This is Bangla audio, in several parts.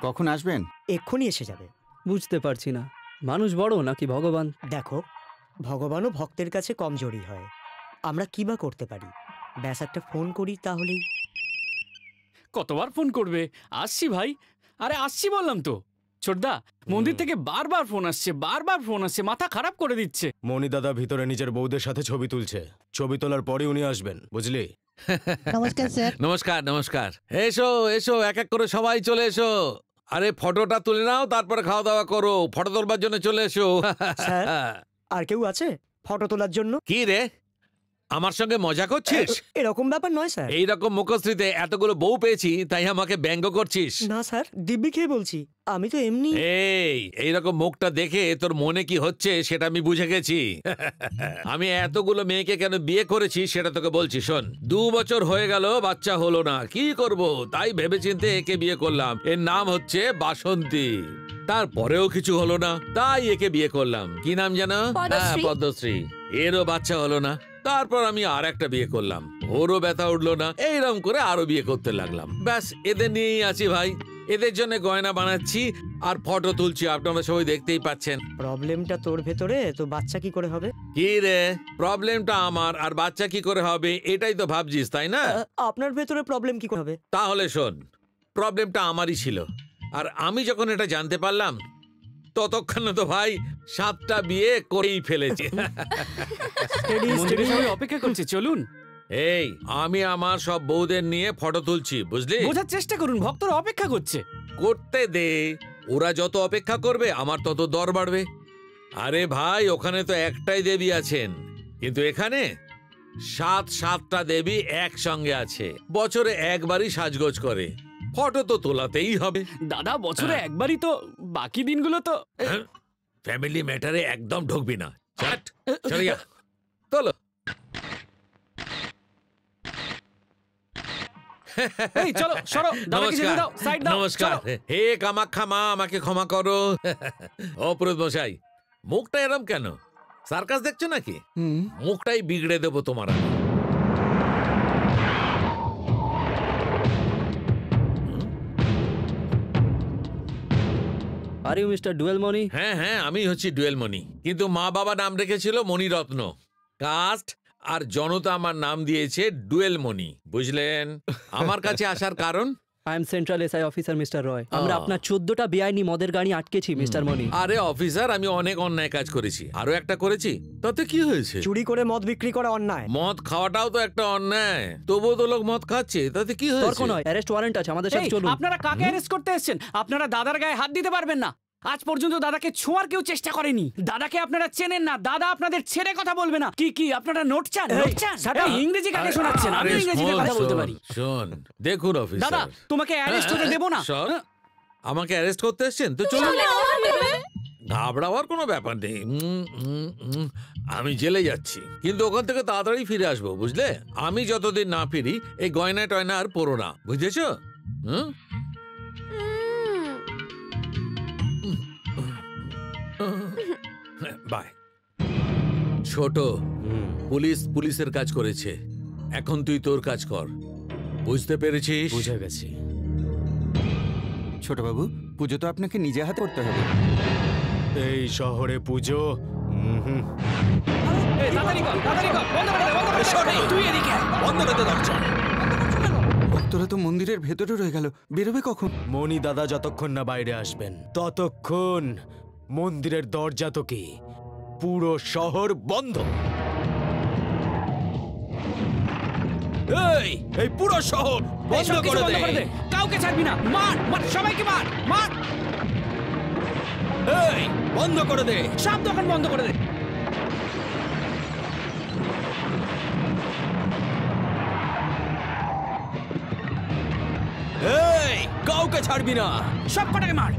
কখন আসবেন? এক্ষুনি এসে যাবে। বুঝতে পারছি না, মানুষ বড় নাকি ভগবান? দেখো, ভগবানও ভক্তের কাছে কমজোরি হয়। আমরা কি বা করতে পারি? ব্যাস একটা ফোন করি তাহলেই। কতবার ফোন করবে? আসছি ভাই, আরে আসছি বললাম তো। ছোটদা, মন্দির থেকে বারবার ফোন আসছে, মাথা খারাপ করে দিচ্ছে। মনি দাদা ভিতরে নিজের বউদের সাথে ছবি তুলছে, ছবি তোলার পরে উনি আসবেন, বুঝলি? নমস্কার স্যার। নমস্কার নমস্কার। এসো এসো, এক এক করে সবাই চলে এসো। আরে ফটোটা তুলে নাও, তারপরে খাওয়া দাওয়া করো। ফটো তোলবার জন্য চলে এসো। স্যার, আর কেউ আছে ফটো তোলার জন্য? কি রে, আমার সঙ্গে মজা করছিস? এরকম ব্যাপার নয় স্যার। এইরকম মুখশ্রীতে এতগুলো বউ পেয়েছি, তাই আমাকে ব্যঙ্গ করছিস? না স্যার, দিব্যি খেয়ে বলছি, আমি তো এমনি। এইরকম মুখটা দেখে তোর মনে কি হচ্ছে সেটা আমি বুঝে গেছি। আমি এতগুলো মেয়েকে কেন বিয়ে করেছি সেটা তোকে বলছি, শোন। 2 বছর হয়ে গেল, বাচ্চা হলো না, কি করব? তাই ভেবেচিন্তে একে বিয়ে করলাম। এর নাম হচ্ছে বাসন্তী। তারপরেও কিছু হলো না, তাই একে বিয়ে করলাম। কি নাম জানো? পদ্মশ্রী। এরও বাচ্চা হলো না, তারপর আমি আর একটা বিয়ে করলাম, ওরও ব্যথা উঠলো না। এইরকম করে আরো বিয়ে করতে লাগলাম। ব্যাস, এদের নিয়েই আছি ভাই। এদের জন্য গয়না বানাচ্ছি আর ফটো তুলছি, আপনারা সবাই দেখতেই পাচ্ছেন। প্রবলেমটা তোর ভেতরে, তো বাচ্চা কি করে হবে? কি রে, প্রবলেমটা আমার আর বাচ্চা কি করে হবে এটাই তো ভাবছিস, তাই না? আপনার ভেতরে প্রবলেম কি করে হবে? তাহলে শোন, প্রবলেমটা আমারই ছিল, আর আমি যখন এটা জানতে পারলাম ততক্ষণে তো ভাই 7টা বিয়ে করেই ফেলেছি। অপেক্ষা করছে, চলুন। এই, আমি আমার সব বউদের নিয়ে ফটো তুলছি, বুঝলি? বোঝার চেষ্টা করুন, ভক্তরা অপেক্ষা করছে। করতে দে, ওরা যত অপেক্ষা করবে আমার তত দর বাড়বে। আরে ভাই, ওখানে তো একটাই দেবী আছেন, কিন্তু এখানে 7টা দেবী একসঙ্গে আছে। বছরে একবারই সাজগোজ করে, ফটো তো তোলাতেই হবে। দাদা, বছরে একবারই তো, বাকি দিনগুলো তো। ফ্যামিলি ম্যাটারে একদম ঢুকবি না। চলিয়া তোলো। এই চলো, সরো, দাদাকে যেতে দাও, সাইড দাও। নমস্কার। হে কামাখ্যা মা, আমাকে ক্ষমা করো। ও পুরোহিত মশাই, মুখটা এরম কেন? সার্কাস দেখছো নাকি? মুখটাই বিগড়ে দেবো তোমার। আর ইউ মিস্টার ডুয়েল মনি? হ্যাঁ হ্যাঁ, আমি হচ্ছি ডুয়েল মনি, কিন্তু মা বাবা নাম রেখেছিল মণিরত্ন। কাস্ট আর জনতা আমার নাম দিয়েছে ডুয়েল মনি, বুঝলেন? আমার কাছে আসার কারণ? I am central SI officer mister Roy. আমরা আপনার 14টা বেআইনি মদের গাড়ি আটকেছি মিস্টার মনি। আরে অফিসার, আমি অনেক অন্যায় কাজ করেছি, আরো একটা করেছি, তাতে কি হয়েছে? চুরি করে মদ বিক্রি করা অন্যায়। মদ খাওয়াটাও তো একটা অন্যায়, তবুও তো লোক মদ খাচ্ছে, তাতে কি হয়েছে? তর্ক নয়, অ্যারেস্ট ওয়ারেন্ট আছে, আমাদের সাথে চলুন। আপনারা কাকে অ্যারেস্ট করতে এসেছেন? আপনারা দাদার গায়ে হাত দিতে পারবেন না। আজ পর্যন্ত দাদাকে ছোঁয়ার কেউ চেষ্টা করেনি। দাদাকে আপনারা চেনেন না, দাদা আপনাদের ছেড়ে কথা বলবে না। কি আপনারা নোট চান? ইংরেজি কাকে শোনাচ্ছেন? আমি ইংরেজিতে কথা বলতে পারি। শোন, দেখুন অফিসার, দাদা, তোমাকে অ্যারেস্ট হতে দেব না। আমাকে অ্যারেস্ট করতে এসেছেন তো চলুন। ঘাবড়াবার কোনো ব্যাপার নেই। আমি জেলে যাচ্ছি, কিন্তু ওখান থেকে তাড়াতাড়ি ফিরে আসবো, বুঝলে? আমি যতদিন না ফিরি এই গয়না টয়না আর পরো না, বুঝেছ? বাই। ছোট, পুলিশের কাজ করেছে, এখন তুই তোর কাজ কর, বুঝতে পেরেছিস? বুঝে গেছি। ছোট বাবু, পুজো তো আপনাকে নিজে হাতে করতে হবে। এই শহরে পুজো? ভক্তরা তো মন্দিরের ভেতরে রয়ে গেল, বেরোবে কখন? মনি দাদা যতক্ষণ না বাইরে আসবেন ততক্ষণ মন্দিরের দরজা তো কি, পুরো শহর বন্ধ। এই পুরো শহর বন্ধ করে দে। কাউকে ছাড়বি না, মার সবাইকে, মার। এই বন্ধ করে দে, সব দোকান বন্ধ করে দে। এই কাউকে ছাড়বি না, সব কটাকে মার।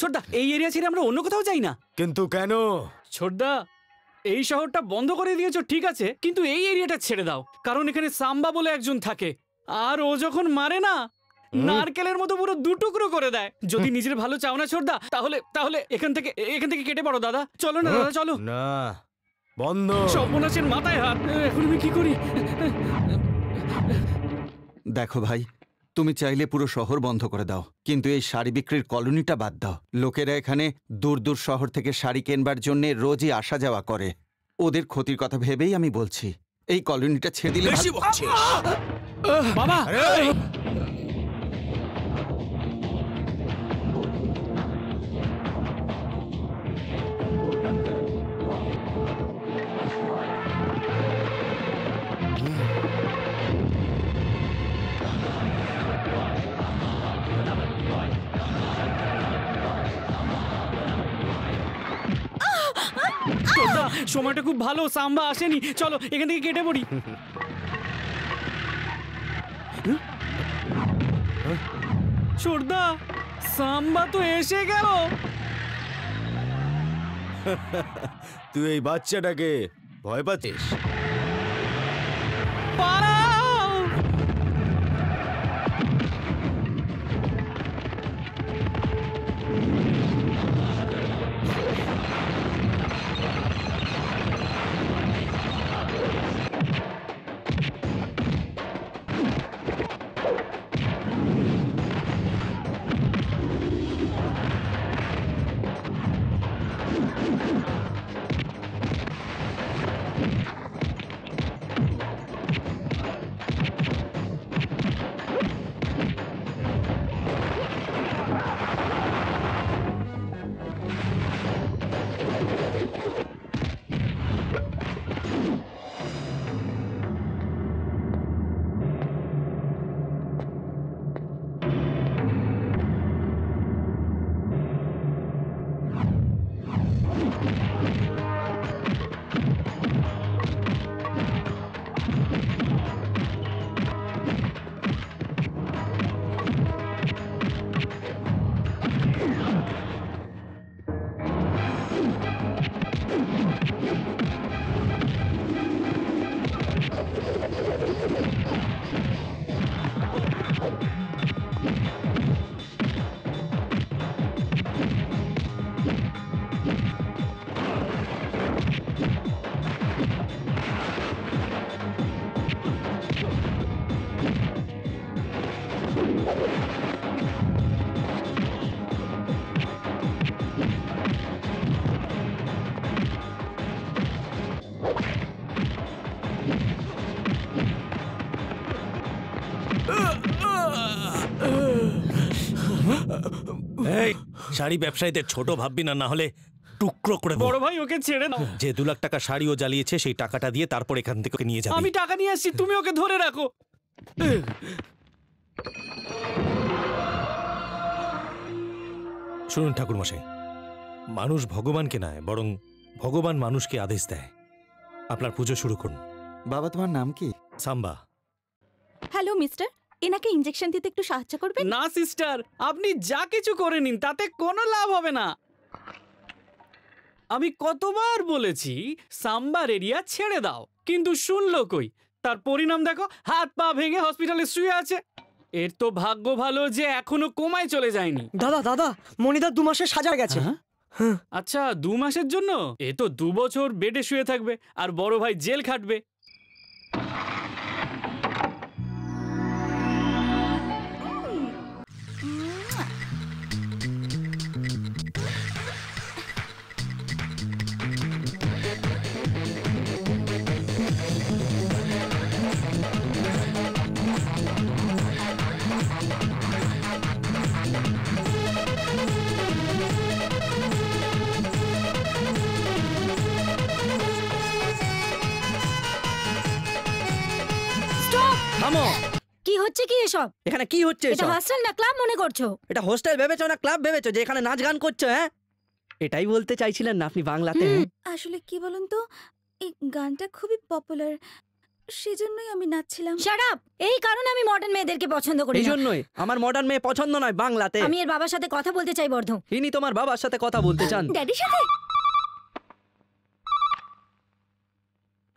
ছোটদা, এই এরিয়া ছেড়ে আমরা অন্য কোথাও যাই না। কিন্তু কেন? ছোটদা, এই শহরটা বন্ধ করে দিয়েছো ঠিক আছে, কিন্তু এই এরিয়াটা ছেড়ে দাও, কারণ এখানে সাম্বা বলে একজন থাকে, আর ও যখন মারে না, নারকেলের মতো পুরো দুটুকরো করে দেয়। যদি নিজের ভালো চাও না ছোটদা, তাহলে তাহলে এখান থেকে কেটে পড়ো দাদা। চলো না দাদা, চলো। না, বন্ধ। সর্বনাশের মাথায় হাত। এখন আমি কি করি? দেখো ভাই, তুমি চাইলে পুরো শহর বন্ধ করে দাও, কিন্তু এই শাড়ি বিক্রির কলোনিটা বাদ দাও। লোকেরা এখানে দূর দূর শহর থেকে শাড়ি কেনবার জন্য রোজই আসা যাওয়া করে। ওদের ক্ষতির কথা ভেবেই আমি বলছি, এই কলোনিটা ছেড়ে দিলে বেশি বকছিস। বাবা, আরে! ছোটদা, সময়টা খুব ভালো, সাম্বা আসেনি। চলো এখান থেকে কেটে পড়ি। ছোটদা, সাম্বা তো এসে গেল। তুই এই বাচ্চাটাকে ভয় পাচ্ছিস? পালাও! এই শাড়ি ব্যবসায়ীদের ছোট ভাববি না, না হলে টুকরো করে দেবো। বড় ভাই, ওকে ছেড়ে দাও। যে 2 লাখ টাকা শাড়ি ও জ্বালিয়েছে সেই টাকাটা দিয়ে তারপর এখান থেকে ওকে নিয়ে যাবি। আমি টাকা নিয়ে আসছি, তুমি ওকে ধরে রাখো। শুনুন ঠাকুরমশাই, মানুষ ভগবানকে নয় বরং ভগবান মানুষকে আদেশ দেয়। আপনার পুজো শুরু করুন। বাবা, তোমার নাম কি? সাম্বা। হ্যালো মিস্টার, এনাকে ইনজেকশন দিতে একটু সাহায্য করবেন? না সিস্টার, আপনি যা কিছু করে নিন, তাতে কোনো লাভ হবে না। আমি কতবার বলেছি সাম্বার এরিয়া ছেড়ে দাও, কিন্তু শুনলো কই? তার পরিণাম দেখো, হাত পা ভেঙে হসপিটালে শুয়ে আছে। এর তো ভাগ্য ভালো যে এখনো কোমায় চলে যায়নি। দাদা দাদা, মনিদার 2 মাসের সাজা গেছে। আচ্ছা, 2 মাসের জন্য? এ তো 2 বছর বেডে শুয়ে থাকবে, আর বড় ভাই জেল খাটবে। থামো। কি হচ্ছে কি এসব? এখানে কি হচ্ছে এটা এসব? হস্টেল না ক্লাব মনে করছো? এটা হোস্টেল ভেবেছো না ক্লাব ভেবেছো যে এখানে নাচ গান করছো? হ্যাঁ, এটাই বলতে চাইছিলেন না আপনি বাংলাতে? হ্যাঁ? আসলে কি বলুন তো, এই গানটা খুবই পপুলার, সেজন্যই আমি নাচছিলাম। Shut up! এই কারণে আমি মডার্ন মেয়েদেরকে পছন্দ করি এই না। জন্যই আমার মডার্ন মেয়ে পছন্দ নয় বাংলাতে। আমি এর বাবার সাথে কথা বলতে চাই বর্ধ। ইনি তোমার বাবার সাথে কথা বলতে চান? ড্যাডির সাথে?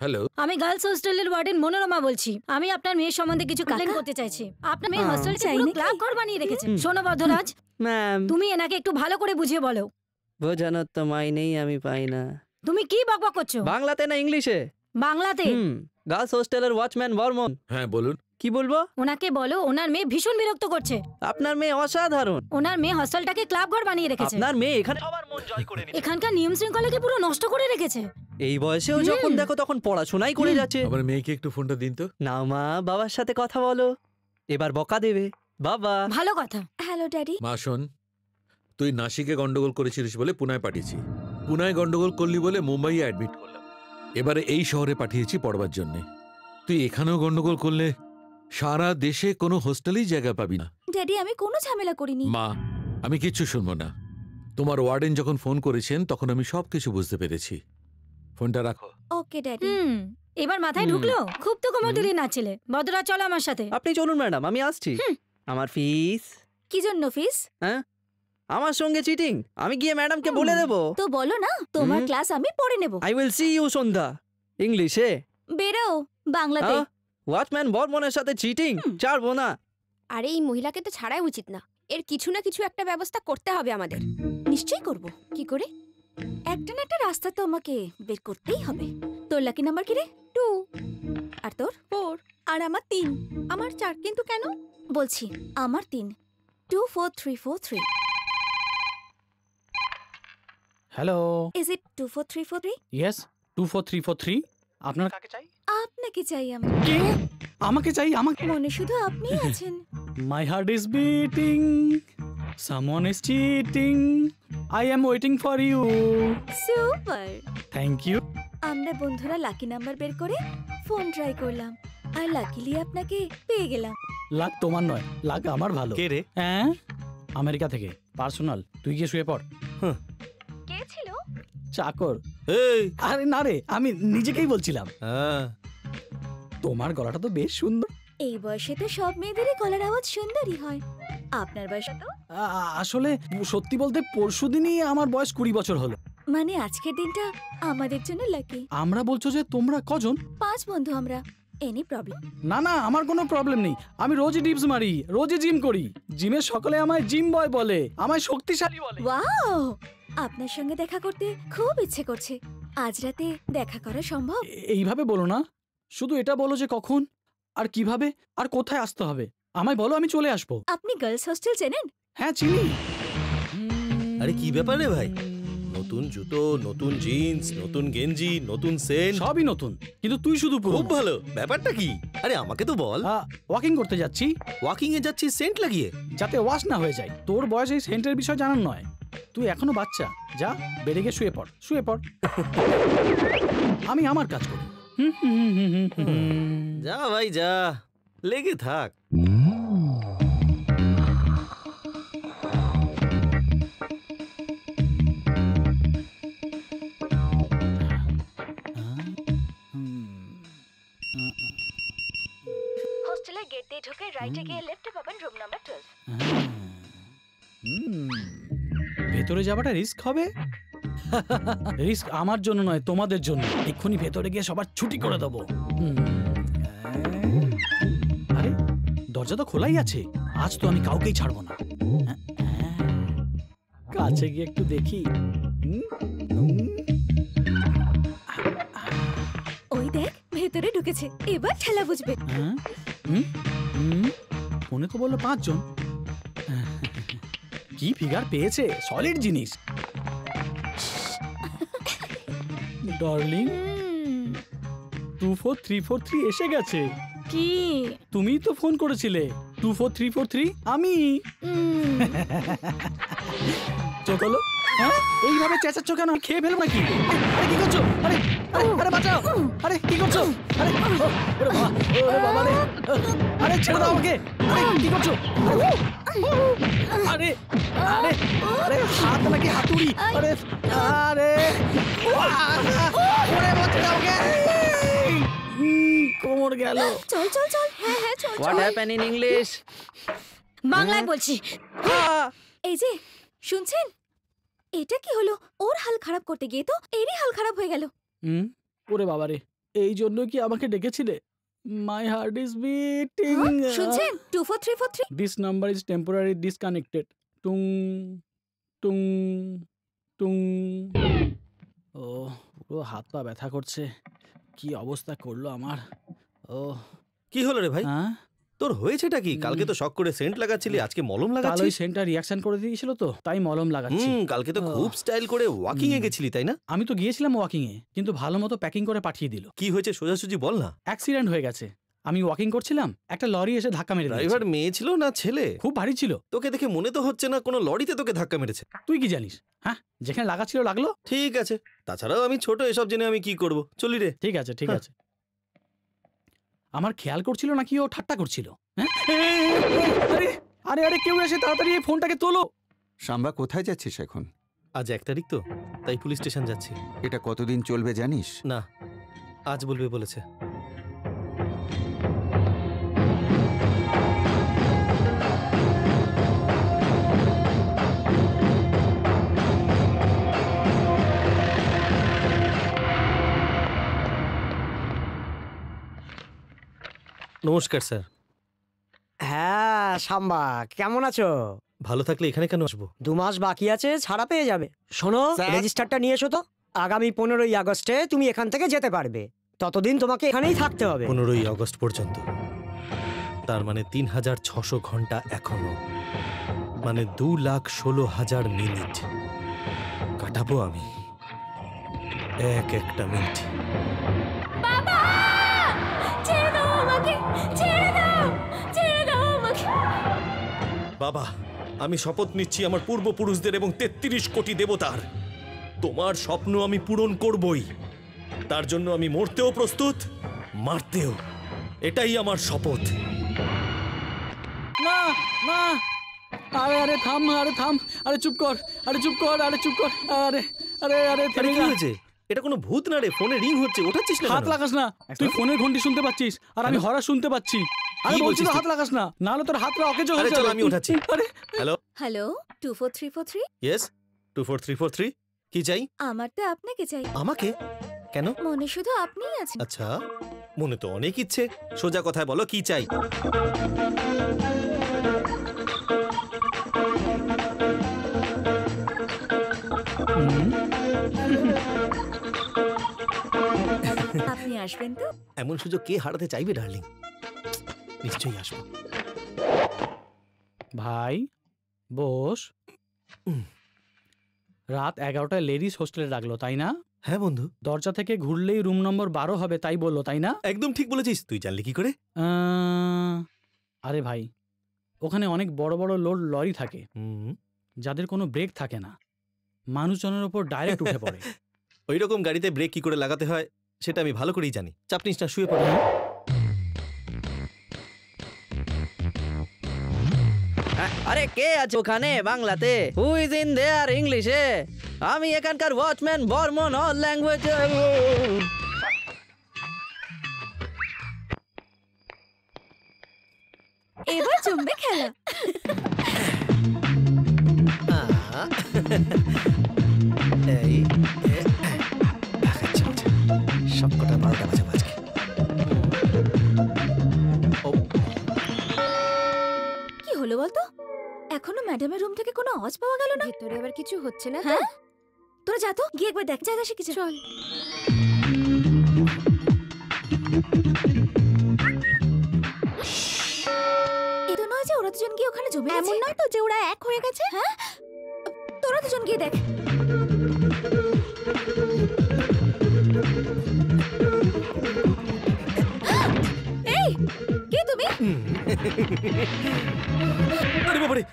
হ্যালো, আমি গার্লস হোস্টেলের ওয়ার্ডেন মনোরমা বলছি। আমি আপনার মেয়ের সম্বন্ধে কিছু কমপ্লেইন করতে চাইছি। আপনার মেয়ে হোস্টেলটা পুরো ক্লাব ঘর বানিয়ে রেখেছে। শোনো বর্ধরাজ, ম্যাম, তুমি এনাকে একটু ভালো করে বুঝিয়ে বলো। বোঝানোর তো মাইনেই আমি পাই না। তুমি কি বকবক করছো? বাংলাতে না ইংলিশে? বাংলাতে। গার্লস হোস্টেলের ওয়াচম্যান বর্মন। হ্যাঁ বলুন। কি বলবো? ওনাকে বলো ওনার মেয়ে ভীষণ বিরক্ত করছে। আপনার মেয়ে অসাধারণ। ওনার মেয়ে হোস্টেলটাকে ক্লাব ঘর বানিয়ে রেখেছে। আপনার মেয়ে এখানে সবার মন জয় করে নিয়েছে। এখানকার নিয়ম শৃঙ্খলাকে পুরো নষ্ট করে রেখেছে। এই বয়সেও যখন দেখো তখন পড়াশোনাই করে যাচ্ছে। আমার মেয়েকে একটু ফোনটা দিন তো। না মা, বাবার সাথে কথা বলো, এবার বকা দেবে। বাবা। ভালো কথা। Hello daddy. মা শোন, তুই নাসিকে গন্ডগোল করেছিলিস বলে পুনায় পাঠিয়েছি। পুনায় গন্ডগোল করলি বলে মুম্বাইয়ে অ্যাডমিট করলাম। এবারে এই শহরে পাঠিয়েছি পড়বার জন্যে। তুই এখানেও গন্ডগোল করলে সারা দেশে কোনো হোস্টেলেই জায়গা পাবি না। ড্যাডি আমি কোনো ঝামেলা করিনি। মা, আমি কিচ্ছু শুনবো না। তোমার ওয়ার্ডেন যখন ফোন করেছেন তখন আমি সবকিছু বুঝতে পেরেছি। ফোনটা রাখো। ওকে ড্যাডি। এবার মাথায় ঢুকলো? খুব তো কোমর দিলি না ছেলে। বদরা চলো আমার সাথে। আপনি চলুন ম্যাডাম, আমি আসছি। আমার ফিস। কি জন্য ফিস? হ্যাঁ, আমার সঙ্গে চিটিং। আমি গিয়ে ম্যাডামকে বলে দেবো। তো বলো না, তোমার ক্লাস আমি পড়ে নেব। আই উইল সি ইউ সন্ধ্যা। ইংলিশে বেরো, বাংলাতে। ওয়াচম্যান বর্মনের সাথে চিটিং ছাড়বো না। আরে এই মহিলাকে তো ছাড়াই উচিত না। এর কিছু না কিছু একটা ব্যবস্থা করতে হবে আমাদের। নিশ্চয়ই করব। কি করে? একটা না একটা রাস্তা তো আমাকে বের করতেই হবে। তোর লাকি নাম্বার কি রে? 2। আর তোর? 4। আর আমার 3। আমার 4 কিন্তু কেন? বলছি আমার 3। 2 4 3 4 3। Hello, is it 2 4 3 4 3? ইয়েস 24343। আপনার কাকে চাই? আপনাকে চাই আমার। কে? আমাকে চাই? আমাকে? মনে শুধু আপনিই আছেন। My heart is beating, someone is cheating, I am waiting for you. Super. Thank you. আমরা বন্ধুরা লাকি নাম্বার বের করে ফোন ট্রাই করলাম, আর লাকিলি আপনাকে পেয়ে গেলাম। লাক তোমার নয়, লাক আমার ভালো। কে রে? হ্যাঁ, আমেরিকা থেকে পার্সোনাল। তুই গিয়ে শুয়ে পড়। কে ছিল? চাকর। এই আরে না রে, আমি নিজেকেই বলছিলাম। হ্যাঁ, তোমার গলাটা তো বেশ সুন্দর। এই বয়সে তো সব মেয়েদেরই গলার আওয়াজ সুন্দরই হয়। আপনার বয়স তো? আসলে সত্যি বলতে পরশুদিনই আমার বয়স 20 বছর হলো। মানে আজকের দিনটা আমাদের জন্য লাকি। আমরা বলছো যে তোমরা কজন? 5 বন্ধু আমরা। Any problem? না না, আমার কোনো প্রবলেম নেই। আমি রোজই ডিপস মারি, রোজই জিম করি। জিমে সকলে আমায় জিম বয় বলে, আমায় শক্তিশালী বলে। ওয়াও, আপনার সঙ্গে দেখা করতে খুব ইচ্ছে করছে। আজ রাতে দেখা করা সম্ভব? এইভাবে বলো না, শুধু এটা বলো যে কখন আর কিভাবে আর কোথায় আসতে হবে। আমায় বলো, আমি চলে আসবো। আপনি গার্লস হোস্টেল চেনেন? হ্যাঁ চিনি। আরে কি ব্যাপার রে ভাই? নতুন জুতো, নতুন জিন্স, নতুন গেঞ্জি, নতুন সেন্ট, সবই নতুন, কিন্তু তুই শুধু খুব পুরনো। ভালো। ব্যাপারটা কি? আরে আমাকে তো বল। ওয়াকিং করতে যাচ্ছি, ওয়াকিং এ যাচ্ছিস সেন্ট লাগিয়ে? যাতে ওয়াশ না হয়ে যায়। তোর বয়স এই সেন্টের বিষয় জানার নয়। তুই এখনো বাচ্চা। যা, বেড়ে গিয়ে শুয়ে পড়, শুয়ে পড়। আমি আমার কাজ করি। যা ভাই যা, লেগে থাক। হোস্টেলের গেট দিয়ে ঢুকে রাইটে গিয়ে লেফটে পাবেন রুম নাম্বার 12। ভেতরে যাওয়াটা রিস্ক হবে। রিস্ক আমার জন্য নয়, তোমাদের জন্য। এক্ষুনি ভেতরে গিয়ে সবার ছুটি করে দেবো। আরে দরজা তো খোলাই আছে, আজ তো আমি কাউকেই ছাড়বো না। কাছে গিয়ে একটু দেখি। ওই দেখ, ভেতরে ঢুকেছে। এবার ঠেলা বুঝবে। ফোনে তো বললো 5 জন। কি ফিগার পেয়েছে, সলিড জিনিস। ডার্লিং, 24343 এসে গেছে। কি? তুমিই তো ফোন করেছিলে। 24343 আমি। চলো। হ্যাঁ, এইভাবে চেঁচাচ্ছ কেন? খেয়ে ফেলো নাকি? আরে কি করছো? আরে আরে আরে বাঁচাও! আরে কি করছো? আরে ওরে বাবা, ওরে বাবা রে! আরে ছেড়ে দাও আমাকে! আরে কি করছো? আরে আরে আরে হাত নাকি হাতুড়ি? আরে আরে ওরে বাঁচাও আমাকে! কোমর গেল। চল চল চল। হ্যাঁ হ্যাঁ চল। What happen in English? বাংলায় বলছি। এই যে শুনছেন, এটা কি হলো? ওর হাল খারাপ করতে গিয়ে তো এরই হাল খারাপ হয়ে গেল। ওরে বাবা রে, এই জন্য কি আমাকে ডেকেছিলে? My heart is beating. শুনছেন 24343? This number is temporary disconnected. টুং টুং টুং। ও পুরো হাত পা ব্যথা করছে, কি অবস্থা করলো আমার। ও কি হলো রে ভাই? হ্যাঁ, তোর হয়েছেটা কি? কালকে তো শখ করে সেন্ট লাগাচ্ছিলি, আজকে মলম কাল লাগাচ্ছিস। ওই সেন্টার রিয়াকশন করে দিয়েছিল তো, তাই মলম লাগাচ্ছি। কালকে তো খুব স্টাইল করে ওয়াকিং এ গেছিলি তাই না? আমি তো গিয়েছিলাম ওয়াকিং এ, কিন্তু ভালো মতো প্যাকিং করে পাঠিয়ে দিল। কি হয়েছে সোজাসুজি বল না। অ্যাক্সিডেন্ট হয়ে গেছে। আমি ওয়াকিং করছিলাম, একটা লরি এসে ধাক্কা মেরে দিয়েছে। ড্রাইভার মেয়ে ছিল না ছেলে? খুব ভারী ছিল। তোকে দেখে মনে তো হচ্ছে না কোনো লরিতে তোকে ধাক্কা মেরেছে। তুই কি জানিস? হ্যাঁ, যেখানে লাগাচ্ছিল লাগলো। ঠিক আছে, তাছাড়াও আমি ছোট, এসব জেনে আমি কি করব। চলি রে। ঠিক আছে ঠিক আছে। আমার খেয়াল করছিল নাকি ও ঠাট্টা করছিল? হ্যাঁ, আরে আরে আরে কেউ এসে তাড়াতাড়ি এই ফোনটাকে তোলো। সাম্বা, কোথায় যাচ্ছিস এখন? আজ 1 তারিখ তো, তাই পুলিশ স্টেশন যাচ্ছি। এটা কতদিন চলবে জানিস? না, আজ বলবে বলেছে। নমস্কার স্যার। হ্যাঁ সাম্বা, কেমন আছো? ভালো থাকলে এখানে কেন আসবো? 2 মাস বাকি আছে, ছাড়া পেয়ে যাবে। শোনো, রেজিস্টারটা নিয়ে এসো তো। আগামী 15ই আগস্টে তুমি এখান থেকে যেতে পারবে। ততদিন তোমাকে এখানেই থাকতে হবে। 15ই আগস্ট পর্যন্ত, তার মানে 3600 ঘন্টা এখনো, মানে 2,16,000 মিনিট কাটাবো আমি, একটা মিনিট। বাবা ছেড়ে দাও আমাকে, ছেড়ে দাও, ছেড়ে দাও আমাকে। বাবা, আমি শপথ নিচ্ছি আমার পূর্বপুরুষদের এবং 33 কোটি দেবতার, তোমার স্বপ্ন আমি পূরণ করবই। তার জন্য আমি মরতেও প্রস্তুত, মারতেও। এটাই আমার শপথ। না না, আরে আরে থাম, আরে থাম, আরে চুপ কর, আরে চুপ কর, আরে চুপ কর, আরে আরে আরে আরে কি হয়েছে? এটা কোনো ভূত না রে, ফোনে রিং হচ্ছে, ওঠাচ্ছিস না হাত কেন? লাগাস না। তুই ফোনের ঘন্টি শুনতে পাচ্ছিস আর আমি হরা শুনতে পাচ্ছি। আরে বলছি তো হাত লাগাস না, নাহলে তোর হাতটা অকেজো হয়ে আরে চল যাবে। আমি ওঠাচ্ছি। আরে হ্যালো হ্যালো 24343? ইয়েস 24343, কি চাই? আমার তো আপনাকে চাই। আমাকে? কেন? মনে শুধু আপনিই আছেন। আচ্ছা, মনে তো অনেক ইচ্ছে, সোজা কথায় বলো কি চাই? আপনি আসবেন তো? এমন সুযোগ কে হারাতে চাইবে ডার্লিং? নিশ্চয়ই আসবো। ভাই বস। রাত 11টায় লেডিস হোস্টেলে রাখলো তাই না? হ্যাঁ বন্ধু। দরজা থেকে ঘুরলেই রুম নম্বর 12 হবে তাই বললো তাই না? একদম ঠিক বলেছিস। তুই জানলি কি করে? আরে ভাই, ওখানে অনেক বড় বড় লোড লরি থাকে যাদের কোনো ব্রেক থাকে না, মানুষজনের ওপর ডাইরেক্ট উঠে পড়ে। ওই রকম গাড়িতে ব্রেক কি করে লাগাতে হয় সেটা আমি ভালো করেই জানি। চাপ নিস না, শুয়ে পড়ে। আরে কে আছে ওখানে বাংলাতে? হু ইজ ইন দেয়ার ইংলিশে? আমি এখানকার ওয়াচম্যান বর্মন, অল ল্যাঙ্গুয়েজ। এবার জমবে খেলা। এই সব কটা 12টা বাজে বাজকে। কি হলো বলতো? এখনো ম্যাডামের রুম থেকে কোনো আওয়াজ পাওয়া গেল না। ভেতরে আবার কিছু হচ্ছে না তো? হ্যাঁ, তোরা যা তো, গিয়ে একবার দেখ জায়গা শিখেছে। চল। এ তো নয় যে ওরা দুজন গিয়ে ওখানে জমে গেছে। এমন নয় তো যে ওরা এক হয়ে গেছে। হ্যাঁ, তোরা দুজন গিয়ে দেখ। এই, কে তুমি? আরে বাবারে,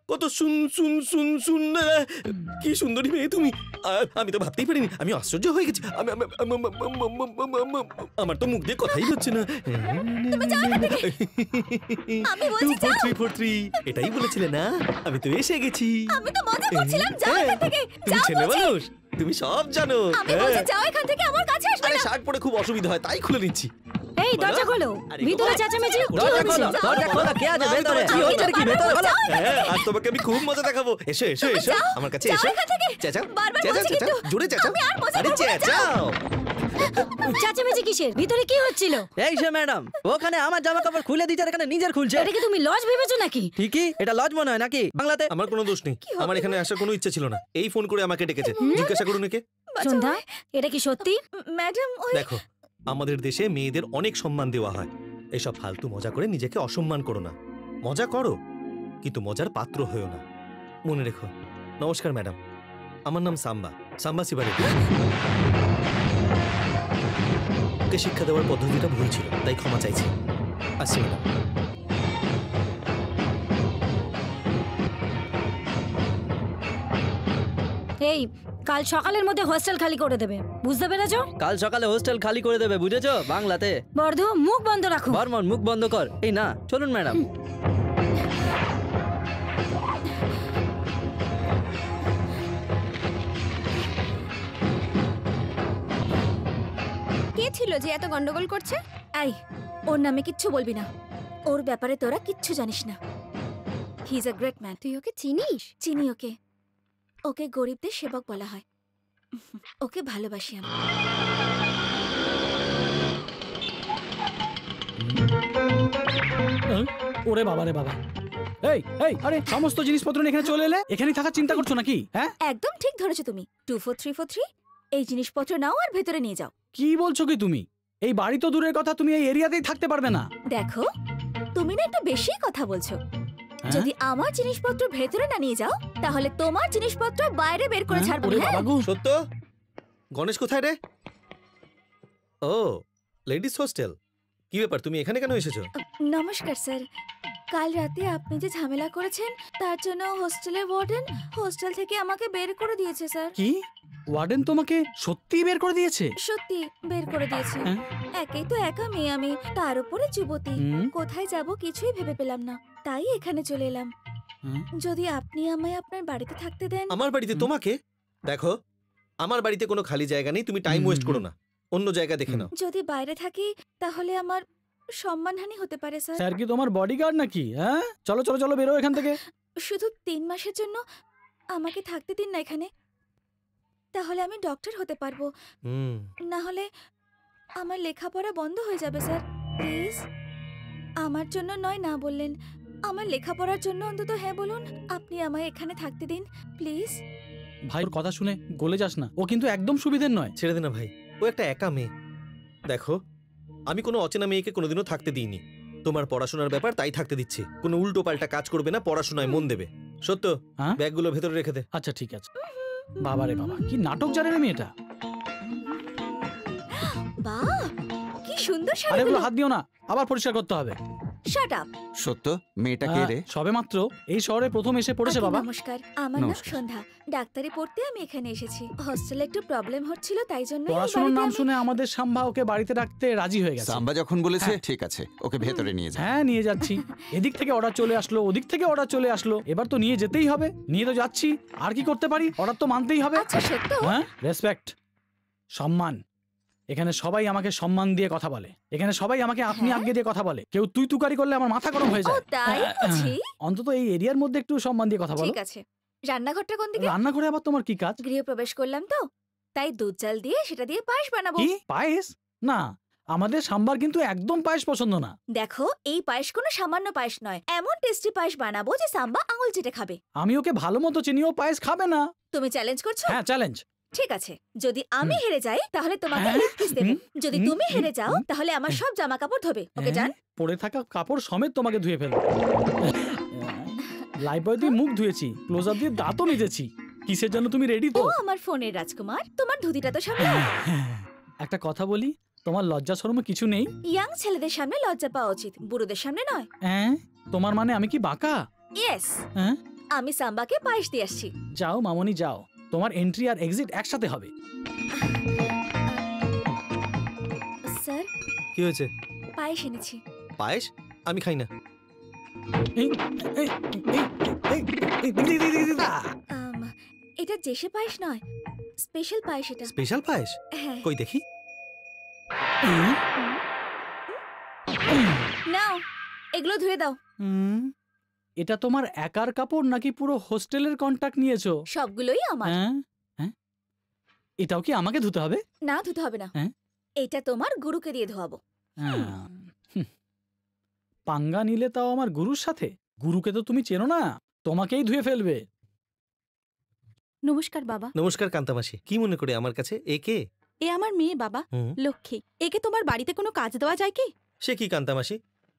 কত শুন শুন শুন শুন, কি সুন্দরী মেয়ে তুমি। আমি তো ভাবতেই পারিনি, আমি আশ্চর্য হয়ে গেছি। আমার তো মুখ দিয়ে কথাই হচ্ছে না। আমি বলছি যাও। 24343, এটাই বলেছিলে না? আমি তো এসে গেছি। আমি তো মজা করছিলাম, যাও এখান থেকে। তুমি যাও ছেলে বলছি। মানুষ, তুমি সব জানো। আমি বলছি যাও এখান থেকে, আমার কাছে আসবে আরে না। শার্ট পরে খুব অসুবিধা হয়, তাই খুলে নিচ্ছি। এই দরজা খোলো, ভিতরে চেঁচামেচি কি দরজা হচ্ছে? খোলো, দরজা খোলো, কে আছে ভেতরে? কি হচ্ছে কি ভেতরে খোলো? হ্যাঁ, আজ তোমাকে আমি খুব মজা দেখাবো। এসো এসো এসো, আমার কাছে যাও এসো। এখান থেকে। চেঁচাও বারবার চেঁচাও বলছি চেঁচাও, কিন্তু। জোরে চেঁচাও। আমি আর মজা আরে করবো না, যাও। চেঁচাও। চাচামেচি কিসের? ভিতরে কি হচ্ছিল? এই সে ম্যাডাম, ওখানে আমার জামা কাপড় খুলে দিচ্ছে, এখানে নিজের খুলছে। এটা কি তুমি লজ ভেবেছো নাকি? ঠিকই, এটা লজ মনে হয় নাকি বাংলাতে? আমার কোনো দোষ নেই, আমার এখানে আসার কোনো ইচ্ছে ছিল না। এই ফোন করে আমাকে ডেকেছে, জিজ্ঞাসা করুন একে। সন্ধ্যা, এটা কি সত্যি? ম্যাডাম, দেখো, আমাদের দেশে মেয়েদের অনেক সম্মান দেওয়া হয়। এসব ফালতু মজা করে নিজেকে অসম্মান করো না। মজা করো, কিন্তু মজার পাত্র হয়েও না, মনে রেখো। নমস্কার ম্যাডাম, আমার নাম সাম্বা শিবারেড্ডি। ওকে শিক্ষা দেওয়ার পদ্ধতিটা ভুল ছিল, তাই ক্ষমা চাইছি। আসছি ম্যাডাম। এই, কাল সকালের মধ্যে হোস্টেল খালি করে দেবে, বুঝতে পেরেছো? কাল সকালে হোস্টেল খালি করে দেবে, বুঝেছো বাংলাতে? বর্ধ, মুখ বন্ধ রাখো। বর্মন, মুখ বন্ধ কর। এই না, চলুন ম্যাডাম। কে ছিল যে এত গন্ডগোল করছে? এই, ওর নামে কিচ্ছু বলবি না। ওর ব্যাপারে তোরা কিচ্ছু জানিস না। He is a great man. তুই ওকে চিনিস? চিনি ওকে। ওকে গরিবদের সেবক বলা হয়। ওকে ভালোবাসি আমি। ওরে বাবা রে বাবা। এই এই, আরে সমস্ত জিনিসপত্র নিয়ে এখানে চলে এলে? এখানেই থাকার চিন্তা করছো নাকি? হ্যাঁ, একদম ঠিক ধরেছো তুমি। 24343, এই জিনিসপত্র নাও আর ভেতরে নিয়ে যাও। কি বলছো কি তুমি? এই বাড়ি তো দূরের কথা, তুমি এই এরিয়াতেই থাকতে পারবে না। দেখো, তুমি না একটু বেশি কথা বলছো। হ্যাঁ? যদি আমার জিনিসপত্র ভেতরে না নিয়ে যাও, তাহলে তোমার জিনিসপত্র বাইরে বের করে হ্যাঁ? ছাড়বো। ওরে হ্যাঁ? বাবা গো। সত্য, গণেশ কোথায় রে? ও, লেডিস হোস্টেল। কি ব্যাপার, তুমি এখানে কেন এসেছো? নমস্কার স্যার। কাল রাতে আপনি যে ঝামেলা করেছেন, তার জন্য হোস্টেলের ওয়ার্ডেন হোস্টেল থেকে আমাকে বের করে দিয়েছে স্যার। কি? ওয়ার্ডেন তোমাকে সত্যিই বের করে দিয়েছে? সত্যি বের করে দিয়েছে। হ্যাঁ? একেই তো একা মেয়ে আমি, তার উপরে যুবতী। হুম? কোথায় যাব কিছুই ভেবে পেলাম না, তাই এখানে চলে এলাম। হুম? যদি আপনি আমায় আপনার বাড়িতে থাকতে দেন। আমার বাড়িতে তোমাকে? দেখো, আমার বাড়িতে কোনো খালি জায়গা নেই, তুমি টাইম ওয়েস্ট করো না, অন্য জায়গা দেখে নাও। যদি বাইরে থাকি তাহলে আমার সম্মানহানি হতে পারে স্যার। স্যার কি তোমার বডিগার্ড নাকি? হ্যাঁ, চলো চলো চলো, বেরো এখান থেকে। শুধু 3 মাসের জন্য আমাকে থাকতে দিন না এখানে, তাহলে আমি ডক্টর হতে পারবো। না হলে আমার লেখাপড়া বন্ধ হয়ে যাবে স্যার। প্লিজ, আমার জন্য নয় না বললেন, আমার লেখাপড়ার জন্য অন্তত হ্যাঁ বলুন। আপনি আমায় এখানে থাকতে দিন প্লিজ। ভাই, ওর কথা শুনে গলে যাস না, ও কিন্তু একদম সুবিধের নয়। ছেড়ে দে না ভাই, ও একটা একা মেয়ে। দেখো, আমি কোনো অচেনা মেয়েকে কোনোদিনও থাকতে দিইনি। তোমার পড়াশোনার ব্যাপার, তাই থাকতে দিচ্ছি। কোনো উল্টো পাল্টা কাজ করবে না, পড়াশোনায় মন দেবে। সত্য, হ্যাঁ? ব্যাগগুলো ভেতরে রেখে দে। আচ্ছা ঠিক আছে। বাবা রে বাবা, কি নাটক জানে রে মেয়েটা। বাহ, কি সুন্দর আরে শাড়িগুলো। এগুলো হাত দিও না, আবার পরিষ্কার করতে হবে। Shut up. সত্য, মেয়েটা কে রে? সবে মাত্র এই শহরে প্রথম এসে পড়েছে বাবা। নমস্কার, আমার নাম নমস্কার। সন্ধ্যা। ডাক্তারি পড়তে আমি এখানে এসেছি। হস্টেলে একটু প্রবলেম হচ্ছিল, তাই জন্য পড়াশোনার নাম শুনে আমাদের সাম্বা ওকে বাড়িতে রাখতে রাজি হয়ে গেছে। সাম্বা যখন বলেছে, হ্যাঁ। ঠিক আছে, ওকে ভেতরে নিয়ে যা। হ্যাঁ, নিয়ে যাচ্ছি। এদিক থেকে অর্ডার চলে আসলো, ওদিক থেকে অর্ডার চলে আসলো, এবার তো নিয়ে যেতেই হবে। নিয়ে তো যাচ্ছি, আর কি করতে পারি? অর্ডার তো মানতেই হবে। আচ্ছা সত্য। হ্যাঁ, রেসপেক্ট, সম্মান। এখানে সবাই আমাকে সম্মান দিয়ে কথা বলে, এখানে সবাই আমাকে আপনি হ্যাঁ? আজ্ঞে দিয়ে কথা বলে। কেউ তুই তুকারি করলে আমার মাথা গরম হয়ে ও যায়। তাই বুঝি। অন্তত এই এরিয়ার মধ্যে একটু সম্মান দিয়ে কথা বলো। ঠিক আছে। রান্নাঘরটা কোন দিকে? রান্নাঘরে আবার তোমার কি কাজ? গৃহপ্রবেশ করলাম তো, তাই দুধ চাল দিয়ে সেটা দিয়ে পায়েস বানাবো। কি পায়েস? না, আমাদের সাম্বার কিন্তু একদম পায়েস পছন্দ না। দেখো, এই পায়েস কোনো সামান্য পায়েস নয়, এমন টেস্টি পায়েস বানাবো যে সাম্বা আঙুল চেটে খাবে। আমি ওকে ভালো মতো চিনি, ও পায়েস খাবে না। তুমি চ্যালেঞ্জ করছো? হ্যাঁ, চ্যালেঞ্জ। ঠিক আছে, যদি আমি হেরে যাই তাহলে তোমাকে হ্যাঁ? লিপ কিস দেবো। যদি হুম? তুমি হেরে যাও তাহলে আমার সব জামা কাপড় ধোবে। ওকে যান। হ্যাঁ, পরে থাকা কাপড় সমেত তোমাকে ধুয়ে ফেলবো। লাইফবয় দিয়ে মুখ ধুয়েছি, ক্লোজার দিয়ে দাঁতও নিজেছি। কিসের জন্য তুমি রেডি তো? ও আমার ফোনের রাজকুমার, তোমার ধুতিটা তো সামনে। একটা কথা বলি, তোমার লজ্জা শরম কিছু নেই? ইয়াং ছেলেদের সামনে লজ্জা পাওয়া উচিত, বুড়োদের সামনে নয়। হ্যাঁ, তোমার মানে আমি কি বাঁকা? ইয়েস, হ্যাঁ, আমি সাম্বাকে পায়েস দিয়ে আসছি। যাও মামনি যাও, তোমার এন্ট্রি আর এক্সিট একসাথে হবে। স্যার, কি হয়েছে? পায়েস এনেছি। পায়েস? আমি খাই না। এটা জেসে পায়েস নয়, স্পেশাল পায়েস এটা। স্পেশাল পায়েস? হ্যাঁ। কই দেখি। নাও, এগুলো ধুয়ে দাও। এটা তোমার একার কাপড় নাকি পুরো হোস্টেলের কন্টাক্ট নিয়েছো? সবগুলোই আমার। হ্যাঁ, হ্যাঁ, এটাও কি আমাকে ধুতে হবে? না, ধুতে হবে না। হ্যাঁ? এটা তোমার গুরুকে দিয়ে ধোয়াবো। পাঙ্গা নিলে তাও আমার গুরুর সাথে? গুরুকে তো তুমি চেনো না, তোমাকেই ধুয়ে ফেলবে। নমস্কার বাবা। নমস্কার কান্তামাসি, কি মনে করে আমার কাছে? এ কে? এ আমার মেয়ে বাবা, লক্ষ্মী। একে তোমার বাড়িতে কোনো কাজ দেওয়া যায় কি? সে কি কান্তামাসি,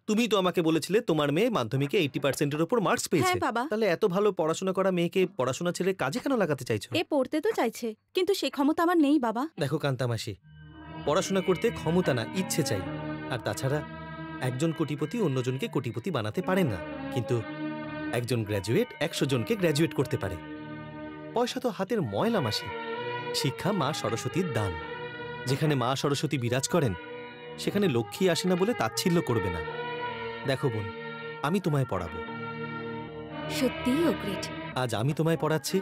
তুমি তো আমাকে বলেছিলে তোমার মেয়ে মাধ্যমিকে 80%-এর উপর মার্কস পেয়েছে। হ্যাঁ বাবা। তাহলে এত ভালো পড়াশোনা করা মেয়েকে পড়াশোনা ছেড়ে কাজে কেন লাগাতে চাইছো? এ পড়তে তো চাইছে, কিন্তু সে ক্ষমতা আমার নেই বাবা। দেখো কান্তামাসি, পড়াশোনা করতে ক্ষমতা না, ইচ্ছে চাই। আর তাছাড়া একজন কোটিপতি অন্যজনকে কোটিপতি বানাতে পারে না, কিন্তু একজন গ্র্যাজুয়েট 100 জনকে গ্র্যাজুয়েট করতে পারে। পয়সা তো হাতের ময়লা মাসি। শিক্ষা মা সরস্বতীর দান। যেখানে মা সরস্বতী বিরাজ করেন সেখানে লক্ষ্মী আসে না বলে তাচ্ছিল্য করবে না। দেখো বোন, আমি তোমায় পড়াবো। সত্যিই ও গ্রেট। আজ আমি তোমায় পড়াচ্ছি,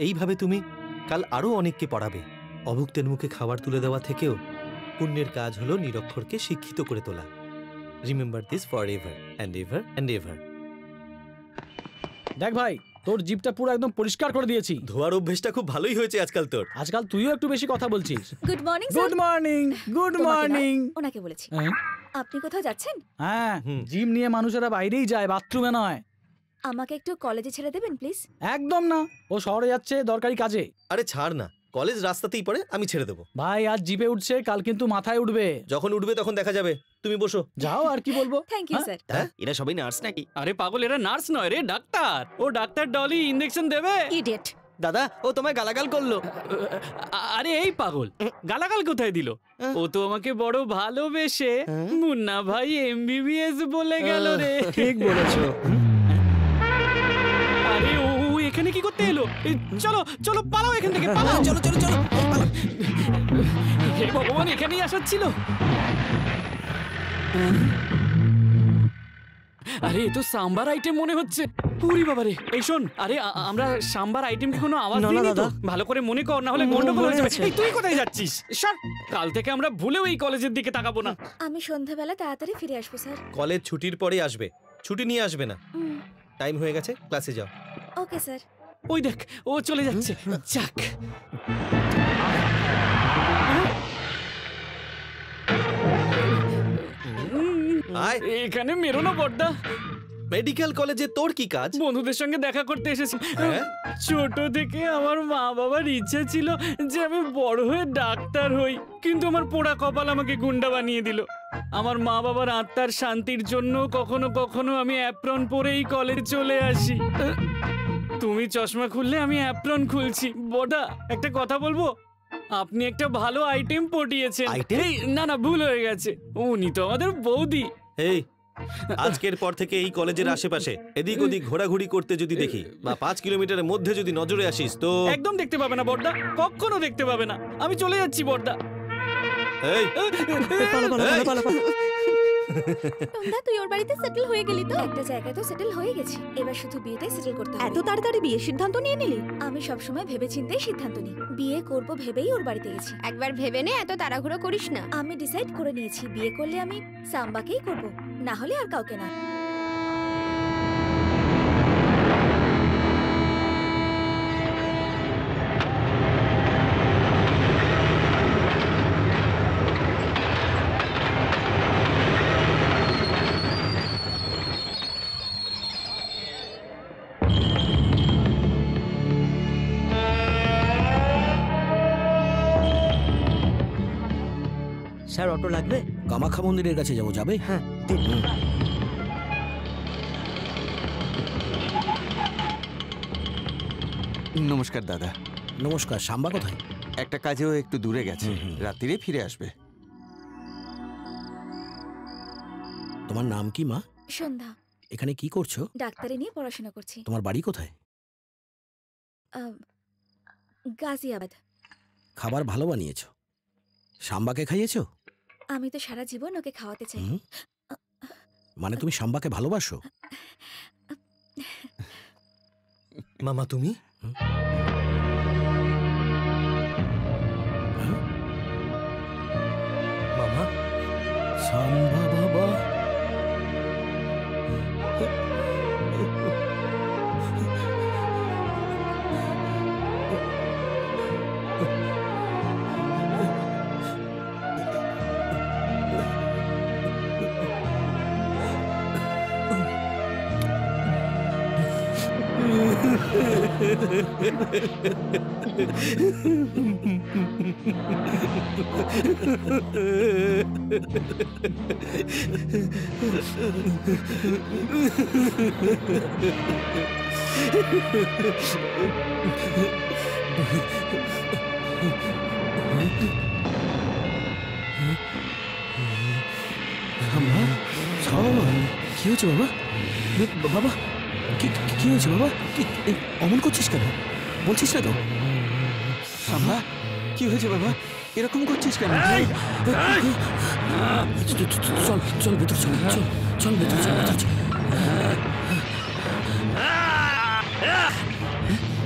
এইভাবে তুমি কাল আরো অনেককে পড়াবে। অভুক্তের মুখে খাবার তুলে দেওয়া থেকেও পুণ্যের কাজ হলো নিরক্ষরকে শিক্ষিত করে তোলা। Remember this for ever and ever and ever. দেখ ভাই, তোর জিভটা পুরো একদম পরিষ্কার করে দিয়েছি। ধোয়ার অভ্যেসটা খুব ভালোই হয়েছে আজকাল তোর। আজকাল তুইও একটু বেশি কথা বলছিস। Good morning. Good morning. Good morning. ওনাকে বলেছি। আপনি কোথাও যাচ্ছেন? হ্যাঁ, জিম নিয়ে মানুষেরা বাইরেই যায়, বাথরুমে নয়। আমাকে একটু কলেজে ছেড়ে দেবেন প্লিজ? একদম না, ও শহরে যাচ্ছে দরকারি কাজে। আরে ছাড় না, কলেজ রাস্তাতেই পড়ে, আমি ছেড়ে দেবো। ভাই আজ জিপে উঠছে, কাল কিন্তু মাথায় উঠবে। যখন উঠবে তখন দেখা যাবে, তুমি বসো। যাও, আর কি বলবো। Thank you sir. হ্যাঁ, এরা সবাই নার্স নাকি? আরে পাগল, এরা নার্স নয় রে, ডাক্তার। ও ডাক্তার ডলি ইনজেকশন দেবে। ইডিয়েট। দাদা, ও তোমায় গালাগাল করলো। আরে এই পাগল, গালাগাল কোথায় দিল? ও তো আমাকে বড় ভালোবেসে মুন্না ভাই এমবিবিএস বলে গেল রে। ঠিক বলেছো। আরে ও এখানে কি করতে এলো? চলো চলো, পালাও এখান থেকে, পালাও। চলো চলো চলো। হে ভগবান, এখানেই আসার ছিল। আরে এ তো সাম্বার আইটেম মনে হচ্ছে। পুরি বাবারে, এই শোন, আরে আমরা সাম্বার আইটেম কি কোনো আওয়াজ দিইনি তো? ভালো করে মনে কর, না হলে গন্ডগোল হয়ে যাবে। এই তুই কোথায় যাচ্ছিস? সর, কাল থেকে আমরা ভুলেও এই কলেজের দিকে তাকাবো না। আমি সন্ধ্যাবেলা তাড়াতাড়ি ফিরে আসবো স্যার। কলেজ ছুটির পরে আসবে, ছুটি নিয়ে আসবে না। টাইম হয়ে গেছে, ক্লাসে যাও। Okay sir. ওই দেখ, ও চলে যাচ্ছে। যাক, এখানে মেরো না বড়দা। মেডিকেল কলেজে তোর কি কাজ? বন্ধুদের সঙ্গে দেখা করতে এসেছি। হ্যাঁ? ছোট থেকে আমার মা বাবার ইচ্ছা ছিল যে আমি বড় হয়ে ডাক্তার হই, কিন্তু আমার পোড়া কপাল আমাকে গুন্ডা বানিয়ে দিল। আমার মা বাবার আত্মার শান্তির জন্য কখনো কখনো আমি অ্যাপ্রন পরেই কলেজে চলে আসি। তুমি চশমা খুললে আমি অ্যাপ্রন খুলছি। বড়দা, একটা কথা বলবো? আপনি একটা ভালো আইটেম পটিয়েছেন। এই না না, ভুল হয়ে গেছে, উনি তো আমাদের বৌদি। এই, আজকের পর থেকে এই কলেজের আশেপাশে এদিক ওদিক ঘোরাঘুরি করতে যদি দেখি বা 5 কিলোমিটারের মধ্যে যদি নজরে আসিস তো একদম দেখতে পাবে না বড়দা, কখনো দেখতে পাবে না। আমি চলে যাচ্ছি বড়দা। এই, তোমরা তুই ওর বাড়িতে সেটেল হয়ে গেলি তো? একটা জায়গায় তো সেটেল হয়ে গেছি, এবার শুধু বিয়েটাই সেটেল করতে হবে। এত তাড়াতাড়ি বিয়ের সিদ্ধান্ত নিয়ে নিলি? আমি সবসময় ভেবেচিন্তেই সিদ্ধান্ত নিই। বিয়ে করব ভেবেই ওর বাড়িতে গেছি। একবার ভেবে নে, এত তাড়াহুড়ো করিস না। আমি ডিসাইড করে নিয়েছি, বিয়ে করলে আমি সাম্বাকেই করব, না হলে আর কাউকে না। স্যার, অটো লাগবে? কামাখ্যা মন্দিরের কাছে যাবো, যাবে? হ্যাঁ, ঠিক। নমস্কার দাদা। নমস্কার। সাম্বা কোথায়? একটা কাজেও একটু দূরে গেছে, রাত্রিরে ফিরে আসবে। তোমার নাম কি মা? সন্ধ্যা। এখানে কি করছো? ডাক্তারি নিয়ে পড়াশোনা করছি। তোমার বাড়ি কোথায়? গাজিয়াবাদ। খাবার ভালো বানিয়েছো। সাম্বাকে খাইয়েছো? আমি তো সারা জীবন ওকে খাওয়াতে চাই। মানে তুমি সাম্বাকে ভালোবাসো? মামা তুমি? মামা? সাম্বা বাবা, কি হয়েছে বাবা? বাবা কি হয়েছে বাবা? অমন করছিস কেন? বলছিস না তো? সাম্বা, কি হয়েছে বাবা? এরকম করছিস কেন? চল চল ভেতর চল, চল চল ভেতর চল, ভেতর চল।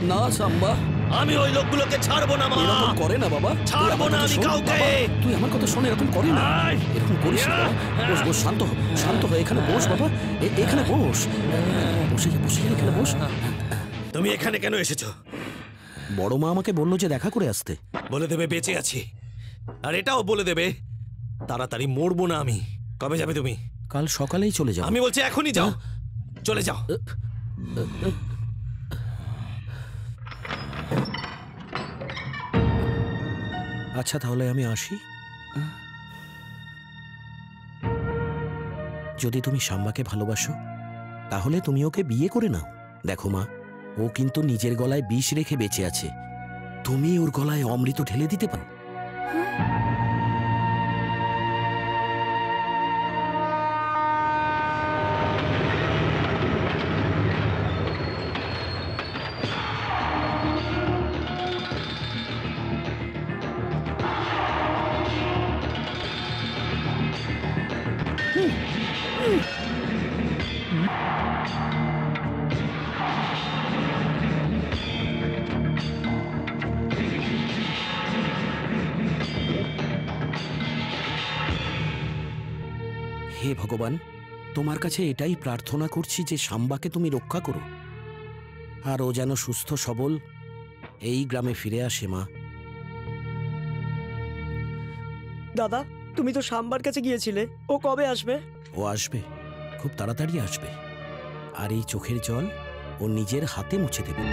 না সাম্বা, আমি ওই লোকগুলোকে ছাড়বো না মা। এরকম করে না বাবা, ছাড়বো না আমি কাউকে। তুই আমার কথা শোন, এরকম করে না, এরকম করিস না বাবা। বস বস, শান্ত হ, শান্ত হ। এখানে বস বাবা, এখানে বস, বসে যা, বসে যা, এখানে বস। তুমি এখানে কেন এসেছো? বড় মা আমাকে বললো যে দেখা করে আসতে। বলে দেবে বেঁচে আছি, আর এটাও বলে দেবে তাড়াতাড়ি মরবো না আমি। কবে যাবে তুমি? কাল সকালেই চলে যাও। আমি বলছি এখনই যাও, চলে যাও। আচ্ছা তাহলে আমি আসি। যদি তুমি সাম্বাকে ভালোবাসো তাহলে তুমি ওকে বিয়ে করে নাও। দেখো মা, ও কিন্তু নিজের গলায় বিষ রেখে বেঁচে আছে, তুমি ওর গলায় অমৃত ঢেলে দিতে পারো। হে ভগবান, তোমার কাছে এটাই প্রার্থনা করছি যে সাম্বাকে তুমি রক্ষা করো, আর ও যেন সুস্থ সবল এই গ্রামে ফিরে আসে। মা, দাদা, তুমি তো সাম্বার কাছে গিয়েছিলে, ও কবে আসবে? ও আসবে, খুব তাড়াতাড়ি আসবে, আর এই চোখের জল ও নিজের হাতে মুছে দেবে।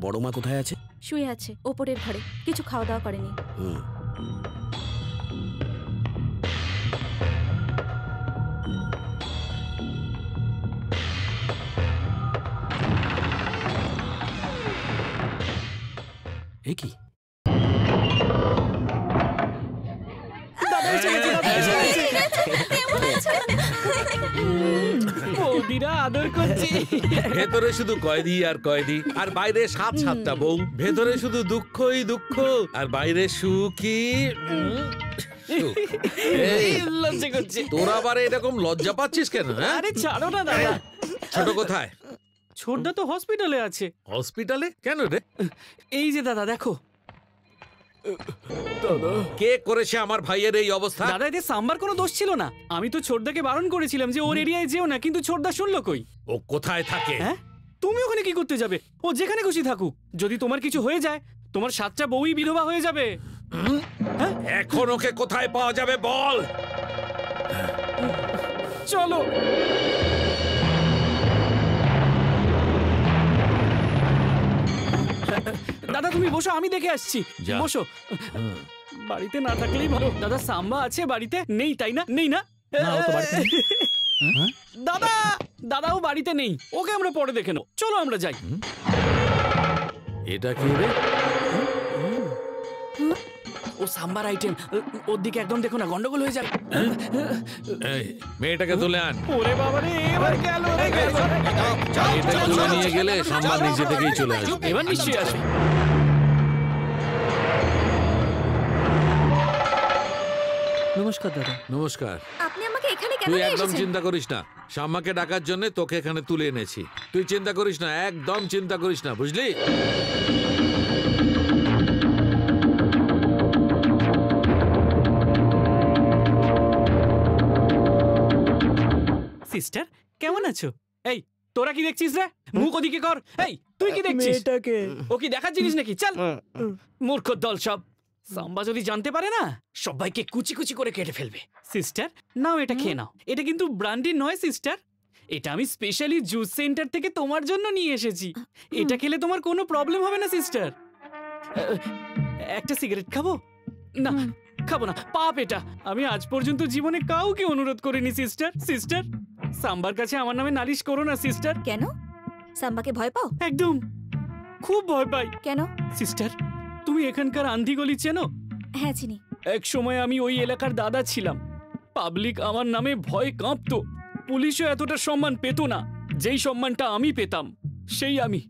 বড় মা কোথায় আছে? শুয়ে আছে ওপরের ঘরে, কিছু খাওয়া দাওয়া করেনি। এ কি? বৌদিরা আদর করছে। ভেতরে শুধু কয়েদি আর কয়েদি, আর বাইরে সাত সাতটা বউ। ভেতরে শুধু দুঃখই দুঃখ, আর বাইরে সুখী সুখ। এই, লজ্জা করছে। তোরা বারে এরকম লজ্জা পাচ্ছিস কেন? হ্যাঁ, আরে ছাড়ো না দাদা। ছোট কোথায়? ছোটদা তো হসপিটালে আছে। হসপিটালে কেন রে? এই যে দাদা দেখো। কে করেছে আমার ভাইয়ের এই অবস্থা? দাদা, এতে সাম্বার কোনো দোষ ছিল না। আমি তো ছোটদাকে বারণ করেছিলাম যে ওর এরিয়ায় যেও না, কিন্তু ছোটদা শুনলো কই? ও কোথায় থাকে? হ্যাঁ, তুমি ওখানে কি করতে যাবে? ও যেখানে খুশি থাকুক। যদি তোমার কিছু হয়ে যায়, তোমার সাতটা বউই বিধবা হয়ে যাবে। এখন ওকে কোথায় পাওয়া যাবে বল? চলো। দাদা তুমি বসো, আমি দেখে আসছি। যা। বসো। বাড়িতে না থাকলেই ভালো। দাদা, সাম্বা আছে বাড়িতে? নেই তাই না? নেই না? দাদা, দাদাও বাড়িতে নেই। ওকে আমরা পরে দেখে নেব। চলো আমরা যাই। এটা কি রে? ও সাম্বার আইটেম। ওর দিকে একদম দেখো না, গন্ডগোল হয়ে যাবে। এই, মেয়েটাকে তুলে আন। ওরে বাবা রে, এবার গেল রে, গেল। এটা তুলে নিয়ে গেলে সম্মান নিজে থেকেই চলে আসবে। এবার নিশ্চয়ই আসবে। নমস্কার দাদা। নমস্কার। আপনি আমাকে এখানে কেন তুই নিয়ে একদম এসেছেন? চিন্তা করিস না, শাম্মাকে ডাকার জন্য তোকে এখানে তুলে এনেছি। তুই চিন্তা করিস না, একদম চিন্তা করিস না, বুঝলি? সিস্টার, কেমন আছো? এই, তোরা কি দেখছিস রে? মুখ ওদিকে কর। এই, তুই কি দেখছিস? মেয়েটাকে। ও কি দেখার জিনিস নাকি? চল, মূর্খ দল সব। সাম্বা যদি জানতে পারে না সবাইকে কুচি কুচি করে কেটে ফেলবে। সিস্টার নাও এটা খেয়ে নাও। এটা কিন্তু ব্র্যান্ডি নয় সিস্টার, এটা আমি স্পেশালি জুস সেন্টার থেকে তোমার জন্য নিয়ে এসেছি। এটা খেলে তোমার কোনো প্রবলেম হবে না সিস্টার। একটা সিগারেট খাবো? না খাবো না, পাপ এটা। আমি আজ পর্যন্ত জীবনে কাউকে অনুরোধ করিনি সিস্টার। সিস্টার সাম্বার কাছে আমার নামে নালিশ করো না সিস্টার। কেন? সাম্বাকে ভয় পাও? একদম, খুব ভয় পাই। কেন? সিস্টার তুমি এখানকার আন্ধি গলি চেনো? হ্যাঁ চিনি। এক সময় আমি ওই এলাকার দাদা ছিলাম। পাবলিক আমার নামে ভয় কাঁপতো, পুলিশও এতটা সম্মান পেত না যেই সম্মানটা আমি পেতাম। সেই আমি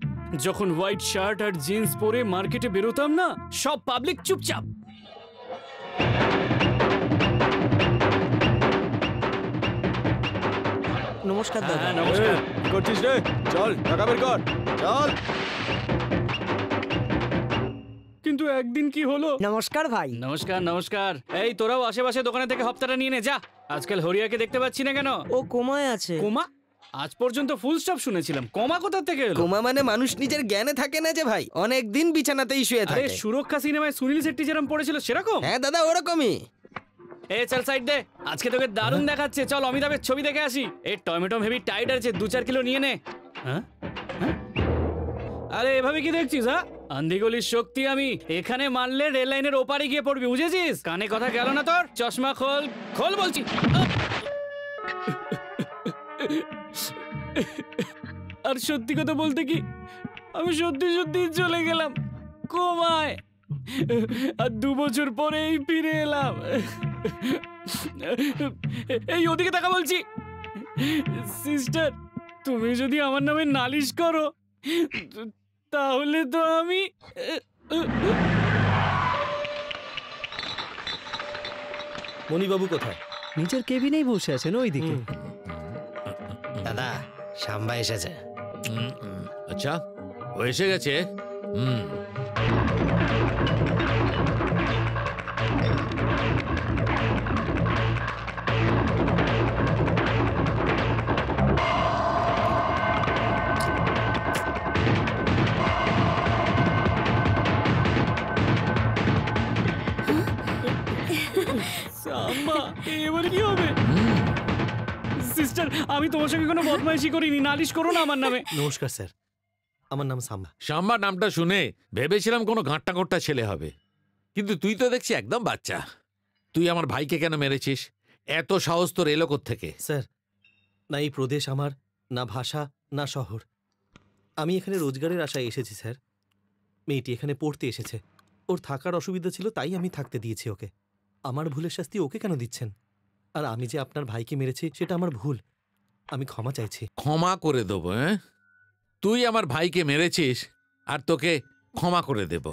যখন হোয়াইট শার্ট আর জিন্স পরে মার্কেটে বেরোতাম না, সব পাবলিক চুপচাপ। নমস্কার দাদা। হ্যাঁ, নমস্কার। কি করছিস রে? চল টাকা বের কর, চল। কিন্তু একদিন কি হলো? নমস্কার ভাই। নমস্কার নমস্কার। এই তোরাও আশেপাশে দোকানে থেকে হপ্তাটা নিয়ে নে যা। আজকাল হরিয়াকে দেখতে পাচ্ছি না কেন? ও কোমায় আছে। কোমা? আজ পর্যন্ত ফুল স্টপ শুনেছিলাম, কমা কোথা থেকে এলো? কোমা মানে মানুষ নিজের জ্ঞানে থাকে না যে ভাই, অনেক দিন বিছানাতেই শুয়ে আরে থাকে। সুরক্ষা সিনেমায় সুনীল শেট্টি যেরকম পড়েছিল সেরকম? হ্যাঁ দাদা ওরকমই। এ চল সাইড দে, আজকে তোকে দারুণ দেখাচ্ছে। চল অমিতাভের ছবি দেখে আসি। এই টমেটো হেভি টাইট আছে, 2-4 কিলো নিয়ে নে। হ্যাঁ হ্যাঁ? আরে এভাবে কি দেখছিস? হ্যাঁ, আন্ধিগলির শক্তি আমি। এখানে মারলে রেল লাইনের ওপারে গিয়ে পড়বি, বুঝেছিস? কানে কথা গেল না তোর? চশমা খোল, খোল বলছি। আর সত্যি কথা বলতে কি, আমি সত্যি সত্যি চলে গেলাম কোমায়। আর 2 বছর পরেই ফিরে এলাম। এই ওদিকে তাকা বলছি। সিস্টার তুমি যদি আমার নামে নালিশ করো তাহলে তো আমি মণিবাবু কোথায়? নিজের কেবিনেই বসে আছেন ওইদিকে। দাদা সাম্বা এসেছে। আচ্ছা ও এসে গেছে। সাম্বা এবার কি হবে? সিস্টার আমি তোমার সঙ্গে কোনো বদমাইশি করিনি, নালিশ করো না আমার নামে। নমস্কার স্যার, আমার নাম সাম্বা। শাম্বা নামটা শুনে ভেবেছিলাম কোনো ঘাট্টা ঘোট্টা ছেলে হবে, কিন্তু তুই তো দেখছি একদম বাচ্চা। তুই আমার ভাইকে কেন মেরেছিস? এত সাহস তোর এলো থেকে? স্যার, না এই প্রদেশ আমার, না ভাষা, না শহর। আমি এখানে রোজগারের আশায় এসেছি স্যার। মেয়েটি এখানে পড়তে এসেছে, ওর থাকার অসুবিধা ছিল তাই আমি থাকতে দিয়েছি ওকে। আমার ভুলের শাস্তি ওকে কেন দিচ্ছেন? আর আমি যে আপনার ভাইকে মেরেছি সেটা আমার ভুল, আমি ক্ষমা চাইছি। ক্ষমা করে দেবো? হ্যাঁ, তুই আমার ভাইকে মেরেছিস আর তোকে ক্ষমা করে দেব?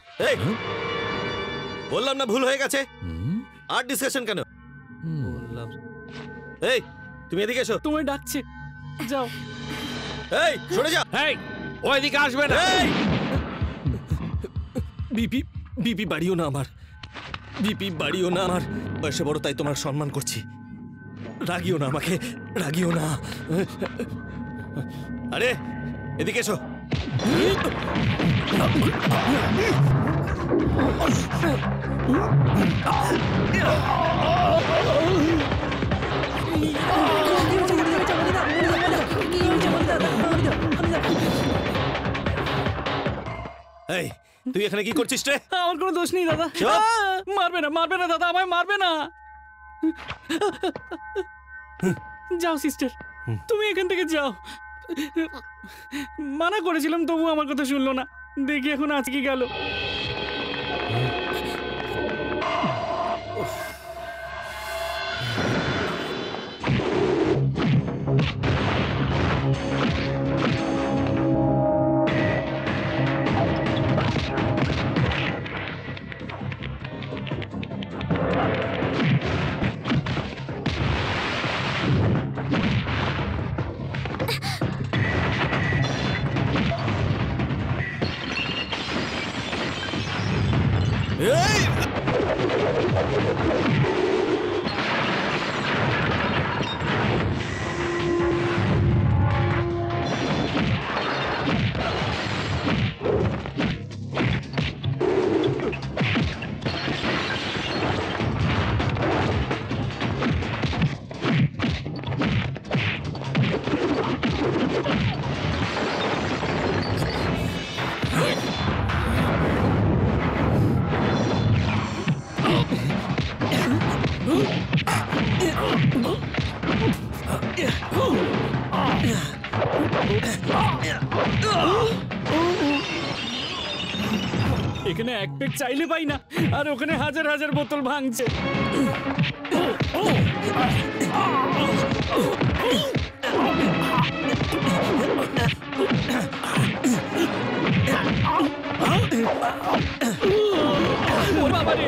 বললাম না ভুল হয়ে গেছে, আর ডিসকাশন কেন? বললাম। এই তুমি এদিকে এসো। তোমায় ডাকছে, যাও। এই সরে যা। এই ওইদিকে আসবে না। বিপি বিপি বাড়িও না আমার, বিপি বাড়িও না আমার। বয়সে বড় তাই তোমার সম্মান করছি, রাগিও না আমাকে, রাগিও না। আরে এদিকে এসো। এই তুই এখানে কি করছিস রে? আমার কোনো দোষ নেই দাদা। মারবে না, মারবে না দাদা, আমায় মারবে না। যাও সিস্টার, তুমি এখান থেকে যাও। মানা করেছিলাম তবু আমার কথা শুনলো না, দেখি এখন আজকে গেল। এখানে এক পেক চাইলে পাই না, আর ওখানে হাজার হাজার বোতল ভাঙছে। ওর বাবারে!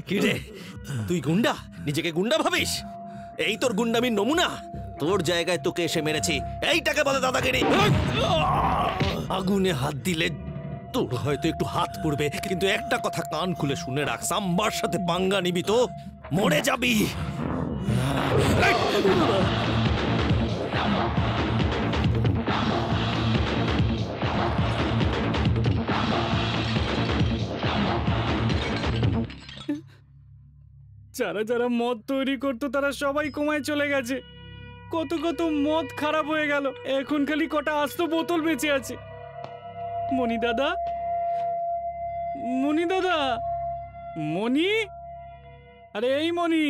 কি রে, তুই গুন্ডা? নিজেকে গুন্ডা ভাবিস? এই তোর গুন্ডামির নমুনা? তোর জায়গায় তোকে এসে মেরেছি, এইটাকে বলে দাদাগিরি। আগুনে হাত দিলে তোর হয়তো একটু হাত পুড়বে, কিন্তু একটা কথা কান খুলে শুনে রাখ, সাম্বার সাথে পাঙ্গা নিবি তো মরে যাবি। যারা যারা মদ তৈরি করতো তারা সবাই কমায় চলে গেছে। কত কত মদ খারাপ হয়ে গেল, এখন খালি কটা আস্ত বোতল বেঁচে আছে। মণি দাদা, মণি দাদা, মণি, আরে এই মণি,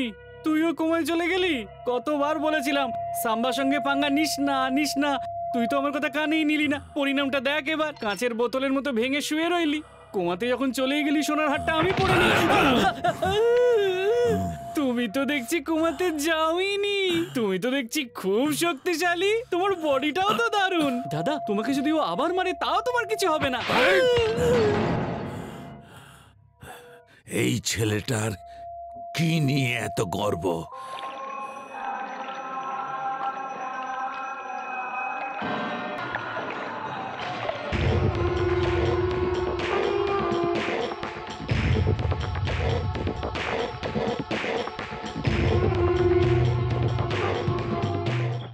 তুইও কমায় চলে গেলি? কতবার বলেছিলাম সাম্বার সঙ্গে পাঙ্গা নিস না, নিস না, তুই তো আমার কথা কানেই নিলি না। পরিণামটা দেখ এবার, কাঁচের বোতলের মতো ভেঙে শুয়ে রইলি। কোমাতে যখন চলেই গেলি সোনার হারটা আমি পড়ে নিই। তুমি তো দেখছি কোমাতে যাওইনি, তুমি তো দেখছি খুব শক্তিশালী, তোমার বডিটাও তো দারুণ। দাদা, তোমাকে যদি ও আবার মারে তাও তোমার কিছু হবে না। এই ছেলেটার কি নিয়ে এত গর্ব?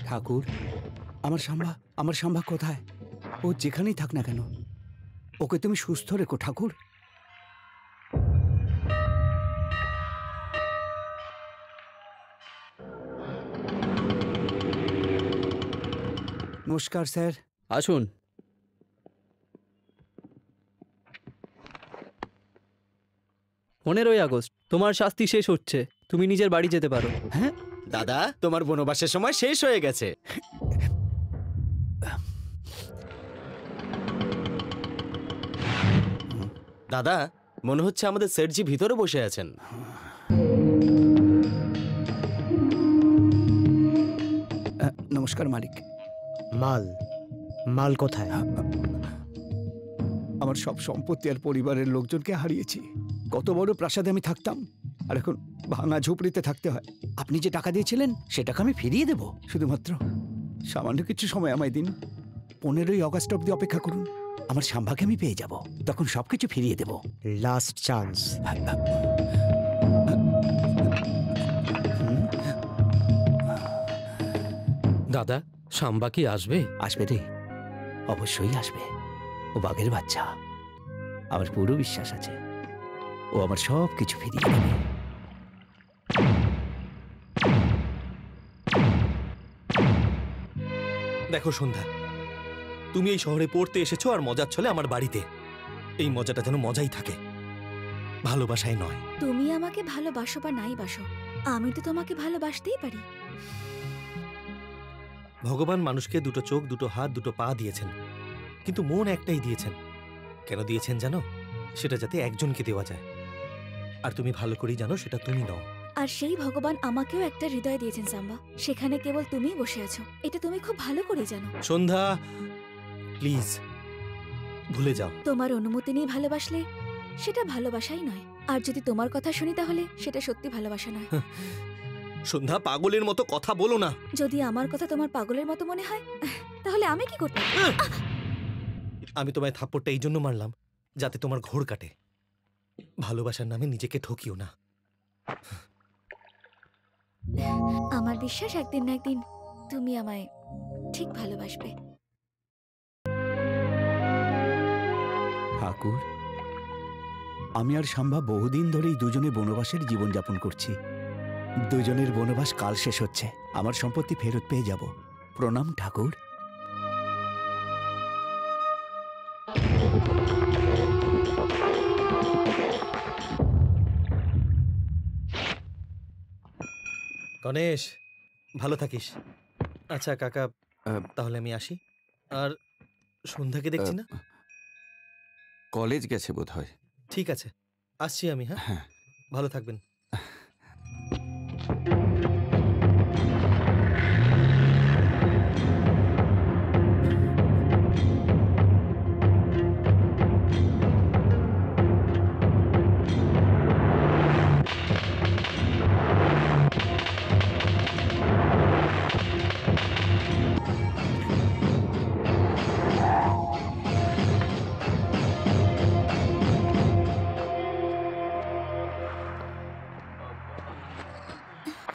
ঠাকুর, আমার সাম্বা কোথায়? ও যেখানেই থাক না কেন, ওকে তুমি সুস্থ রেখো ঠাকুর। নমস্কার স্যার। আসুন। 15ই আগস্ট তোমার শাস্তি শেষ হচ্ছে, তুমি নিজের বাড়ি যেতে পারো। হ্যাঁ দাদা, তোমার বনবাসের সময় শেষ হয়ে গেছে। দাদা, মনে হচ্ছে আমাদের সেটজি ভিতরে বসে আছেন। নমস্কার মালিক। মাল কোথায়? আমার সব সম্পত্তি আর পরিবারের লোকজনকে হারিয়েছি। কত বড় প্রাসাদে আমি থাকতাম, আর এখন ভাঙা ঝুপড়িতে থাকতে হয়। আপনি যে টাকা দিয়েছিলেন সে টাকা আমি ফিরিয়ে দেব, শুধুমাত্র সামান্য কিছু সময় আমায় দিন। 15ই আগস্ট অব্দি অপেক্ষা করুন, আমার সাম্বাকে আমি পেয়ে যাব, তখন সবকিছু ফিরিয়ে দেব। Last chance. দাদা, সাম্বা কি আসবে? আসবে রে, অবশ্যই আসবে। ও বাঘের বাচ্চা, আমার পুরো বিশ্বাস আছে ও আমার সব কিছু ফিরিয়ে দেবে। দেখো সন্ধ্যা, তুমি এই শহরে পড়তে এসেছো আর মজার ছলে আমার বাড়িতে। এই মজাটা যেন মজাই থাকে, ভালোবাসায় নয়। তুমি আমাকে ভালোবাসো বা নাই বাসো, আমি তো তোমাকে ভালোবাসতেই পারি। ভগবান মানুষকে দুটো চোখ, দুটো হাত, দুটো পা দিয়েছেন, কিন্তু মন একটাই দিয়েছেন। কেন দিয়েছেন জানো? সেটা যাতে একজনকে দেওয়া যায়। আর তুমি ভালো করেই জানো সেটা তুমি নও। আর সেই ভগবান আমাকেও একটা হৃদয় দিয়েছেন সাম্বা, সেখানে কেবল তুমিই বসে আছো, এটা তুমি খুব ভালো করে জানো। সন্ধ্যা, প্লিজ ভুলে যাও। তোমার অনুমতি নিয়ে ভালোবাসলে সেটা ভালোবাসাই নয়, আর যদি তোমার কথা শুনি তাহলে সেটা সত্যি ভালোবাসা নয়। সন্ধ্যা, পাগলের মতো কথা বলো না। যদি আমার কথা তোমার পাগলের মতো মনে হয় তাহলে আমি কি করতে? আমি তোমায় থাপ্পড়টা এই জন্য মারলাম যাতে তোমার ঘোর কাটে। ভালোবাসার নামে নিজেকে ঠকিও না। আমার বিশ্বাস একদিন না একদিন তুমি আমায় ঠিক ভালোবাসবে। ঠাকুর, আমি আর শাম্ভা বহুদিন ধরেই দুজনে বনবাসের জীবনযাপন করছি। দুজনের বনবাস কাল শেষ হচ্ছে, আমার সম্পত্তি ফেরত পেয়ে যাব। প্রণাম ঠাকুর। গণেশ, ভালো থাকিস। আচ্ছা কাকা, তাহলে আমি আসি। আর সন্ধ্যাকে দেখছি না। কলেজ গেছে বোধহয়। ঠিক আছে, আসছি আমি। হ্যাঁ, ভালো থাকবেন।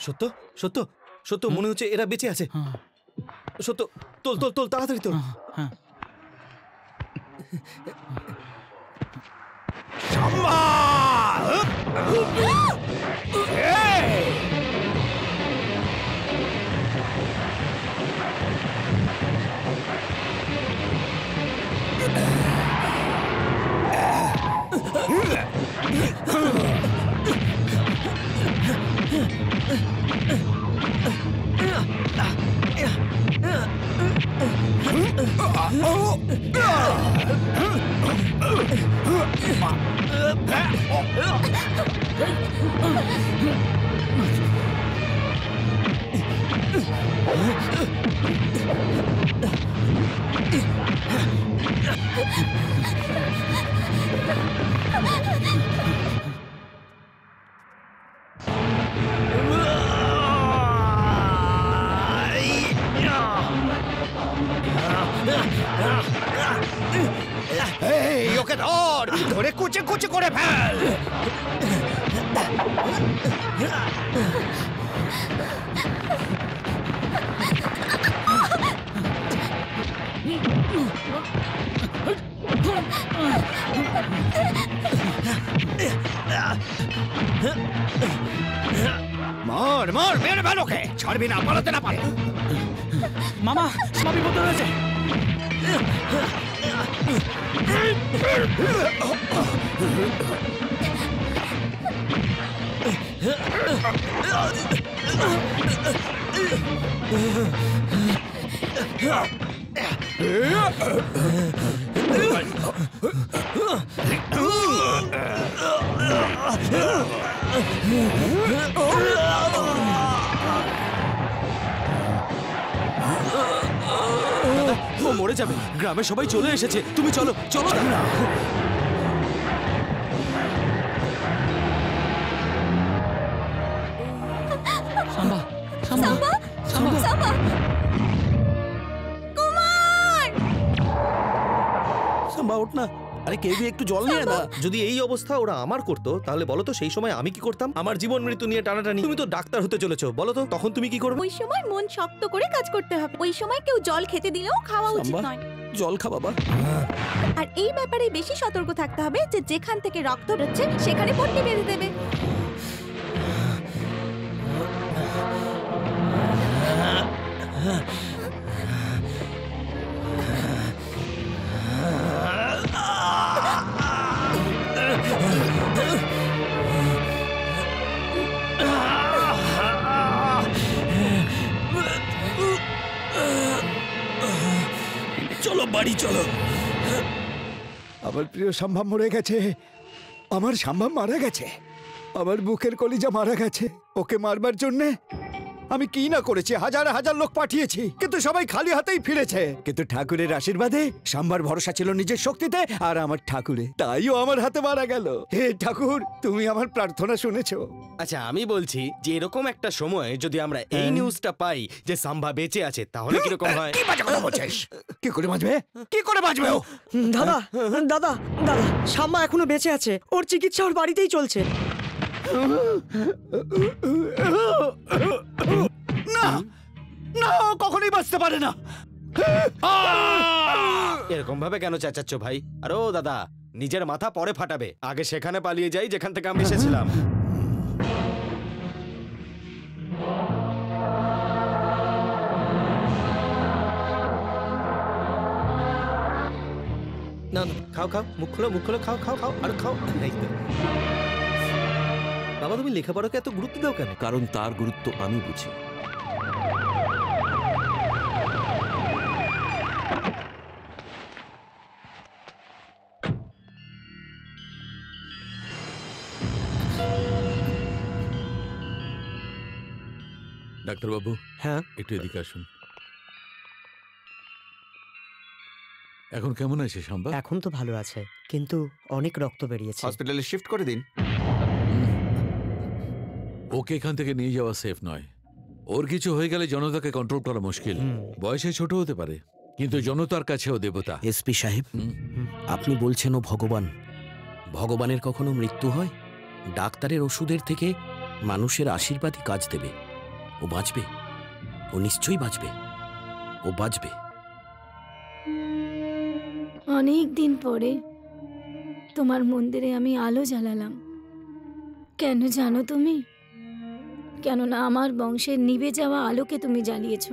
সত্য সত্য সত্য, মনে হচ্ছে এরা বেঁচে আছে। সত্য, তোল তোল তোল, তাড়াতাড়ি তোল। ওকে ধর, ধরে কুচে কুচে করে ফেল। মার মার, মেরে ফেল ওকে, ছাড়বি না, পালাতে না পারে। মামা, মামা বিপদ হয়েছে। ও মরে যাবে, গ্রামের সবাই চলে এসেছে। তুমি চলো চলো না। সাম্বা, সাম্বা, সাম্বা, সাম্বা, কুমার! সাম্বা ওঠ না। আরে কেউ একটু জল নিয়ে না। যদি এই অবস্থা ওরা আমার করতো, তাহলে বলো তো সেই সময় আমি কি করতাম? আমার জীবন মৃত্যু নিয়ে টানাটানি। তুমি তো ডাক্তার হতে চলেছো, বলো তো তখন তুমি কি করবে? ওই সময় মন শক্ত করে কাজ করতে হবে। ওই সময় কেউ জল খেতে দিলেও খাওয়া উচিত নয়। জল খা বাবা। আর এই ব্যাপারে বেশি সতর্ক থাকতে হবে যে যেখান থেকে রক্ত বেরোচ্ছে সেখানে পট্টি বেঁধে দেবে। চলো বাড়ি চলো। আমার প্রিয় সম্ভব মরে গেছে, আমার সম্ভব মারা গেছে, আমার বুকের কলিজা মারা গেছে। ওকে মারবার জন্যে আমি কি না করেছি, হাজার হাজার লোক পাঠিয়েছি, কিন্তু সবাই খালি হাতেই ফিরেছে। কিন্তু ঠাকুরের আশীর্বাদে সম্বার ভরসা ছিল নিজের শক্তিতে আর আমার ঠাকুরে, তাইও আমার হাতে মারা গেল। হে ঠাকুর, তুমি আমার প্রার্থনা শুনেছো। আচ্ছা আমি বলছি যে এরকম একটা সময় যদি আমরা এই নিউজটা পাই যে সাম্বা বেঁচে আছে, তাহলে কিরকম হয়? কি বাজে কথা বলছিস? কি করে বাঁচবে? কি করে বাঁচবে ও? দাদা দাদা দাদা, শাম্মা এখনো বেঁচে আছে, ওর চিকিৎসা ওর বাড়িতেই চলছে। না না, ও কখনোই বাঁচতে পারে না। এরকম ভাবে কেন চেঁচাচ্ছ ভাই? আর ও দাদা, নিজের মাথা পরে ফাটাবে, আগে সেখানে পালিয়ে যাই যেখান থেকে আমি এসেছিলাম। না না, খাও খাও, মুখ খোলো, খাও খাও খাও, আর খাও। এই তো। বাবা, তুমি লেখাপড়াকে এত গুরুত্ব দাও কেন? কারণ তার গুরুত্ব আমি বুঝি। ডাক্তারবাবু, হ্যাঁ, একটু এদিকে আসুন। এখন কেমন আছে শাম্বা? এখন তো ভালো আছে, কিন্তু অনেক রক্ত বেরিয়েছে। হসপিটালে শিফট করে দিন। ওকে এখান থেকে নিয়ে যাওয়া সেফ নয়। ওর কিছু হয়ে গেলে জনতাকে কন্ট্রোল করা মুশকিল। বয়সে ছোট হতে পারে, কিন্তু জনতার কাছেও দেবতা। এসপি সাহেব, আপনি বলছেন ও ভগবান। ভগবানের কখনো মৃত্যু হয়? ডাক্তারের ওষুধের থেকে মানুষের আশীর্বাদই কাজ দেবে। ও বাঁচবে, ও নিশ্চয়ই বাঁচবে, ও বাঁচবে। অনেক দিন পরে তোমার মন্দিরে আমি আলো জ্বালালাম। কেন জানো তুমি? কেননা আমার বংশের নিভে যাওয়া আলোকে তুমি জ্বালিয়েছ।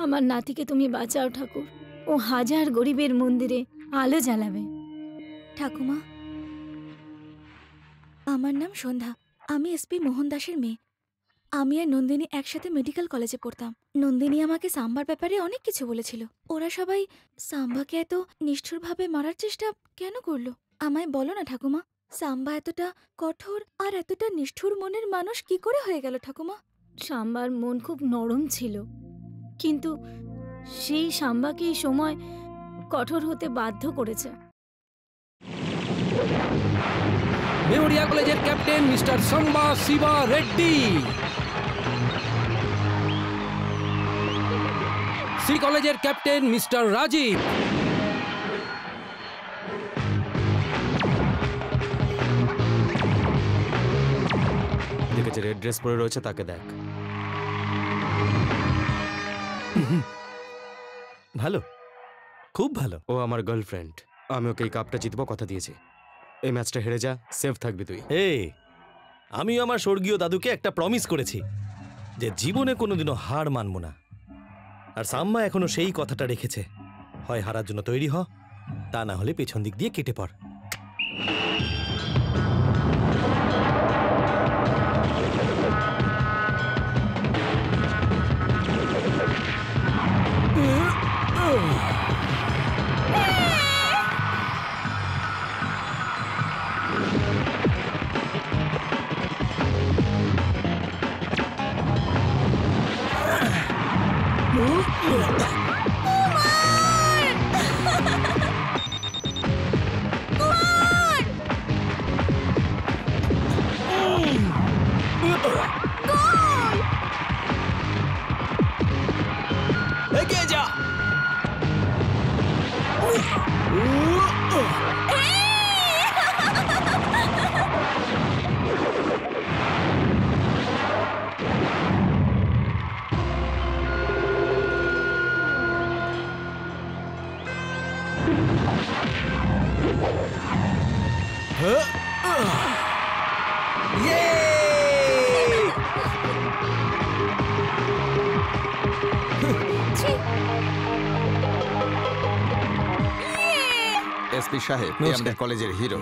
আমার নাতিকে তুমি বাঁচাও ঠাকুর, ও হাজার গরিবের মন্দিরে আলো জ্বালাবে। ঠাকুমা, আমার নাম সন্ধ্যা, আমি এসপি মোহন দাসের মেয়ে। আমি আর নন্দিনী একসাথে মেডিকেল কলেজে পড়তাম। নন্দিনী আমাকে সাম্বার ব্যাপারে অনেক কিছু বলেছিল। ওরা সবাই সাম্বাকে এত নিষ্ঠুরভাবে মারার চেষ্টা কেন করলো? আমায় বলো না ঠাকুমা, সাম্বা এতটা কঠোর আর এতটা নিষ্ঠুর মনের মানুষ কি করে হয়ে গেল ঠাকুমা? সাম্বার মন খুব নরম ছিল, কিন্তু সেই সাম্বাকে এই সময় কঠোর হতে বাধ্য করেছে। মেমোরিয়া কলেজের ক্যাপ্টেন মিস্টার সাম্বা শিবা রেড্ডি, সি কলেজের ক্যাপ্টেন মিস্টার রাজীব, দেখেছে রেড ড্রেস পরে রয়েছে, তাকে দেখ। ভালো, খুব ভালো। ও আমার গার্লফ্রেন্ড। আমি ওকে এই কাপটা জিতবো, কথা দিয়েছি। এই ম্যাচটা হেরে যা, সেফ থাকবি তুই। আমি আমার স্বর্গীয় দাদুকে একটা প্রমিস করেছি যে জীবনে কোনোদিনও হার মানব না। আর সাম্মা এখনো সেই কথাটা রেখেছে। হয় হারার জন্য তৈরি হ, তা না হলে পেছন দিক দিয়ে কেটে পড়। এগিয়ে যা। এসপি সাহেব, এই আমাদের কলেজের হিরো।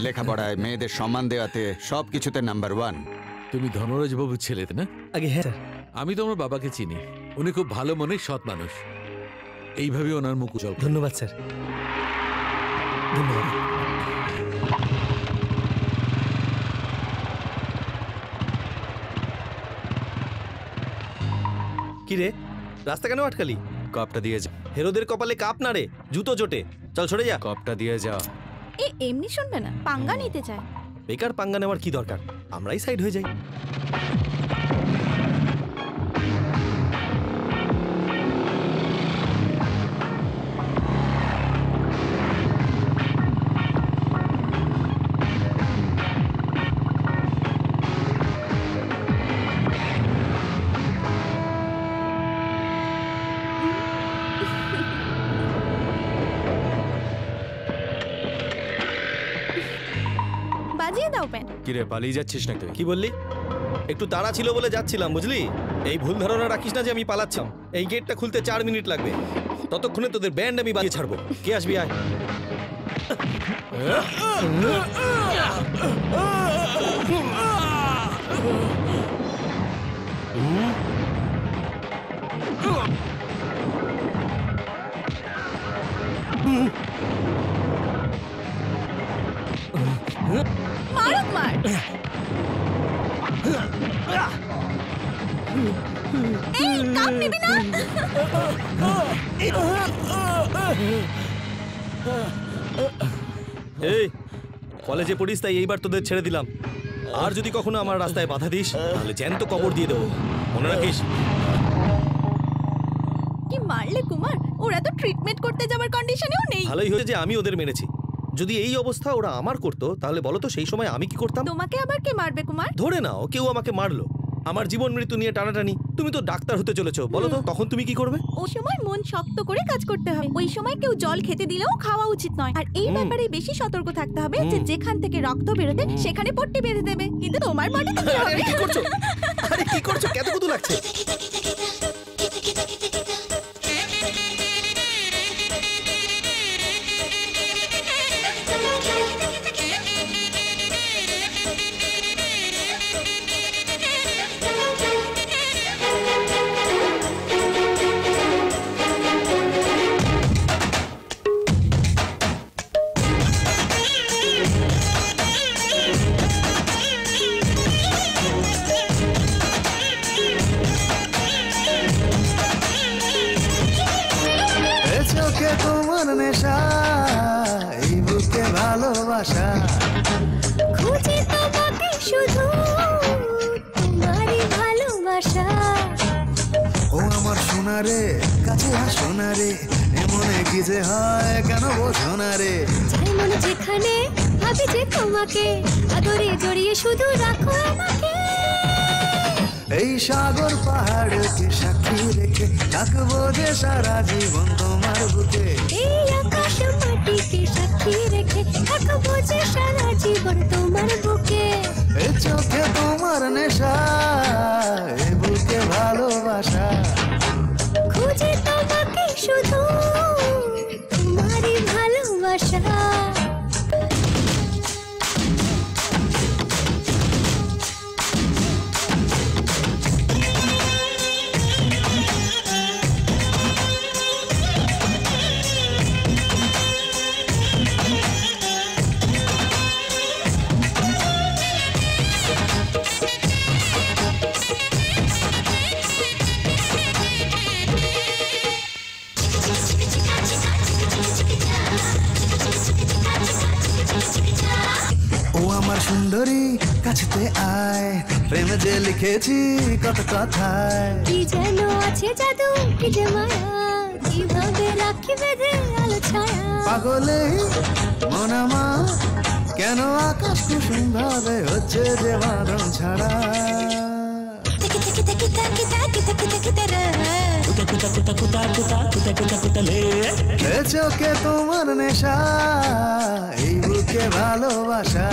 লেখাপড়ায়, মেয়েদের সম্মান দেওয়াতে সবকিছুতে নাম্বার 1। তুমি ধনরাজ বাবুর ছেলে না? আগে হ্যাঁ স্যার। আমি তো আমার বাবাকে চিনি। উনি খুব ভালো মনের সৎ মানুষ। এইভাবে ওনার মুখ উজ্জ্বল। ধন্যবাদ স্যার, ধন্যবাদ। কি রে, রাস্তা কেন আটকালি? কাপটা দিয়ে যা। হেরোদের কপালে কাপ না রে, জুতো জোটে। চল সরে যা। কাপটা দিয়ে যা। এ এমনি শুনবে না, পাঙ্গা নিতে চায়। বেকার পাঙ্গা নেওয়ার কি দরকার, আমরাই সাইড হয়ে যাই। বাজিয়ে দাও প্যান। কিরে পালিয়ে যাচ্ছিস না তুই? কি বললি? একটু তাড়া ছিল বলে যাচ্ছিলাম, বুঝলি? এই ভুল ধারণা রাখিস না যে আমি পালাচ্ছিলাম। এই গেটটা খুলতে 4 মিনিট লাগবে, ততক্ষণে তোদের ব্যান্ড আমি বাজিয়ে ছাড়বো। কে আসবি আয়। মারক মার। এই কাপ নিবি না? এই কলেজে পড়িস তাই এইবার তোদের ছেড়ে দিলাম। আর যদি কখনো আমার রাস্তায় বাধা দিস তাহলে জ্যান্ত কবর দিয়ে দেবো, মনে রাখিস। কি মারলে কুমার? ওরা তো ট্রিটমেন্ট করতে যাবার কন্ডিশনেও নেই। ভালোই হয়েছে যে আমি ওদের মেরেছি। যদি এই অবস্থা ওরা আমার করতো তাহলে বলো তো সেই সময় আমি কি করতাম? তোমাকে আবার কে মারবে কুমার? ধরে নাও কেউ আমাকে মারলো, আমার জীবন মৃত্যু নিয়ে টানাটানি। তুমি তো ডাক্তার হতে চলেছো, বলো তো তখন তুমি কি করবে? ওই সময় মন শক্ত করে কাজ করতে হবে। ওই সময় কেউ জল খেতে দিলেও খাওয়া উচিত নয়। আর এই ব্যাপারে বেশি সতর্ক থাকতে হবে যে যেখান থেকে রক্ত বেরোতে সেখানে পট্টি বেঁধে দেবে। কিন্তু তোমার বডিতে কি হবে? কি করছো? আরে কি করছো? কত কত লাগছে। তোমার নেশা, এই বুকে ভালোবাসা, খুঁজি তোমাকে শুধু তোমারই ভালোবাসা। ও আমার সোনারে, কাছে আসো না রে, এমনে কি যে হয় কেন বোঝো না রে। যাই মনে যেখানে ভাবি যে তোমাকে আদরে জড়িয়ে শুধু রাখো আমাকে। এই সাগর পাহাড়কে সাক্ষী রেখে থাকবো যে সারা জীবন তোমার বুকে। এই আকাশ মাটিকে সাক্ষী রেখে থাকবো যে সারা জীবন তোমার বুকে। এ চোখে তোমার নেশা, এ বুকে ভালোবাসা, খুঁজি তোমাকে শুধু তোমারই ভালোবাসা। ও আমার সুন্দরী কাছেতে আয়, প্রেমে যে লিখেছি কত কথায়। কি যেন আছে জাদু, কি যে মায়া, কিভাবে রাখি বেঁধে আলো ছায়া। পাগলে মন আমার, কেন আকাশ কুসুম ভাবে হচ্ছে যে বাঁধন ছাড়া। এ চোখে তোমার নেশা, এই বুকে ভালোবাসা।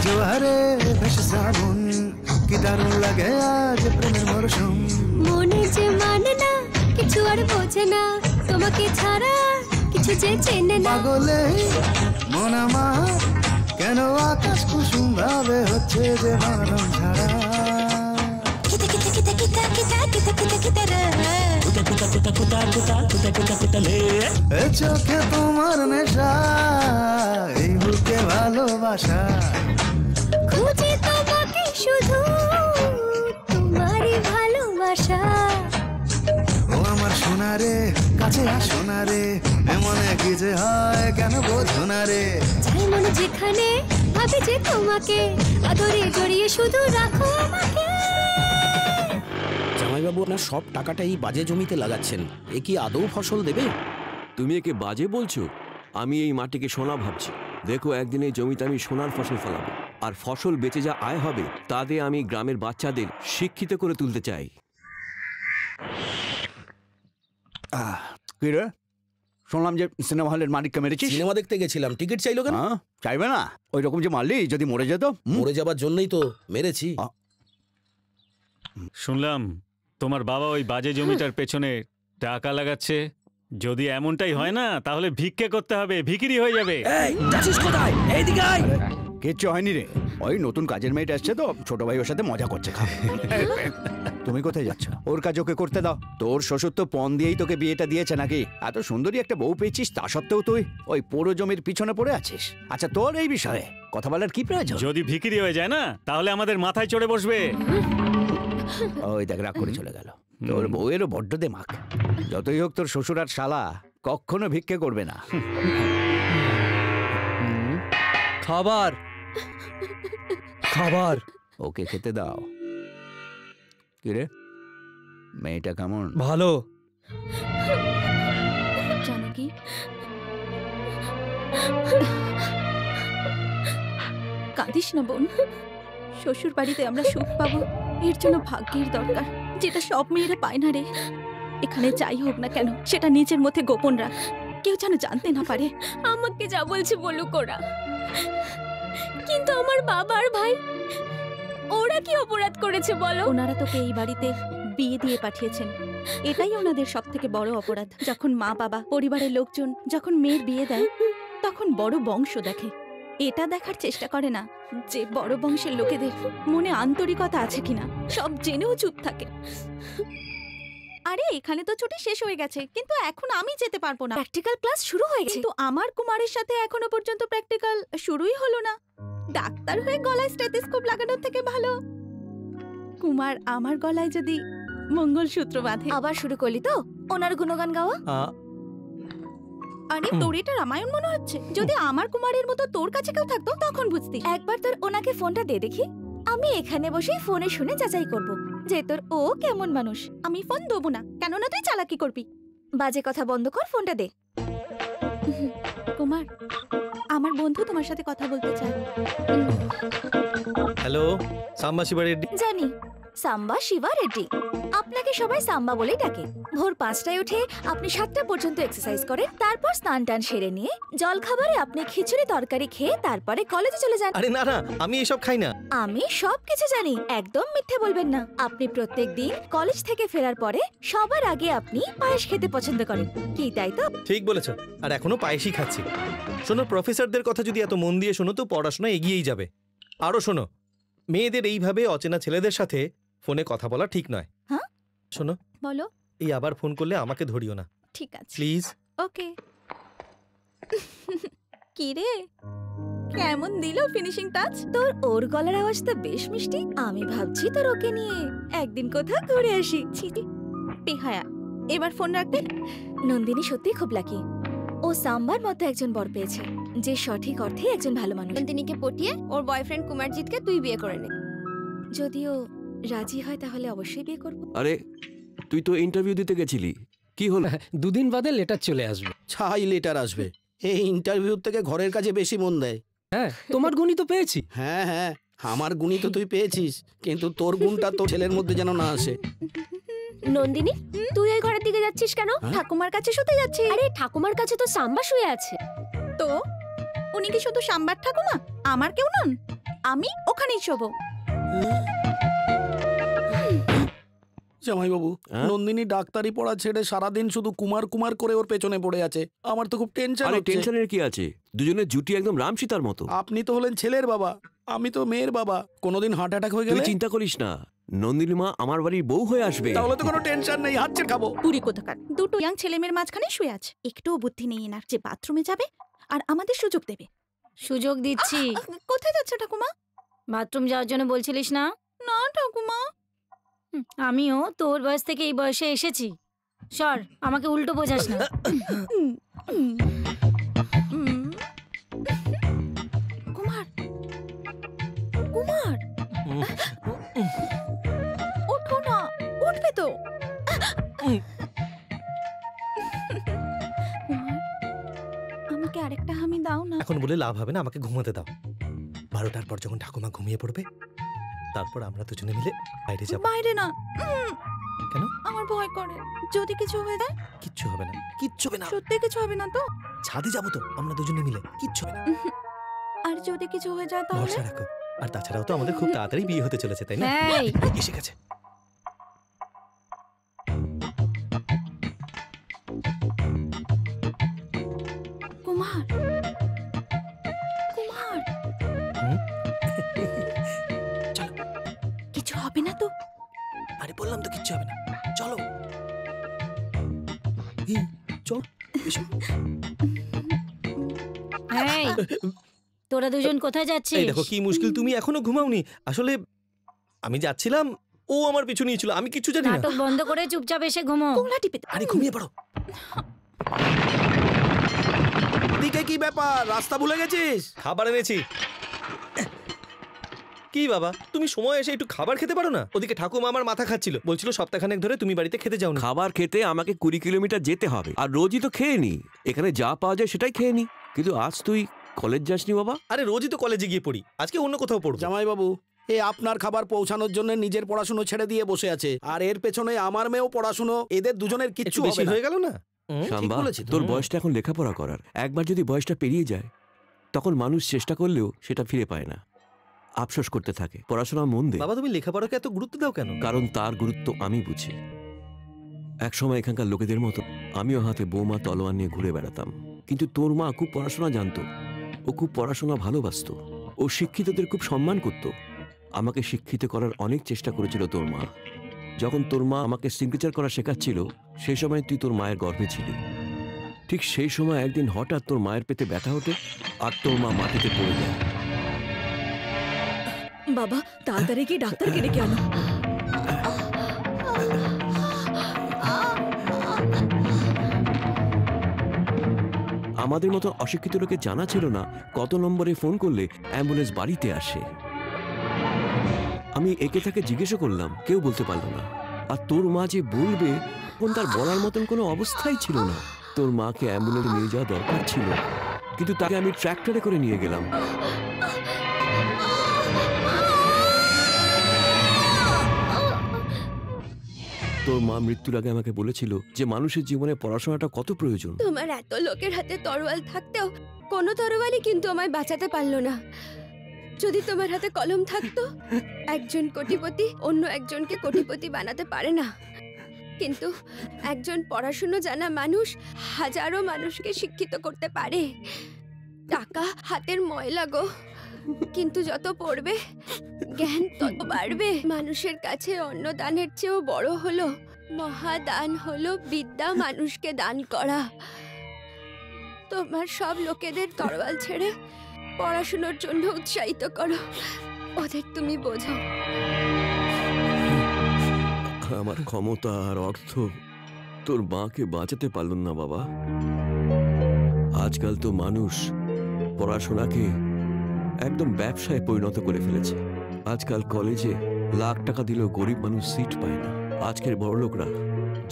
জোয়ারে ভেসে শ্রাবণ, কি দারুণ লাগে আজ প্রেমের মরশুম। মনে যে মানে না, কিছু আর বোঝে না, তোমাকে ছাড়া কিছু যে চেনে না। পাগলে মন আমার, কেন আকাশ কুসুম ভাবে হচ্ছে যে বাঁধন ছাড়া। এ চোখে তোমার নেশা, এই বুকে ভালোবাসা, খুঁজি তোমাকে শুধু তোমারই ভালোবাসা। ও আমার সোনারে, কাছে আসো না রে, এমন এমন কি যে হয় কেন বোঝো না রে। চাই মনে যেখানে ভাবি যে তোমাকে আদরে জড়িয়ে শুধু রাখো আমাকে। জামাইবাবু আপনার সব টাকাটা এই বাজে জমিতে লাগাচ্ছেন, এ কি আদৌ ফসল দেবে? তুমি একে বাজে বলছো? আমি এই মাটিকে সোনা ভাবছি। দেখো, একদিন এই জমিতে আমি সোনার ফসল ফলাবো, আর ফসল বেচে যা আয় হবে তাতে আমি গ্রামের বাচ্চাদের শিক্ষিত করে তুলতে চাই। কি রে, শুনলাম যে সিনেমা হলের মালিককে মেরেছিস। সিনেমা দেখতে গেছিলাম, টিকিট চাইলো কেন? চাইবে না, ওই রকম যে মারলি, যদি মরে যেত। মরে যাবার জন্যই তো মেরেছি। শুনলাম তোমার বাবা ওই বাজে জমিটার পেছনে টাকা লাগাচ্ছে। যদি এমনটাই হয় না, তাহলে ভিক্ষে করতে হবে, ভিখিরি হয়ে যাবে। কিচ্ছু হয়নি রে, ওই নতুন কাজের মেয়েটা আসছে তো, ছোট ভাই ওর সাথে মজা করছে। তুমি কোথায় যাচ্ছ? ওর কাজ ওকে করতে দাও। তোর শ্বশুর তো পণ দিয়েই তোকে বিয়েটা দিয়েছে নাকি? এত সুন্দরী একটা বউ পেয়েছিস, তা সত্ত্বেও তুই ওই পুরো জমির পিছনে পড়ে আছিস। আচ্ছা, তোর এই বিষয়ে কথা বলার কি প্রয়োজন? যদি ভিখিরি হয়ে যায় না, তাহলে আমাদের মাথায় চড়ে বসবে। ওই দেখ, রাগ করে চলে গেল। তোর বউয়েরও বড্ড দেমাক। যতই হোক তোর শ্বশুর আর শালা কখনো ভিক্ষে করবে না। খাবার খাবার ওকে খেতে দাও। কিরে, মেয়েটা কেমন? ভালো। জানকী, কাঁদিস না বোন। শ্বশুর বাড়িতে আমরা সুখ পাবো, এর জন্য ভাগ্যের দরকার, যেটা সব মেয়েরা পায় না রে। এখানে যাই হোক না কেন, সেটা নিজের মধ্যে গোপন রাখ, কেউ যেন জানতে না পারে। আমাকে যা বলছে বলুক ওরা, কিন্তু আমার বাবা আর ভাই ওরা কি অপরাধ করেছে বলো? ওনারা তোকে এই বাড়িতে বিয়ে দিয়ে পাঠিয়েছেন, এটাই ওনাদের সব থেকে বড় অপরাধ। যখন মা বাবা পরিবারের লোকজন যখন মেয়ের বিয়ে দেয়, তখন বড় বংশ দেখে, এটা দেখার চেষ্টা করে না যে বড় বংশের লোকেদের মনে আন্তরিকতা আছে কিনা। সব জেনেও চুপ থাকে। আরে এখানে তো ছুটি শেষ হয়ে গেছে, কিন্তু এখন আমি যেতে পারবো না। প্র্যাকটিক্যাল ক্লাস শুরু হয়ে গেছে, কিন্তু আমার কুমারের সাথে এখনো পর্যন্ত প্র্যাকটিক্যাল শুরুই হলো না। ডাক্তার হয়ে গলায় স্টেথোস্কোপ লাগানোর থেকে ভালো কুমার আমার গলায় যদি মঙ্গলসূত্র বাঁধে। আবার শুরু করলি তো ওনার গুণগান গাওয়া? আরে তোর এটা রামায়ণ মনে হচ্ছে। যদি আমার কুমারের মতো তোর কাছে কেউ থাকতো তখন বুঝতি। একবার তোর ওনাকে ফোনটা দে দেখি, আমি এখানে বসে ফোনে শুনে যাচাই করব যে তোর ও কেমন মানুষ। আমি ফোন দেবো না, কেননা তুই চালাকি করবি। বাজে কথা বন্ধ কর, ফোনটা দে। কুমার, আমার বন্ধু তোমার সাথে কথা বলতে চায়। হ্যালো, সাম্বা শিবা রেড্ডি। জানি, সাম্বা শিবা রেড্ডি। আপনাকে সবাই সাম্বা বলেই ডাকে। ভোর 5টায় উঠে আপনি 7টা পর্যন্ত এক্সারসাইজ করেন, তারপর স্নান টান সেরে নিয়ে জল খাবারে আপনি খিচুড়ি তরকারি খেয়ে তারপরে কলেজে চলে যান। আরে না না, আমি এসব খাই না। আমি সবকিছু জানি, একদম মিথ্যে বলবেন না। আপনি প্রত্যেকদিন কলেজ থেকে ফেরার পরে সবার আগে আপনি পায়েস খেতে পছন্দ করেন, কি তাই তো? ঠিক বলেছো, আর এখনো পায়েসই খাচ্ছি। শোনো, প্রফেসরদের কথা যদি এত মন দিয়ে শোনো তো পড়াশোনা এগিয়েই যাবে। আরো শোনো, মেয়েদের এইভাবে অচেনা ছেলেদের সাথে ফোনে কথা বলা ঠিক নয়। হ্যাঁ, শোনো, বলো। এই আবার ফোন করলে আমাকে ধরিও না, ঠিক আছে প্লিজ। ওকে। কি রে, কেমন দিল ফিনিশিং টাচ? তোর ওর গলার আওয়াজ তো বেশ মিষ্টি। আমি ভাবছি তোর ওকে নিয়ে একদিন কোথাও ঘুরে আসি। ছিটি বেহায়া, এবার ফোন রাখবে। নন্দিনী সত্যি খুব লাকি, ও সাম্বার মতো একজন বর পেয়েছে, যে সঠিক অর্থে একজন ভালো মানুষ। নন্দিনীকে পটিয়ে ওর বয়ফ্রেন্ড কুমারজিৎকে তুই বিয়ে করে নে। যদিও রাজি হয় তাহলে অবশ্যই বিয়ে করব। আরে তুই তো ইন্টারভিউ দিতে গেছিলি, কি হলো? দুদিন বাদে লেটার চলে আসবে। ছাই লেটার আসবে? এই ইন্টারভিউ থেকে ঘরের কাজে বেশি মন দেয়। হ্যাঁ, তোমার গুণই তো পেয়েছি। হ্যাঁ হ্যাঁ, আমার গুণই তো তুই পেয়েছিস, কিন্তু তোর গুণটা তো ছেলের মধ্যে যেন না আসে। নন্দিনী, তুই এই ঘরের দিকে যাচ্ছিস কেন? ঠাকুমার কাছে শুতে যাচ্ছি। আরে ঠাকুমার কাছে তো সাম্বা শুয়ে আছে। তো উনি কি শুধু সাম্বার ঠাকুমা, আমার কেউ নন? আমি ওখানেই শোবো। জামাইবাবু, নন্দিনী ডাক্তারি পড়া ছেড়ে সারাদিন শুধু কুমার কুমার করে ওর পেছনে পড়ে আছে। আমার তো খুব টেনশন আরে হচ্ছে। টেনশনের কি আছে, দুজনের জুটি একদম রাম সীতার মতো। আপনি তো হলেন ছেলের বাবা, আমি তো মেয়ের বাবা। কোনোদিন হার্ট অ্যাটাক হয়ে তুই গেলে? চিন্তা করিস না, নন্দিনী মা আমার বাড়ির বউ হয়ে আসবে। তাহলে তো কোনো টেনশন নেই, হাতছে খাবো। পুরি কোথাকার, দুটো ইয়াং ছেলেমেয়ের মাঝখানে শুয়ে আছে। একটুও বুদ্ধি নেই এনার, যে বাথরুমে যাবে আর আমাদের সুযোগ দেবে। সুযোগ দিচ্ছি। কোথায় যাচ্ছে ঠাকুমা? বাথরুম যাওয়ার জন্য বলছিলিস না? না ঠাকুমা, আমিও তোর বয়স থেকে এই বয়সে এসেছি। সর, আমাকে উল্টো বোঝাস না। কুমার কুমার ওঠো না, উঠবে তো। আমাকে আরেকটা হামি দাও না। এখন বলে লাভ হবে না, আমাকে ঘুমাতে দাও। 12টার পর যখন ঠাকুমা ঘুমিয়ে পড়বে তারপর আমরা দুজনে মিলে বাইরে যাব। বাইরে না। কেন? আমার ভয় করে, যদি কিছু হয়ে যায়। কিচ্ছু হবে না, কিচ্ছু হবে না। সত্যি কিছু হবে না তো? ছাদে যাবো তো আমরা দুজনে মিলে, কিচ্ছু হবে না। আর যদি কিছু হয়ে যায় তাহলে? ভরসা রাখো। আর তাছাড়াও তো আমাদের খুব তাড়াতাড়ি বিয়ে হতে চলেছে, তাই না? এই! এসে গেছে। কুমার কুমার চলো। কিছু হবে না তো? আরে বললাম তো কিচ্ছু হবে না, চলো। চল এসো। এই, তোরা দুজন কোথায় যাচ্ছিস? এই দেখো কি মুশকিল, তুমি এখনো ঘুমাওনি। আসলে আমি যাচ্ছিলাম, ও আমার পিছু নিয়েছিল, আমি কিছু জানি না। নাটক বন্ধ করে চুপচাপ এসে ঘুমো। আরে ঘুমিয়ে পড়ো। দিকে কি ব্যাপার, রাস্তা ভুলে গেছিস? খাবার এনেছি। কি বাবা, তুমি সময় এসে একটু খাবার খেতে পারো না? ওদিকে ঠাকুমা আমার মাথা খাচ্ছিল, বলছিল সপ্তাহখানেক ধরে তুমি বাড়িতে খেতে যাও না। খাবার খেতে আমাকে 20 কিলোমিটার যেতে হবে, আর রোজই তো খেয়ে নি। এখানে যা পাওয়া যায় সেটাই খেয়ে নি। কিন্তু আজ তুই কলেজ যাসনি বাবা? আরে রোজই তো কলেজে গিয়ে পড়ি, আজকে অন্য কোথাও পড়বো। জামাই বাবু, এ আপনার খাবার পৌঁছানোর জন্য নিজের পড়াশুনো ছেড়ে দিয়ে বসে আছে, আর এর পেছনে আমার মেয়েও পড়াশুনো। এদের দুজনের কিচ্ছু বেশি হয়ে গেল না? শাম্বা, তোর বয়সটা এখন লেখাপড়া করার। একবার যদি বয়সটা পেরিয়ে যায় তখন মানুষ চেষ্টা করলেও সেটা ফিরে পায় না, আফসোস করতে থাকে। পড়াশোনা মন দে। বাবা, তুমি লেখাপড়াকে এত গুরুত্ব দাও কেন? কারণ তার গুরুত্ব আমি বুঝি। একসময় এখানকার লোকেদের মতো আমিও হাতে বৌমা তলোয়ার নিয়ে ঘুরে বেড়াতাম, কিন্তু তোর মা খুব পড়াশোনা জানতো, ও খুব পড়াশোনা ভালোবাসতো, ও শিক্ষিতদের খুব সম্মান করত। আমাকে শিক্ষিত করার অনেক চেষ্টা করেছিল তোর মা। যখন তোর মা আমাকে সিগনেচার করা শেখাচ্ছিল সেই সময় তুই তোর মায়ের গর্ভে ছিলি। ঠিক সেই সময় একদিন হঠাৎ তোর মায়ের পেটে ব্যথা ওঠে আর তোর মা মাটিতে পড়ে যায়। বাবা, তাড়াতাড়ি কি ডাক্তারকে ডেকে আনো। আমাদের মতো অশিক্ষিত লোকে জানা ছিল না কত নম্বরে ফোন করলে অ্যাম্বুলেন্স বাড়িতে আসে। আমি একে তাকে জিজ্ঞেস করলাম, কেউ বলতে পারল না। আর তোর মা যে বলবে কোন তার বলার মতন কোনো অবস্থাই ছিল না। তোর মাকে অ্যাম্বুলেন্সে নিয়ে যাওয়া দরকার ছিল, কিন্তু তাকে আমি ট্র্যাক্টরে করে নিয়ে গেলাম। তোর মা মৃত্যুর আগে আমাকে বলেছিল যে মানুষের জীবনে পড়াশোনাটা কত প্রয়োজন। তোমার এত লোকের হাতে তরোয়াল থাকতেও কোনো তরোয়ালই কিন্তু আমায় বাঁচাতে পারলো না। যদি তোমার হাতে কলম থাকতো, একজন কোটিপতি অন্য একজনকে কোটিপতি বানাতে পারে না, কিন্তু একজন পড়াশুনো জানা মানুষ হাজারো মানুষকে শিক্ষিত করতে পারে। টাকা হাতের ময়লা গো, কিন্তু যত পড়বে জ্ঞান তত বাড়বে। মানুষের কাছে অন্নদানের চেয়েও বড় হলো মহাদান, হলো বিদ্যা মানুষকে দান করা। তোমার সব লোকেদের তরোয়াল ছেড়ে পড়াশোনার জন্য উৎসাহিত করো, ওদের তুমি বোঝো। আমার ক্ষমতা আর অর্থ তোর মাকে বাঁচাতে পারল না বাবা। আজকাল তো মানুষ পড়াশোনাকে একদম ব্যবসায় পরিণত করে ফেলেছে। আজকাল কলেজে লাখ টাকা দিলেও গরিব মানুষ সিট পায় না। আজকের বড়লোকরা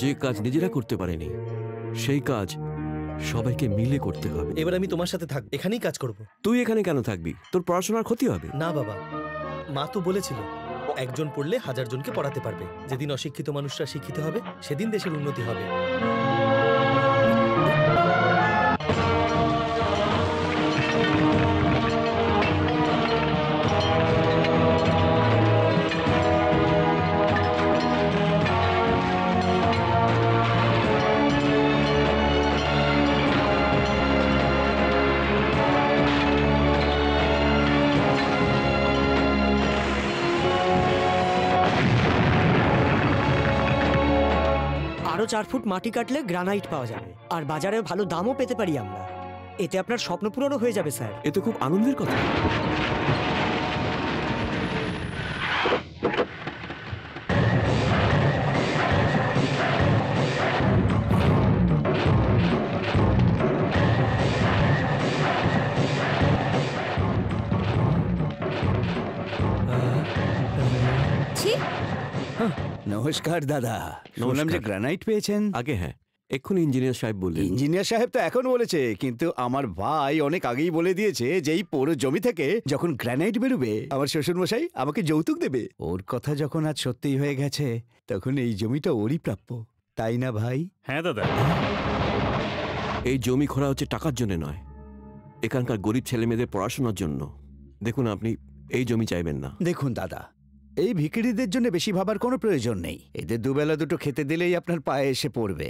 যে কাজ নিজেরা করতে পারেনি সেই কাজ সবাইকে মিলে করতে হবে। এবার আমি তোমার সাথে থাকবো, এখানেই কাজ করব। তুই এখানে কেন থাকবি? তোর পড়াশোনার ক্ষতি হবে। না বাবা, মা তো বলেছিল একজন পড়লে 1000 জনকে পড়াতে পারবে। যেদিন অশিক্ষিত মানুষরা শিক্ষিত হবে সেদিন দেশের উন্নতি হবে। আরো 4 ফুট মাটি কাটলে গ্রানাইট পাওয়া যাবে, আর বাজারে ভালো দামও পেতে পারি আমরা। এতে আপনার স্বপ্ন পূরণও হয়ে যাবে স্যার। এ তো খুব আনন্দের কথা। নমস্কার দাদা, শুনলাম যে গ্রানাইট পেয়েছেন। আগে হ্যাঁ, এক্ষুনি ইঞ্জিনিয়ার সাহেব বললেন। ইঞ্জিনিয়ার সাহেব তো এখন বলেছে, কিন্তু আমার ভাই অনেক আগেই বলে দিয়েছে যে এই পুরো জমি থেকে যখন গ্রানাইট বেরোবে আমার শ্বশুর মশাই আমাকে যৌতুক দেবে। ওর কথা যখন আজ সত্যি হয়ে গেছে তখন এই জমিটা ওরই প্রাপ্য, তাই না ভাই? হ্যাঁ দাদা। এই জমি খোঁড়া হচ্ছে টাকার জন্য নয়, এখানকার গরিব ছেলে মেয়েদের পড়াশোনার জন্য। দেখুন, আপনি এই জমি চাইবেন না। দেখুন দাদা, এই ভিখিরিদের জন্য বেশি ভাবার কোনো প্রয়োজন নেই। এদের দুবেলা দুটো খেতে দিলেই আপনার পায়ে এসে পড়বে,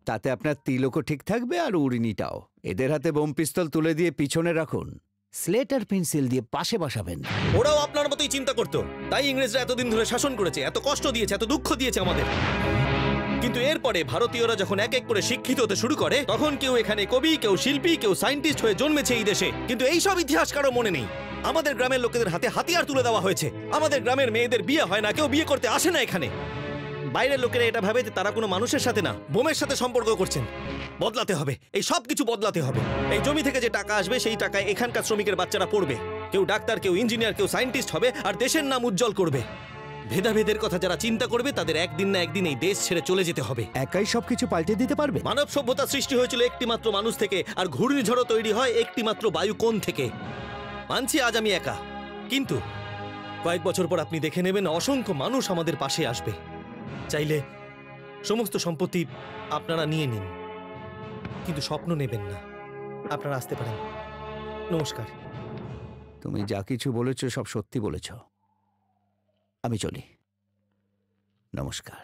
তাতে আপনার তিলকও ঠিক থাকবে আর উড়িনিটাও। এদের হাতে বোম পিস্তল তুলে দিয়ে পিছনে রাখুন, স্লেট আর পেন্সিল দিয়ে পাশে বসাবেন। ওরাও আপনার মতোই চিন্তা করতো, তাই ইংরেজরা এতদিন ধরে শাসন করেছে, এত কষ্ট দিয়েছে, এত দুঃখ দিয়েছে আমাদের। কিন্তু এরপরে ভারতীয়রা যখন এক এক করে শিক্ষিত হতে শুরু করে, তখন কেউ এখানে কবি, কেউ শিল্পী, কেউ সায়েন্টিস্ট হয়ে জন্মেছে এই দেশে। কিন্তু এই সব ইতিহাস কারো মনে নেই। আমাদের গ্রামের লোকেদের হাতে হাতিয়ার তুলে দেওয়া হয়েছে, আমাদের গ্রামের মেয়েদের বিয়ে হয় না, কেউ বিয়ে করতে আসে না এখানে। বাইরের লোকেরা এটা ভাবে যে তারা কোনো মানুষের সাথে না, বোমের সাথে সম্পর্ক করছেন। বদলাতে হবে, এই সব কিছু বদলাতে হবে। এই জমি থেকে যে টাকা আসবে সেই টাকায় এখানকার শ্রমিকের বাচ্চারা পড়বে, কেউ ডাক্তার, কেউ ইঞ্জিনিয়ার, কেউ সায়েন্টিস্ট হবে আর দেশের নাম উজ্জ্বল করবে। ভেদাভেদের কথা যারা চিন্তা করবে তাদের একদিন না একদিন এই দেশ ছেড়ে চলে যেতে হবে। একাই সবকিছু পাল্টে দিতে পারবে? মানব সভ্যতা সৃষ্টি হয়েছিল একটিমাত্র মানুষ থেকে, আর ঘূর্ণিঝড়ও তৈরি হয় একটিমাত্র বায়ুকোণ থেকে। মানছি আজ আমি একা, কিন্তু কয়েক বছর পর আপনি দেখে নেবেন অসংখ্য মানুষ আমাদের পাশে আসবে। চাইলে সমস্ত সম্পত্তি আপনারা নিয়ে নিন, কিন্তু স্বপ্ন নেবেন না। আপনারা আসতে পারেন। নমস্কার। তুমি যা কিছু বলেছ সব সত্যি বলেছ, আমি চলি। নমস্কার।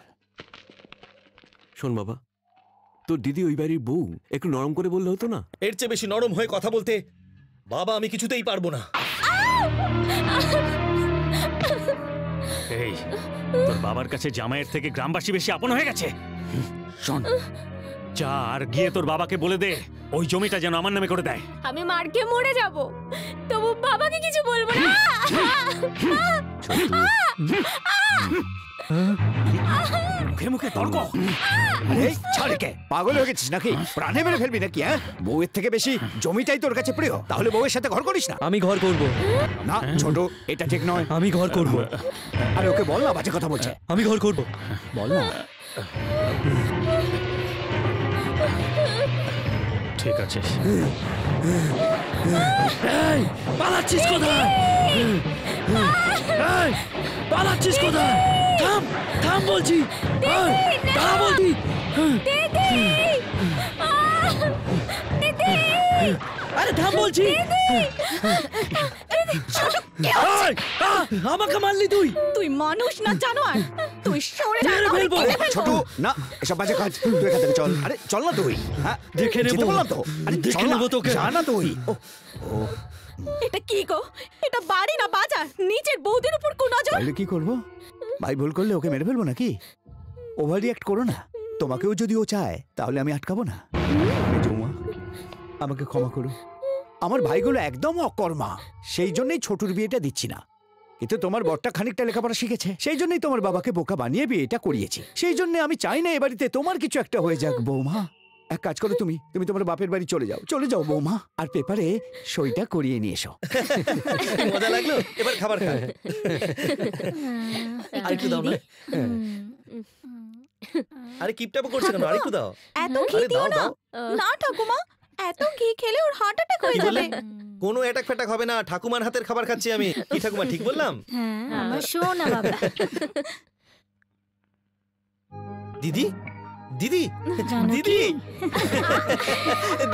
শোন বাবা, তোর দিদি ওই বাড়ির বউ, একটু নরম করে বললে হতো না? এর চেয়ে বেশি নরম হয়ে কথা বলতে বাবা আমি কিছুতেই পারবো না। এই, তোর বাবার কাছে জামাইয়ের থেকে গ্রামবাসী বেশি আপন হয়ে গেছে। শোন, যা আর গিয়ে তোর বাবাকে বলে দে ওই জমিটা যেন আমার নামে করে দেয়। আমি মার খেয়ে মরে যাব, তবু বাবাকে কিছু বলবো না। মুখে মুখে তর্ক। এই ছাড়কে, পাগল হয়ে গেছিস নাকি? প্রাণে মেরে ফেলবি নাকি? হ্যাঁ, বউয়ের থেকে বেশি জমিটাই তোর কাছে প্রিয়, তাহলে বউয়ের সাথে ঘর করিস না। আমি ঘর করব না ছোট, এটা ঠিক নয়। আমি ঘর করব। আরে ওকে বল না, বাজে কথা বলছে। আমি ঘর করব, বল না। ঠিক আছে। পালাচ্ছিস কোথায়? পালাচ্ছিস কোথায়? থাম, থাম বলছি। দাঁড়া বলছি। আরে থাম বলছি। আমাকে মারলি তুই? তুই মানুষ না জানোয়ার, তুই সরে যা। ছোট না, এসব বাজে কাজ। তুই এখান থেকে চল। আরে চল না তুই। হ্যাঁ, দেখে নেব বললাম তো। আরে দেখে নেব তোকে। যা না তুই। এটা কি গো? এটা বাড়ি না বাজার? নিজের বউদের উপর কোন নজর? তাহলে কি করবো? ভাই ভুল করলে ওকে মেরে ফেলবো নাকি? ওভার রিঅ্যাক্ট করো না। তোমাকেও যদি ও চায় তাহলে আমি আটকাবো না। মেজুমা, আমাকে ক্ষমা করো। আমার ভাইগুলো একদম অকর্মা, সেই জন্যই ছোটুর বিয়েটা দিচ্ছি না। কিন্তু তোমার বরটা খানিকটা লেখাপড়া শিখেছে, সেই জন্যই তোমার বাবাকে বোকা বানিয়ে বিয়েটা করিয়েছি। সেই জন্য আমি চাই না এ বাড়িতে তোমার কিছু একটা হয়ে যাক। বৌমা, এক কাজ করো, তুমি তোমার বাপের বাড়ি চলে যাও। চলে যাও বৌমা, আর পেপারে সইটা করিয়ে নিয়ে এসো। মজা লাগলো? এবার খাবার খাও। আরেকটু দাও না। আরে কিপটাপ করছে কেন? আরেকটু দাও। এত ঘি দিও না। না ঠাকুমা, এত ঘি খেলে ওর হার্ট অ্যাটাক হয়ে যাবে। কোনো অ্যাটাক ফ্যাটাক হবে না, ঠাকুমার হাতের খাবার খাচ্ছি আমি। কি ঠাকুমা, ঠিক বললাম? হ্যাঁ, আমার শোনা বাবা। দিদি, দিদি, দিদি,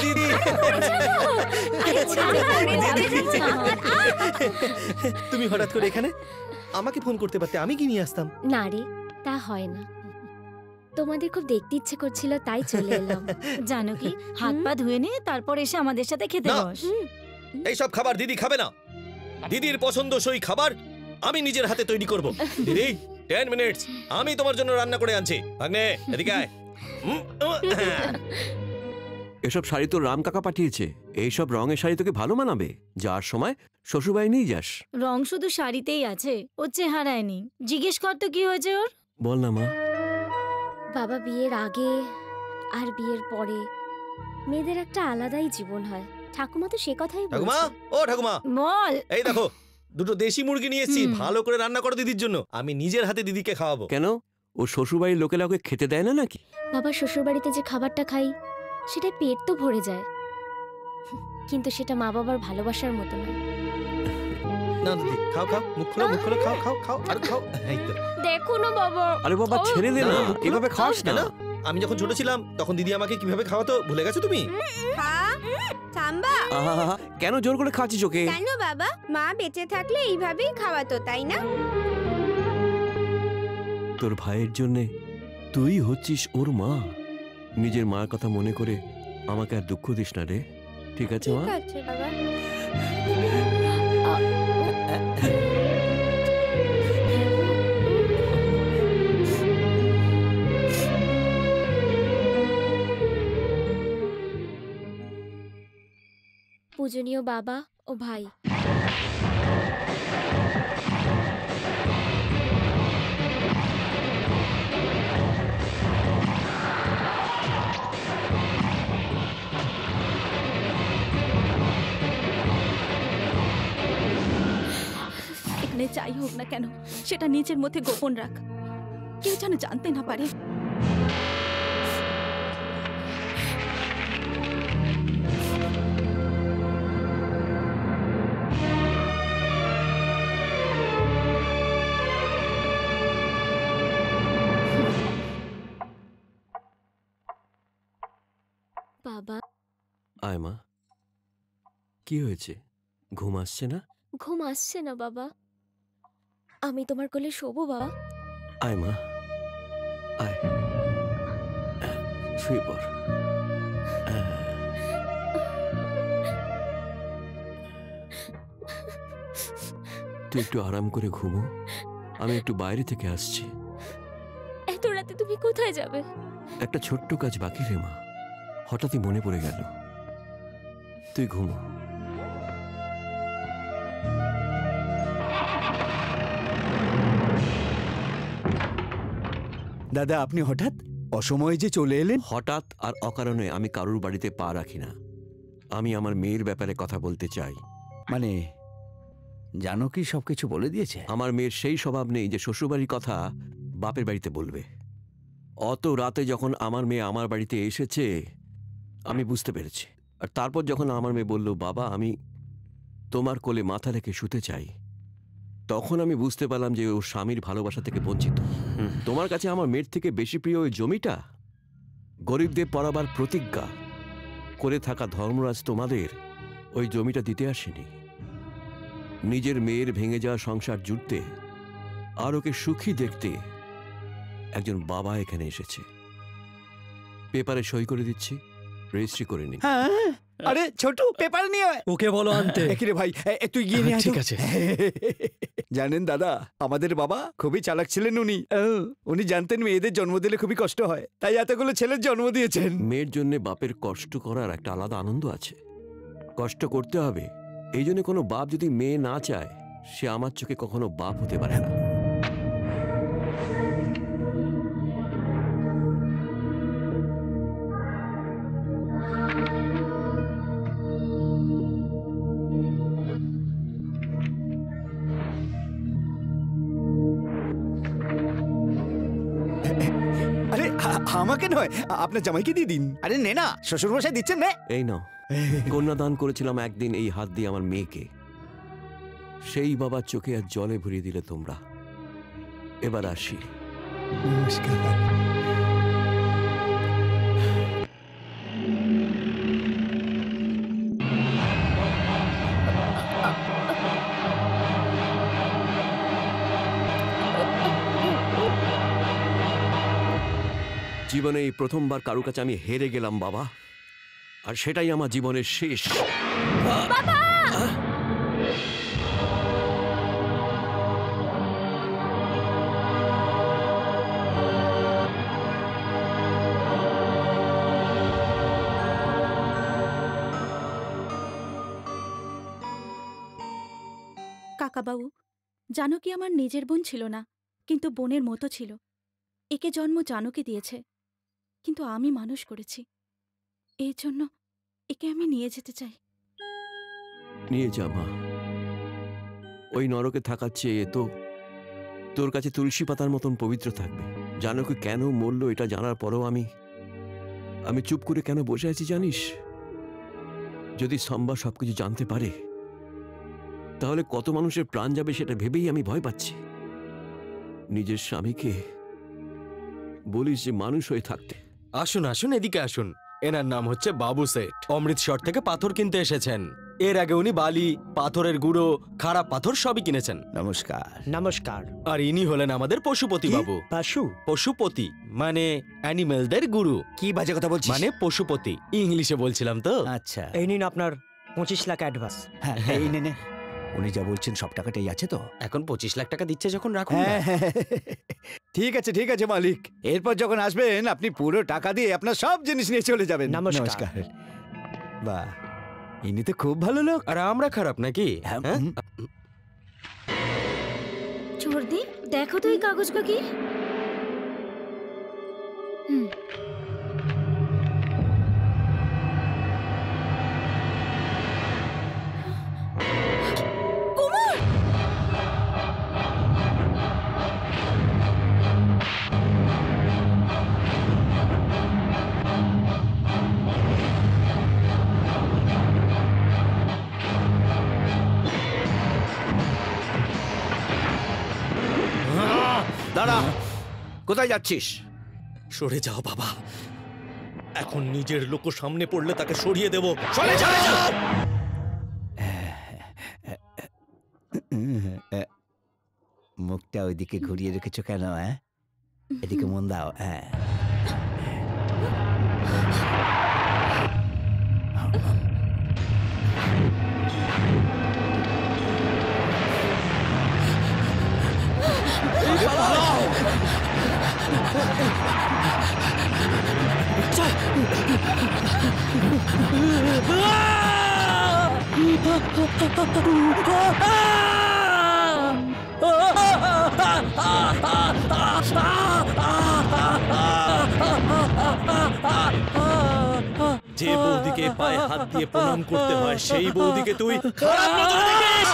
দিদি, তুমি হঠাৎ করে এখানে? আমাকে ফোন করতে পারতে, আমি কি নিয়ে আসতাম। না রে, তা হয় না। তোমাদের খুব দেখতে ইচ্ছে করছিল তাই চলে এলাম। জানো কি, হাত পা ধুয়ে নিয়ে তারপর এসে আমাদের সাথে খেতে বস। এইসব খাবার দিদি খাবে না। দিদির পছন্দসই খাবার আমি নিজের হাতে তৈরি করব। দিদি 10 মিনিটস, আমি তোমার জন্য রান্না করে আনছি। ভাগ্নে এদিকে আয়। এসব শাড়ি তো রাম কাকা পাঠিয়েছে। এইসব রঙের শাড়ি তোকে ভালো মানাবে। যার সময় শ্বশুরবাড়ি নিয়ে যাস। রং শুধু শাড়িতেই আছে, ও চেহারায় নেই। জিজ্ঞেস কর তো কি হয়েছে ওর। বল না মা। বাবা, বিয়ের আগে আর বিয়ের পরে মেয়েদের একটা আলাদাই জীবন হয়। ঠাকুমা তো সে কথাই বলছে। ঠাকুমা, ও ঠাকুমা, বল। এই দেখো, দুটো দেশি মুরগি নিয়ে এসেছি, ভালো করে রান্না করো দিদির জন্য। আমি নিজের হাতে দিদিকে খাওয়াবো। কেন? ও শ্বশুরবাড়ির লোকেরা ওকে খেতে দেয় না নাকি? বাবা, শ্বশুরবাড়িতে যে খাবারটা খাই সেটা পেট তো ভরে যায়, কিন্তু সেটা মা বাবার ভালোবাসার মতো না। না দিদি, খাও খাও, মুখ খোলো, মুখ খোলো, খাও খাও খাও, আর খাও। এই তো। দেখো না বাবা। আরে বাবা ছেড়ে দে না, এভাবে খাস না। আমি যখন ছোট ছিলাম তখন দিদি আমাকে কিভাবে খাওয়াতো ভুলে গেছো তুমি? সাম্বা, আহা, কেন জোর করে খাচ্ছিস ওকে? কেন বাবা? মা বেঁচে থাকলে এইভাবেই খাওয়াতো, তাই না? তোর ভাইয়ের জন্যে তুই হচ্ছিস ওর মা। নিজের মার কথা মনে করে আমাকে আর দুঃখ দিস না রে, ঠিক আছে মা? ঠিক আছে বাবা। পূজনীয় বাবা ও ভাই, এখানে যাই হোক না কেন সেটা নিজের মধ্যে গোপন রাখ, কেউ যেন জানতে না পারে। বাবা। আয় মা, কি হয়েছে? ঘুম আসছে না? ঘুম আসছে না বাবা, আমি তোমার কোলে শোবো বাবা। আয় মা, আয়, শুয়ে পড়। তুই একটু আরাম করে ঘুমো, আমি একটু বাইরে থেকে আসছি। এত রাতে তুমি কোথায় যাবে? একটা ছোট্ট কাজ বাকি রে মা, হঠাৎই মনে পড়ে গেল। তুই ঘুমো। দাদা, আপনি হঠাৎ অসময়ে যে চলে এলেন? হঠাৎ আর অকারণে আমি কারুর বাড়িতে পা রাখি না। আমি আমার মেয়ের ব্যাপারে কথা বলতে চাই। মানে জানকী সবকিছু বলে দিয়েছে? আমার মেয়ের সেই স্বভাব নেই যে শ্বশুরবাড়ির কথা বাপের বাড়িতে বলবে। অত রাতে যখন আমার মেয়ে আমার বাড়িতে এসেছে আমি বুঝতে পেরেছি। আর তারপর যখন আমার মেয়ে বলল, বাবা আমি তোমার কোলে মাথা রেখে শুতে চাই, তখন আমি বুঝতে পারলাম যে ও স্বামীর ভালোবাসা থেকে বঞ্চিত। তোমার কাছে আমার মেয়ের থেকে বেশি প্রিয় ওই জমিটা, গরিবদের পড়াবার প্রতিজ্ঞা করে থাকা ধর্মরাজ তোমাদের ওই জমিটা দিতে আসেনি। নিজের মেয়ের ভেঙে যাওয়া সংসার জুড়তে আর ওকে সুখী দেখতে একজন বাবা এখানে এসেছে। পেপারে সই করে দিচ্ছি, রেজিস্ট্রি করে নি। আরে ছোট, পেপার নিয়ে ওকে বলো আনতে। রে ভাই, তুই গিয়ে নিয়ে আয় তো। ঠিক আছে। জানেন দাদা, আমাদের বাবা খুবই চালাক ছিলেন। উনি জানতেন মেয়েদের জন্ম দিলে খুবই কষ্ট হয়, তাই এতগুলো ছেলের জন্ম দিয়েছেন। মেয়ের জন্য বাপের কষ্ট করার একটা আলাদা আনন্দ আছে। কষ্ট করতে হবে, এই জন্য কোনো বাপ যদি মেয়ে না চায় সে আমার চোখে কখনো বাপ হতে পারে না। আরে আমাকে নয়, আপনার জামাইকে দিয়ে দিন। আরে নে না, শ্বশুর মশাই দিচ্ছেন না। এই নাও, কন্যাদান করেছিলাম একদিন এই হাত দিয়ে আমার মেয়েকে, সেই বাবার চোখে আর জলে ভরিয়ে দিলে তোমরা। এবার আসি। নমস্কার। জীবনে এই প্রথমবার কারো কাছে আমি হেরে গেলাম বাবা, আর সেটাই আমার জীবনের শেষ। বাবা! কাকাবাবু, জানকী আমার নিজের বোন ছিল না, কিন্তু বোনের মতো ছিল। একে জন্ম জানকী দিয়েছে, কিন্তু আমি মানুষ করেছি। এই জন্য একে আমি নিয়ে যেতে চাই। নিয়ে যা মা, ওই নরকে থাকার চেয়ে তো তোর কাছে তুলসী পাতার মতন পবিত্র থাকবে। জানকী কেন মরল এটা জানার পরও আমি চুপ করে কেন বসে আছি জানিস? যদি সাম্বা সবকিছু জানতে পারে তাহলে কত মানুষের প্রাণ যাবে সেটা ভেবেই আমি ভয় পাচ্ছি। নিজের স্বামীকে বলিস যে মানুষ হয়ে থাকতে। আসুন আসুন, এদিকে আসুন। এনার নাম হচ্ছে বাবু শেঠ। অমৃতসর থেকে পাথর কিনতে এসেছেন। এর আগে উনি বালি, পাথরের গুঁড়ো, খারাপ পাথর সবই কিনেছেন। নমস্কার। নমস্কার। আর ইনি হলেন আমাদের পশুপতি বাবু। পশুপতি মানে অ্যানিমেলদের গুরু। কি বাজে কথা বলছিস? মানে পশুপতি, ইংলিশে বলছিলাম তো। আচ্ছা, এই নিন আপনার 25 লাখ অ্যাডভান্স। হ্যাঁ এই নে। উনি যা বলছেন সব টাকাটাই আছে তো? এখন 25 লাখ টাকা দিচ্ছে যখন রাখুন না। ঠিক আছে মালিক। এরপর যখন আসবেন আপনি পুরো টাকা দিয়ে আপনার সব জিনিস নিয়ে চলে যাবেন। নমস্কার। বাহ, ইনি তো খুব ভালো লোক। আর আমরা খারাপ নাকি? छोड़ दी, देखो तो ये कागज का की। দাঁড়া, কোথায় যাচ্ছিস? সরে যাও বাবা, এখন নিজের লোক সামনে পড়লে তাকে সরিয়ে দেব। চলে যাও। মুখটা ওইদিকে ঘুরিয়ে রেখেছো কেন? এদিকে মন দাও। যে বৌদিকে পায়ে হাত দিয়ে প্রণাম করতে হয় সেই বৌদিকে তুই খারাপ নজরে দেখিস।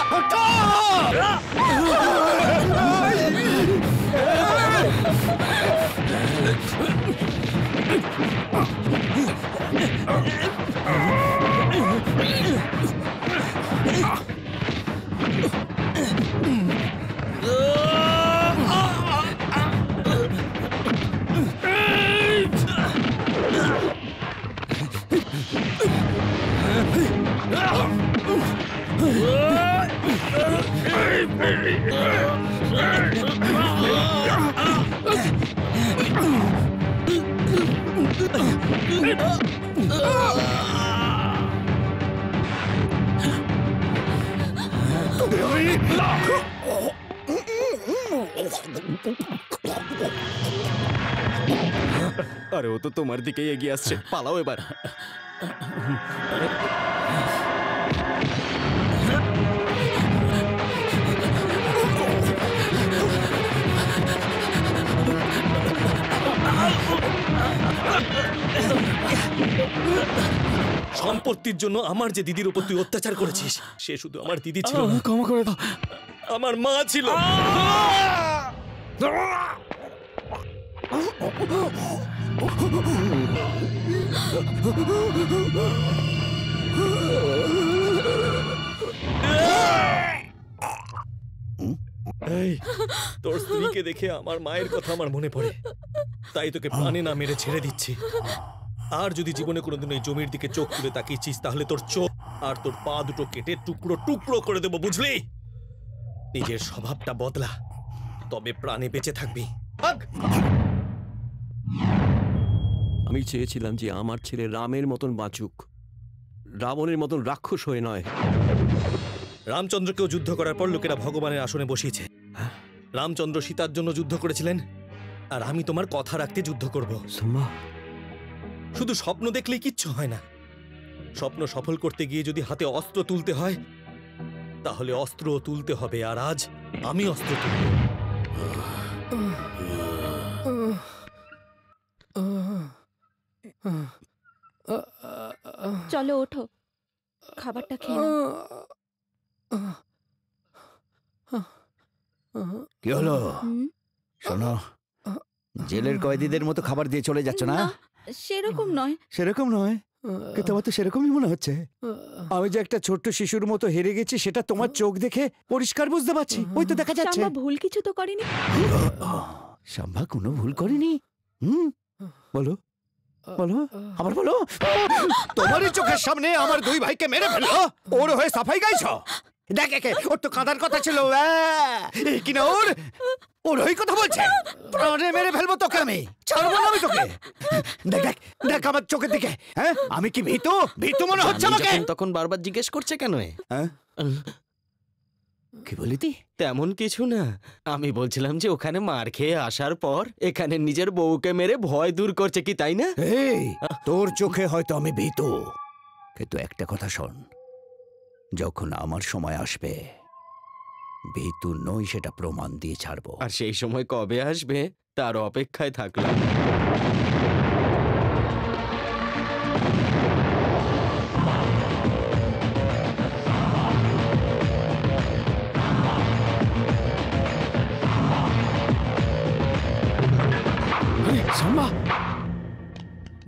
আরে ও তো তোমার দিকেই এগিয়ে আসছে, পালাও এবার। সম্পত্তির জন্য আমার যে দিদির উপর তুই অত্যাচার করেছিস, সে শুধু আমার দিদি ছিল না, ক্ষমা করে দাও, আমার মা ছিল। এই, তোর স্ত্রীকে দেখে আমার মায়ের কথা আমার মনে পড়ে, তাই তোকে প্রাণে না মেরে ছেড়ে দিচ্ছি। আর যদি জীবনে কোনোদিন এই জমির দিকে চোখ তুলে তাকিয়েছিস তাহলে তোর চোখ আর তোর পা দুটো কেটে টুকরো টুকরো করে দেবো, বুঝলি? নিজের স্বভাবটা বদলা, তবে প্রাণে বেঁচে থাকবি। আমি চেয়েছিলাম যে আমার ছেলে রামের মতন বাঁচুক, রাবণের মতন রাক্ষস হয়ে নয়। রামচন্দ্রকেও যুদ্ধ করার পর লোকেরা ভগবানের আসনে বসিয়েছে। রামচন্দ্র সীতার জন্য যুদ্ধ করেছিলেন, আর আমি তোমার কথা রাখতে যুদ্ধ করব। শুধু স্বপ্ন দেখলেই কিচ্ছু হয় না, স্বপ্ন সফল করতে গিয়ে যদি হাতে অস্ত্র তুলতে হয় তাহলে অস্ত্রও তুলতে হবে, আর আজ আমি অস্ত্র তুলব। চলো ওঠো, খাবারটা খেয়ে নাও। কি হলো? শোনো, জেলের কয়েদিদের মতো খাবার দিয়ে চলে যাচ্ছ না? সেরকম নয়। সেরকম নয়, কিন্তু আমার তো সেরকমই মনে হচ্ছে। আমি যে একটা ছোট্ট শিশুর মতো হেরে গেছি সেটা তোমার চোখ দেখে পরিষ্কার বুঝতে পারছি। ওই তো দেখা যাচ্ছে। শাম্বা ভুল কিছু তো করেনি। শাম্বা কোনো ভুল করেনি। বলো বলো, আবার বলো। তোমারই চোখের সামনে আমার দুই ভাইকে মেরে ফেলো, ওর হয়ে সাফাই গাইছো। দেখ একে, ওর তো কাঁদার কথা ছিল, এই কিনা ওর ওই কথা বলছে। প্রাণে মেরে ফেলবো তোকে আমি, ছাড়বো না আমি তোকে। দেখ দেখ দেখ আমার চোখের দিকে। হ্যাঁ, আমি কি ভীতু ভীতু মনে হচ্ছে আমাকে? তখন বারবার জিজ্ঞেস করছে কেন? কি বলি তুই? তেমন কিছু না, আমি বলছিলাম যে ওখানে মার খেয়ে আসার পর এখানে নিজের বউকে মেরে ভয় দূর করছে কি, তাই না? এই তোর চোখে হয়তো আমি ভীতু, কিন্তু একটা কথা শোন, যখন আমার সময় আসবে ভীতু নই সেটা প্রমাণ দিয়ে ছাড়বো। আর সেই সময় কবে আসবে তার অপেক্ষায় থাকলাম।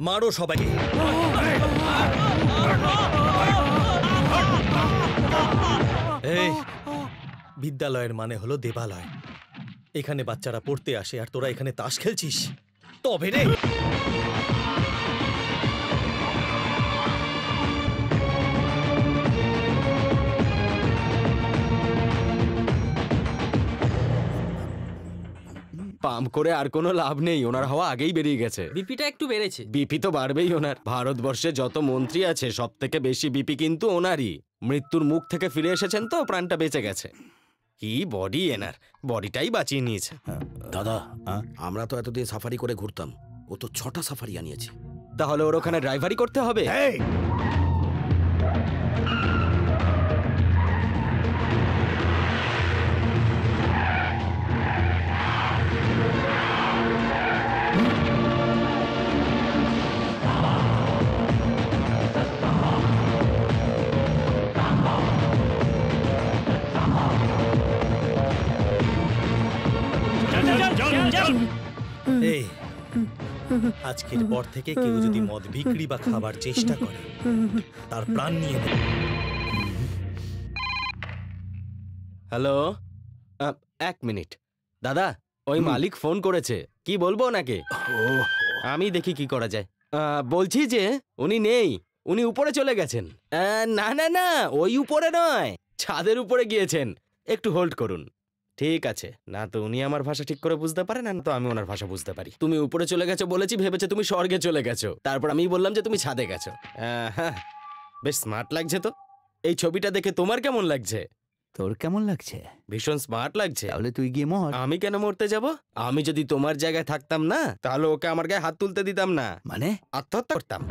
মারো সবাইকে। এই বিদ্যালয়ের মানে হলো দেবালয়। এখানে বাচ্চারা পড়তে আসে আর তোরা এখানে তাস খেলছিস? তবে রে, পাম্প করে আর কোনো লাভ নেই, ওনার হাওয়া আগেই বেরিয়ে গেছে। বিপিটা একটু বেড়েছে। বিপি তো বাড়বেই ওনার। ভারতবর্ষে যত মন্ত্রী আছে সব থেকে বেশি বিপি কিন্তু ওনারই। মৃত্যুর মুখ থেকে ফিরে এসেছেন তো প্রাণটা বেঁচে গেছে। কি বডি এনার, বডিটাই বাঁচিয়ে নিয়েছে। দাদা, আমরা তো এতদিন সাফারি করে ঘুরতাম, ও তো 6টা সাফারি আনিয়েছে। তাহলে ওর ওখানে ড্রাইভারি করতে হবে। এই আজকের পর থেকে কেউ যদি মদ বিক্রি বা খাবার চেষ্টা করে তার প্রাণ নিয়ে নেবে। হ্যালো, 1 মিনিট দাদা, ওই মালিক ফোন করেছে। কি বলবো ওনাকে? আমি দেখি কি করা যায়। বলছি যে উনি নেই, উনি উপরে চলে গেছেন। না না না, ওই উপরে নয়, ছাদের উপরে গিয়েছেন। একটু হোল্ড করুন। ঠিক আছে। না তো উনি আমার ভাষা ঠিক করে বুঝতে পারে না, তো আমি ওনার ভাষা বুঝতে পারি। তুমি উপরে চলে গেছো বলেছি, ভেবেছে তুমি স্বর্গে চলে গেছো। তারপর আমি বললাম যে তুমি ছাদে গেছো। হ্যাঁ, বেশ স্মার্ট লাগছে তো। এই ছবিটা দেখে তোমার কেমন লাগছে? তোর কেমন লাগছে? ভীষণ স্মার্ট লাগছে। তাহলে তুই গিয়ে মর। আমি কেন মরতে যাব? আমি যদি তোমার জায়গায় থাকতাম না তাহলে ওকে আমার গায়ে হাত তুলতে দিতাম না। মানে আত্মহত্যা করতাম।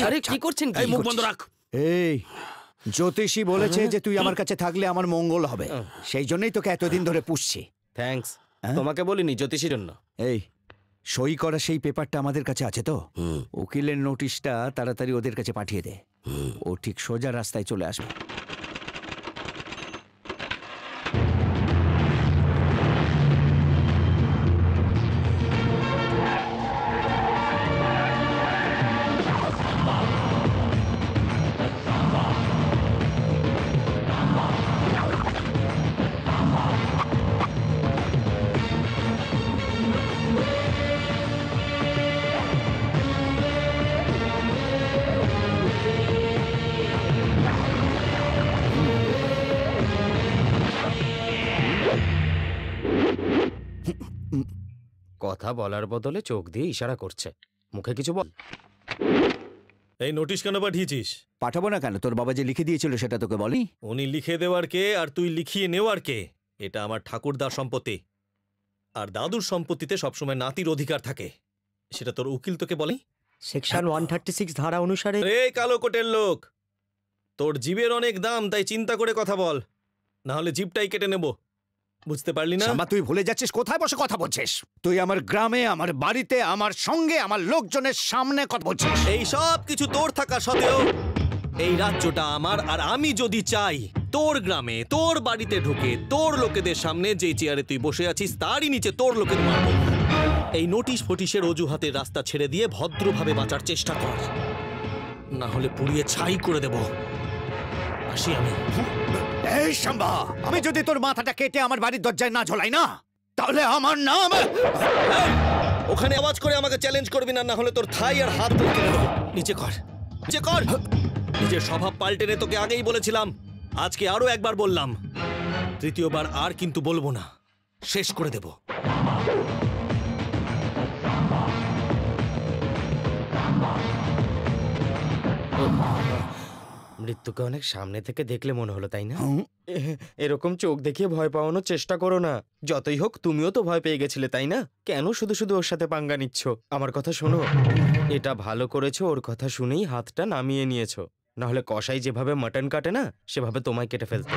আরে কি করছেন? মুখ বন্ধ রাখ। এই জ্যোতিষী বলেছে যে তুই আমার কাছে থাকলে আমার মঙ্গল হবে, সেই জন্যই তোকে এতদিন ধরে পুষছি। থ্যাঙ্কস। তোমাকে বলিনি, জ্যোতিষীর জন্য। এই সই করা সেই পেপারটা আমাদের কাছে আছে তো? উকিলের নোটিশটা তাড়াতাড়ি ওদের কাছে পাঠিয়ে দে, ও ঠিক সোজা রাস্তায় চলে আসবে। কথা বলার বদলে চোখ দিয়ে ইশারা করছে, মুখে কিছু বল। এই নোটিশ কেন পাঠিয়েছিস? পাঠাবো না কেন? তোর বাবা যে লিখে দিয়েছিল সেটা তোকে বলি? উনি লিখে দেওয়ার কে আর তুই লিখিয়ে নেওয়ার কে? এটা আমার ঠাকুরদার সম্পত্তি, আর দাদুর সম্পত্তিতে সবসময় নাতির অধিকার থাকে। সেটা তোর উকিল তোকে বলেই? সেকশন 136 ধারা অনুসারে। এই কালো কোটের লোক, তোর জীবের অনেক দাম, তাই চিন্তা করে কথা বল, না হলে জিভটাই কেটে নেব। বুঝতে পারলি না? তুই ভুলে যাচ্ছিস কোথায় বসে কথা বলছিস? তুই আমার গ্রামে, আমার বাড়িতে, আমার সঙ্গে, আমার লোকজনের সামনে কথা বলছিস। এই সব কিছু তোর থাকা সত্ত্বেও এই রাজ্যটা আমার, আর আমি যদি চাই তোর গ্রামে, তোর বাড়িতে ঢুকে তোর লোকেদের সামনে যে চেয়ারে তুই বসে আছিস তারই নিচে তোর লোকেদের মারবো। এই নোটিশ ফটিশের অজুহাতে রাস্তা ছেড়ে দিয়ে ভদ্রভাবে বাঁচার চেষ্টা কর, না হলে পুড়িয়ে ছাই করে দেব। আসি আমি। এই শাম্বা, আমি যদি তোর মাথাটা কেটে আমার বাড়ির দরজায় না ঝোলাই না, তাহলে আমার নাম। ওখানে আওয়াজ করে আমাকে চ্যালেঞ্জ করবি না, না হলে তোর থাই আর হাত কেটে দেবো। নিচে কর, নিচে কর। নিজের স্বভাব পাল্টে নে, তোকে আগেই বলেছিলাম, আজকে আরো একবার বললাম, তৃতীয়বার আর কিন্তু বলবো না, শেষ করে দেব। মৃত্যুকে অনেক সামনে থেকে দেখলে মনে হলো, তাই না? এরকম চোখ দেখিয়ে ভয় পাওয়ানোর চেষ্টা করো না। যতই হোক তুমিও তো ভয় পেয়ে গেছিলে, তাই না? কেন শুধু শুধু ওর সাথে পাঙ্গা নিচ্ছ? আমার কথা শোনো, এটা ভালো করেছো, ওর কথা শুনেই হাতটা নামিয়ে নিয়েছো, নাহলে কসাই যেভাবে মাটন কাটে না, সেভাবে তোমায় কেটে ফেলতো।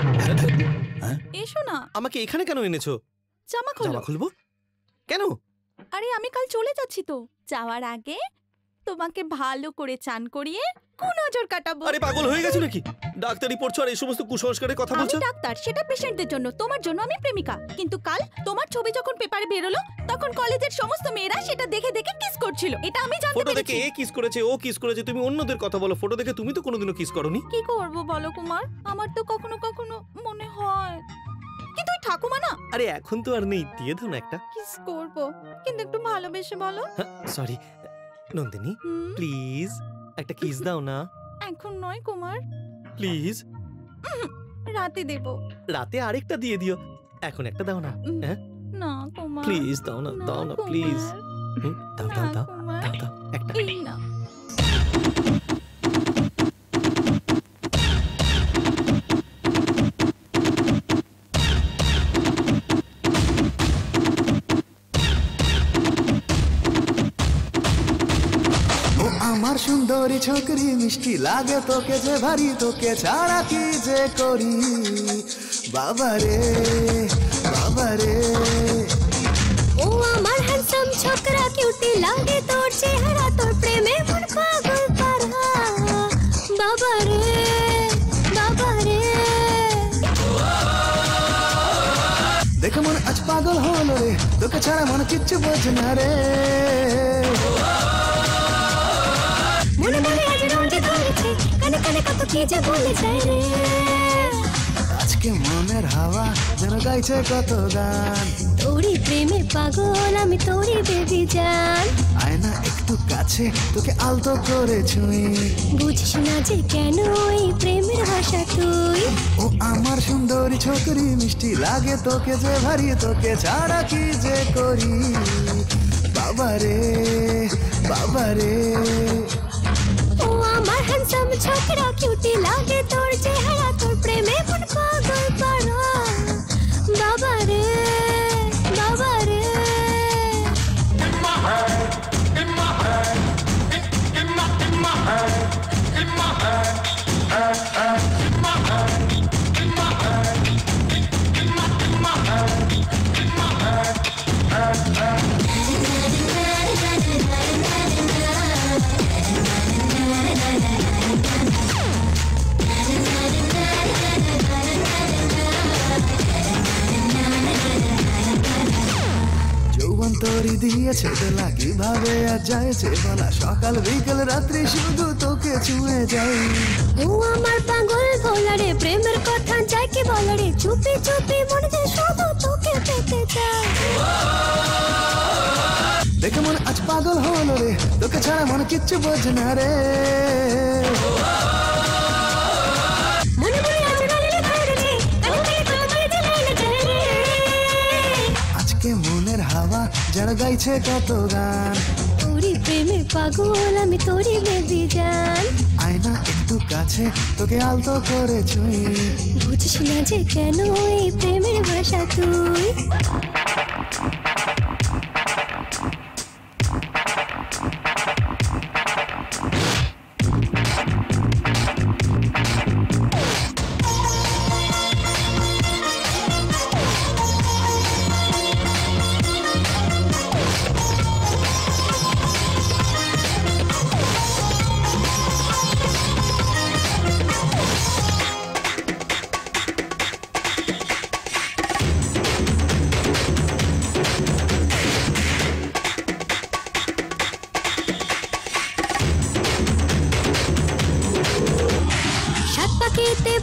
এসো না। আমাকে এখানে কেন এনেছো? জামা খোলো। জামা খুলবো কেন? আরে আমি কাল চলে যাচ্ছি তো, যাওয়ার আগে তোমাকে ভালো করে চান করিয়ে নজর কাটাবো। আরে পাগল হয়ে গেছো নাকি? ডাক্তারি পড়ছো আর এই সমস্ত কুসংস্কারের কথা বলছো? আমি ডাক্তার, সেটা পেশেন্টদের জন্য, তোমার জন্য আমি প্রেমিকা। কিন্তু কাল তোমার ছবি যখন পেপারে বেরোলো, তখন কলেজের সমস্ত মেয়েরা সেটা দেখে দেখে কিস করছিল। এটা আমি জানতে ফটো পেরেছি। দেখে এ কিস করেছে, ও কিস করেছে, তুমি অন্যদের কথা বলো। ফটো দেখে তুমি তো কোনোদিনও কিস করোনি। কি করব বলো কুমার, আমার তো কখনো কখনো মনে হয়। কিন্তু ওই ঠাকুমা না। আরে এখন তো আর নেই, দিয়ে দাও না একটা। কিস করব, কিন্তু একটু ভালোবেসে বলো। সরি নন্দিনী, প্লিজ একটা কিস দাও না। এখন নয় কুমার, প্লিজ। রাতে দেব। রাতে আরেকটা দিয়ে দিও, এখন একটা দাও না। হ্যাঁ না কুমার, প্লিজ দাও না, দাও না প্লিজ। দাও দাও দাও দাও দাও একটা। এই না। আমার সুন্দরী ছোকরি মিষ্টি লাগে তোকে যে ভারী, তোকে ছাড়া কি যে করি বাবারে বাবারে। ও আমার হ্যান্ডসাম ছোকরা কিউটি লাগে তোর চেহারা, তোর প্রেমে মন পাগল পারা বাবারে বাবারে। দেখে মন আজ পাগল হলো রে, তোকে ছাড়া মনে কিচ্ছু বোঝে না রে। মনে মনে আজ রোজে ধরেছে, কানে কানে কত কি যে বলে যায় রে। আজকে মনের হাওয়া যেন গাইছে কত গান, তোরই প্রেমে পাগল আমি, তোরই বেবি জান। আয়না একটু কাছে তোকে আলতো করে ছুঁই, বুঝিস না যে কেন এই প্রেমের ভাষা তুই। ও আমার সুন্দরী ছোকরি মিষ্টি লাগে তোকে যে ভারী, তোকে ছাড়া কি যে করি বাবারে বাবারে। ও আমার হ্যান্ডসাম ছোকরা কিউটি লাগে তোর চেহারা, তোর প্রেমে মন পাগল পারা বাবারে বাবারে। যৌবন তোরি দিয়েছে দোলা, কিভাবে আর যায়ছে বলা, সকাল বিকেল রাত্রি শুধু তোকে ছুঁয়ে যাই। ও আমার পাগল ভোলারে, প্রেমের কথা যাই কি বলারে, চুপি চুপি মনে যায় শুধু তোকে পেতে চাই। দেখে মন আজ পাগল হলো রে, তোকে ছাড়া মনে কিচ্ছু বোঝে না রে। মনে মনে আজ রালিলে ধরেছে, কানে কানে কত কি যে লাইনে যায় রে। আজকে মনের হাওয়া যেন গাইছে কত গান, তোরই প্রেমে পাগল আমি, তোরই বেবি জান। আয়না একটু কাছে তোকে আলতো করে ছুঁই, বুঝিস না যে কেন এই প্রেমের ভাষা তুই।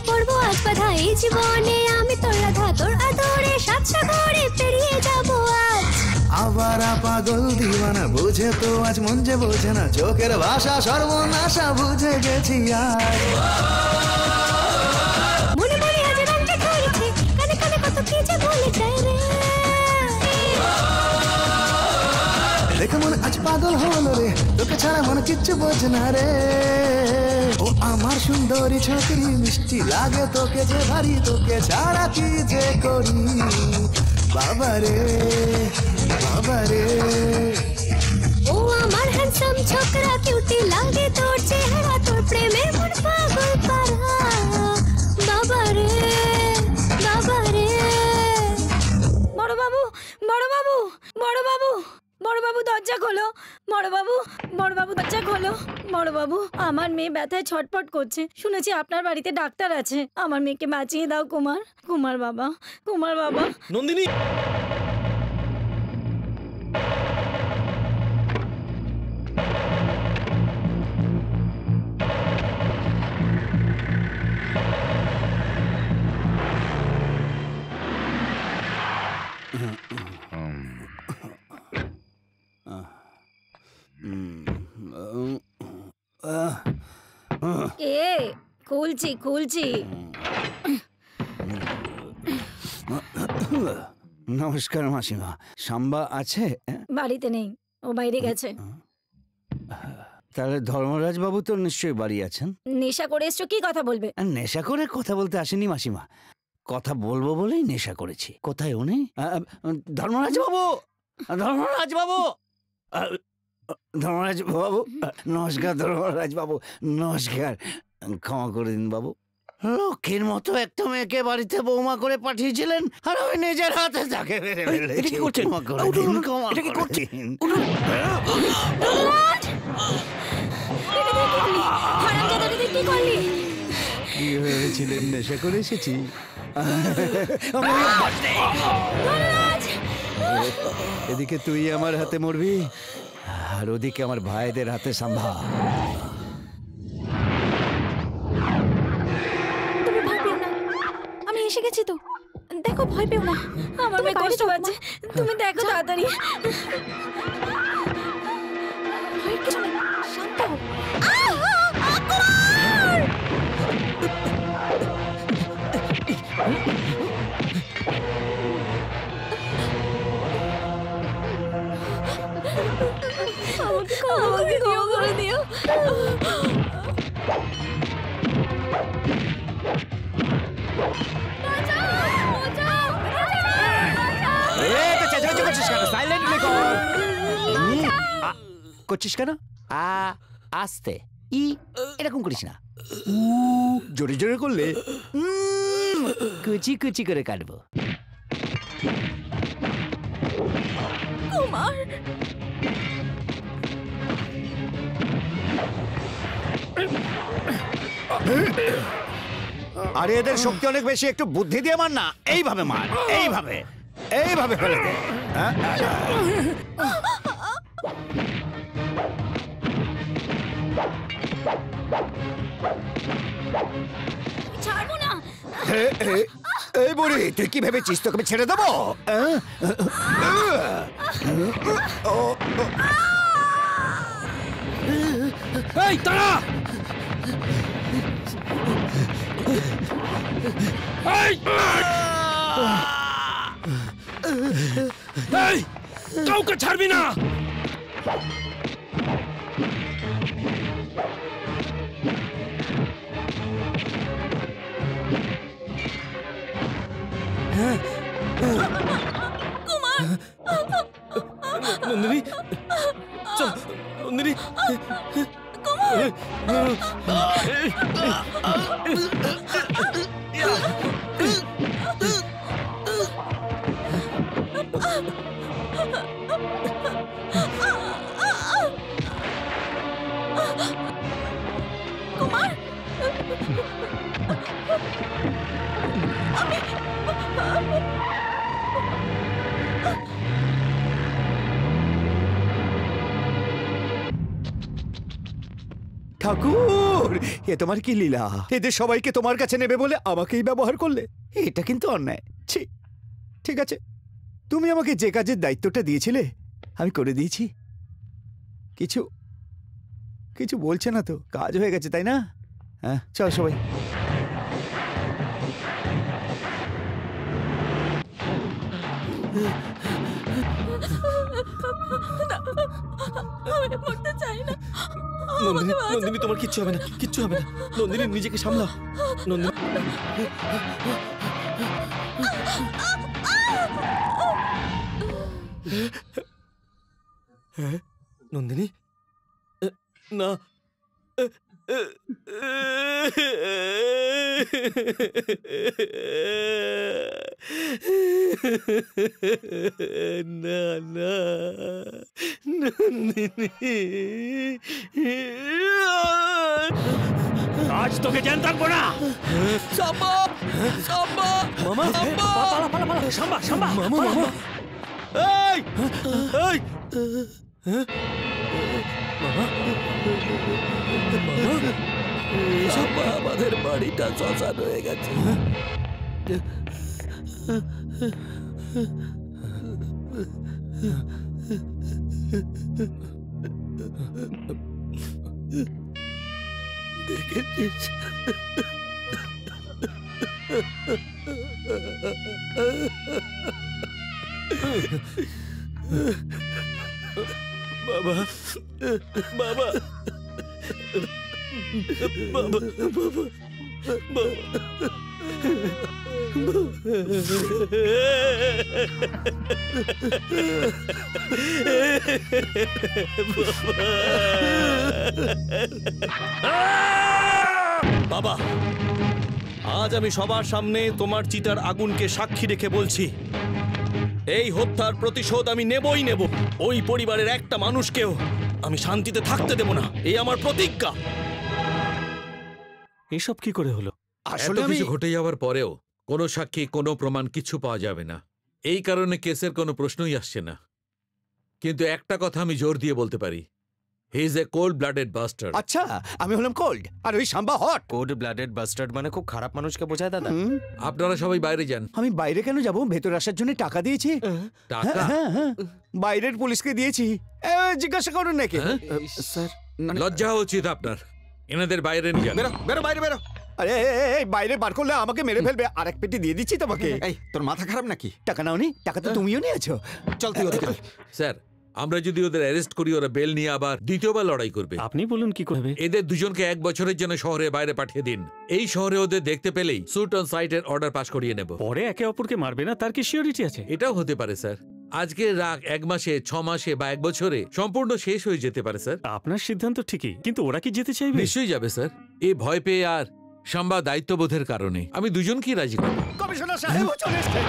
পড়বো আজ বাধা এই জীবনে, আমি তোর রাধা তোর আদরে, সাত সাগরে পেরিয়ে যাবো আজ। আবার পাগল দিওয়ানা, বুঝে তো আজ মন যে বোঝে না, চোখের ভাষা সর্বনাশা বুঝে গেছি আজ। মনে মনে আজ রঙটা ধরেছে, কানে কানে কত কি যে বলে যায় রে। দেখে মনে আজ পাগল হলো রে, তোকে ছাড়া মনে কিচ্ছু বোঝে না রে। ও আমার সুন্দরী ছোকরি, মিষ্টি লাগে তোকে যে ভারী, তোকে ছাড়া কি যে করি বাবা রে বাবা রে। ও আমার হ্যান্ডসাম ছোকরা, কিউটি লাগে তোর চেহারা, তোর প্রেমে মন পাগল পারা বাবা রে বাবা রে। বড় বাবু, বড় বাবু, বড় বাবু, বড় বাবু দরজা খোলো, বড় বাবু, বড় বাবু দরজা খোলো। বড় বাবু, আমার মেয়ে ব্যথায় ছটফট করছে, শুনেছি আপনার বাড়িতে ডাক্তার আছে, আমার মেয়েকে বাঁচিয়ে দাও কুমার, কুমার বাবা, কুমার বাবা। নন্দিনী, এ খুলছি খুলছি। নমস্কার মাসিমা, সাম্বা আছে? বাড়িতে নেই, ও বাইরে গেছে। তাহলে ধর্মরাজ বাবু তো নিশ্চয়ই বাড়ি আছেন। নেশা করে এসছো, কি কথা বলবে? নেশা করে কথা বলতে আসেনি মাসিমা, কথা বলবো বলেই নেশা করেছি। কোথায় উনি? ধর্মরাজ বাবু, ধর্মরাজ বাবু, ধর্মরাজ বাবু, নমস্কার ধর্মরাজ বাবু, নমস্কার। ক্ষমা করে দিন বাবু, লক্ষ্মীর মতো একটা মেয়েকে বাড়িতে বৌমা করে পাঠিয়েছিলেন, আর আমি নিজের হাতে তাকে মেরে ফেলেছি। ক্ষমা করে দিন, ক্ষমা করে দিন। কি ভেবেছিলেন নেশা করে এসেছি? এদিকে তুই আমার হাতে মরবি, আর ওদিকে আমার ভাইদের হাতে সাম্ভা। আমি এসে গেছি তো, দেখো ভয় পেও না। আমার মেয়ে কষ্ট পাচ্ছে, তুমি দেখো তাড়াতাড়ি। ভয়ের কিছু নেই, শান্ত হও। আমাকে ক্ষমা করে দিও। করছিস কেন? আস্তে, ই এরকম করিস না, জোরে জোরে করলে কুচি কুচি করে কাটবো। কুমার, আরে এদের শক্তি অনেক বেশি, একটু বুদ্ধি দিয়ে মার না। এইভাবে মার, এইভাবে, এইভাবে ফেলে দে। ছাড়বো না। এই বুড়ি, তুই কি ভেবেছিস তোকে আমি ছেড়ে দেবো? এই তারা, এই কাউকে ছাড়বি না। নন্দিনী, চল নন্দিনী। কুমার, ঠাকুর, এ তোমার কি লীলা? এদের সবাইকে তোমার কাছে নেবে বলে আমাকেই ব্যবহার করলে, এটা কিন্তু অন্যায়। ছি, ঠিক আছে, তুমি আমাকে যে কাজের দায়িত্বটা দিয়েছিলে আমি করে দিয়েছি। কিছু কিছু বলছে না তো, কাজ হয়ে গেছে তাই না? হ্যাঁ, চল সবাই। আমি মরতে চাই না। নন্দিনী, নন্দিনী তোমার কিচ্ছু হবে না, কিচ্ছু হবে না। নন্দিনী নিজেকে সামলাও। নন্দিনী, হ্যাঁ নন্দিনী, না না না নন্দিনী, আজ তোকে জ্ঞান থাকবো না। সাম্বা, সাম্বা, মামা, সাম্বা, পালা পালা পালা, সাম্বা সাম্বা, মামা, মামা, এই এই মামা, মামা, সাম্বা, আমাদের বাড়িটা শ্মশান হয়ে গেছে। দেখেছিস? বাবা, বাবা, বাবা, বাবা, বাবা, আজ আমি সবার সামনে তোমার চিতার আগুনকে সাক্ষী রেখে বলছি, এই হত্যার প্রতিশোধ আমি নেবই নেব। ওই পরিবারের একটা মানুষকেও আমি শান্তিতে থাকতে দেব না, এই আমার প্রতিজ্ঞা। এসব কি করে হলো? আসলে কিছু ঘটে যাওয়ার পরেও কোনো সাক্ষী, কোনো প্রমাণ কিছু পাওয়া যাবে না। এই কারণে কেসের কোনো প্রশ্নই আসছে না। কিন্তু একটা কথা আমি জোর দিয়ে বলতে পারি, he is a cold blooded bastard. আচ্ছা, আমি হলাম কোল্ড আর ওই সাম্বা হট। কোল্ড ব্লাডেড বাস্টার্ড মানে খুব খারাপ মানুষকে বোঝায় দাদা। আপনারা সবাই বাইরে যান। আমি বাইরে কেন যাব? ভেতর আসার জন্য টাকা দিয়েছি। টাকা? হ্যাঁ, হ্যাঁ, বাইরের পুলিশকে দিয়েছি। জিজ্ঞাসা করুন নাকি? স্যার, লজ্জা উচিত আপনার। এনাদের বাইরে নিয়ে যান। বেরো বেরো, বাইরে বেরো। আরে বাইরে বার করলে আমাকে মেরে ফেলবে। আর এক পেটি দিয়ে দিচ্ছি তোমাকে। এই, তোর মাথা খারাপ নাকি? টাকা নাওনি? টাকা তো তুমিও নিয়েছো। চল তুই ওদিকে। স্যার, আমরা যদি ওদের অ্যারেস্ট করি, ওরা বেল নিয়ে আবার দ্বিতীয়বার লড়াই করবে। আপনি বলুন কি করবে? এদের দুজনকে 1 বছরের জন্য শহরের বাইরে পাঠিয়ে দিন। এই শহরে ওদের দেখতে পেলেই স্যুট অন সাইটের অর্ডার পাস করিয়ে নেব। পরে একে অপরকে মারবে না, তার কি সিওরিটি আছে? এটাও হতে পারে স্যার। আজকের রাগ 1 মাসে, 6 মাসে বা 1 বছরে সম্পূর্ণ শেষ হয়ে যেতে পারে স্যার। আপনার সিদ্ধান্ত ঠিকই, কিন্তু ওরা কি যেতে চাইবে? নিশ্চয়ই যাবে স্যার। এই ভয় পেয়ে আর সাম্বা দায়িত্ববোধের কারণে আমি দুজনকেই রাজি করব। কমিশনার সাহেব চলে এসেছে।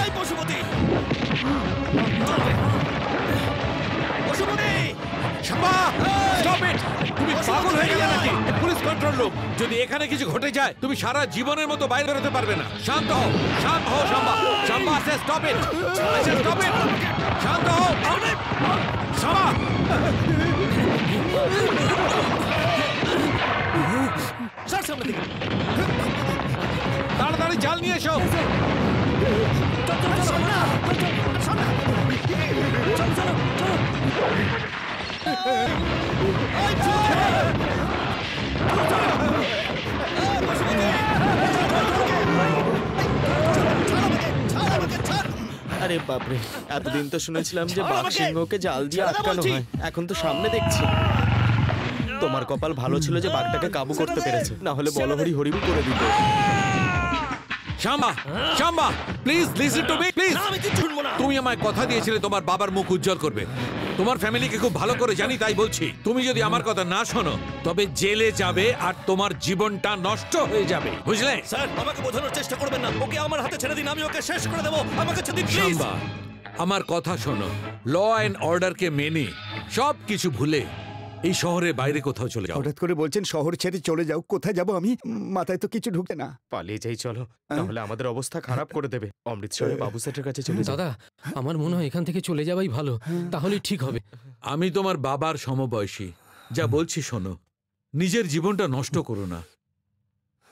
এই পশুপতি, পশুপতি, সাম্বা, স্টপ ইট! তুমি পাগল হয়ে গেলে নাকি? Police control room. যদি এখানে কিছু ঘটে যায়, তুমি সারা জীবনের মতো বাইরে বেরোতে পারবে না। শান্ত হও, শান্ত হও Samba. Samba, I say stop it, I say stop it. শান্ত হও সাম্বা। তাড়াতাড়ি জাল নিয়ে এসো। আরে বাপরে, এতদিন তো শুনেছিলাম যে বাঘ সিংহকে জাল দিয়ে আটকানো হয়, এখন তো সামনে দেখছি। তোমার কপাল ভালো ছিল যে বাঘটাকে কাবু করতে পেরেছে, না হলে বলহরি হরিবি করে দিত। Samba, Samba, please listen to me, please. তুমি আমায় কথা দিয়েছিলে তোমার বাবার মুখ উজ্জ্বল করবে। তোমার ফ্যামিলিকে খুব ভালো করে জানি, তাই বলছি। তুমি যদি আমার কথা না শোনো, তবে জেলে যাবে আর তোমার জীবনটা নষ্ট হয়ে যাবে, বুঝলে? স্যার, আমাকে বোঝানোর চেষ্টা করবেন না। ওকে আমার হাতে ছেড়ে দিন, আমি ওকে শেষ করে দেবো। আমাকে ছেড়ে দিন প্লিজ। শাম্বা, আমার কথা শোনো। ল অ্যান্ড অর্ডারকে মেনে সব কিছু ভুলে এই শহরের বাইরে কোথাও চলে যাও। হঠাৎ করে বলছেন শহর ছেড়ে চলে যাও, কোথায় যাব আমি? মাথায় তো কিছু ঢুকছে না। পালিয়ে যাই চলো, তাহলে আমাদের অবস্থা খারাপ করে দেবে। অমৃতসরে বাবু সেটের কাছে চলে যাও। দাদা আমার মনে হয় এখান থেকে চলে যাওয়াই ভালো, তাহলে ঠিক হবে। আমি তোমার বাবার সমবয়সী, যা বলছি শোনো, নিজের জীবনটা নষ্ট করো না,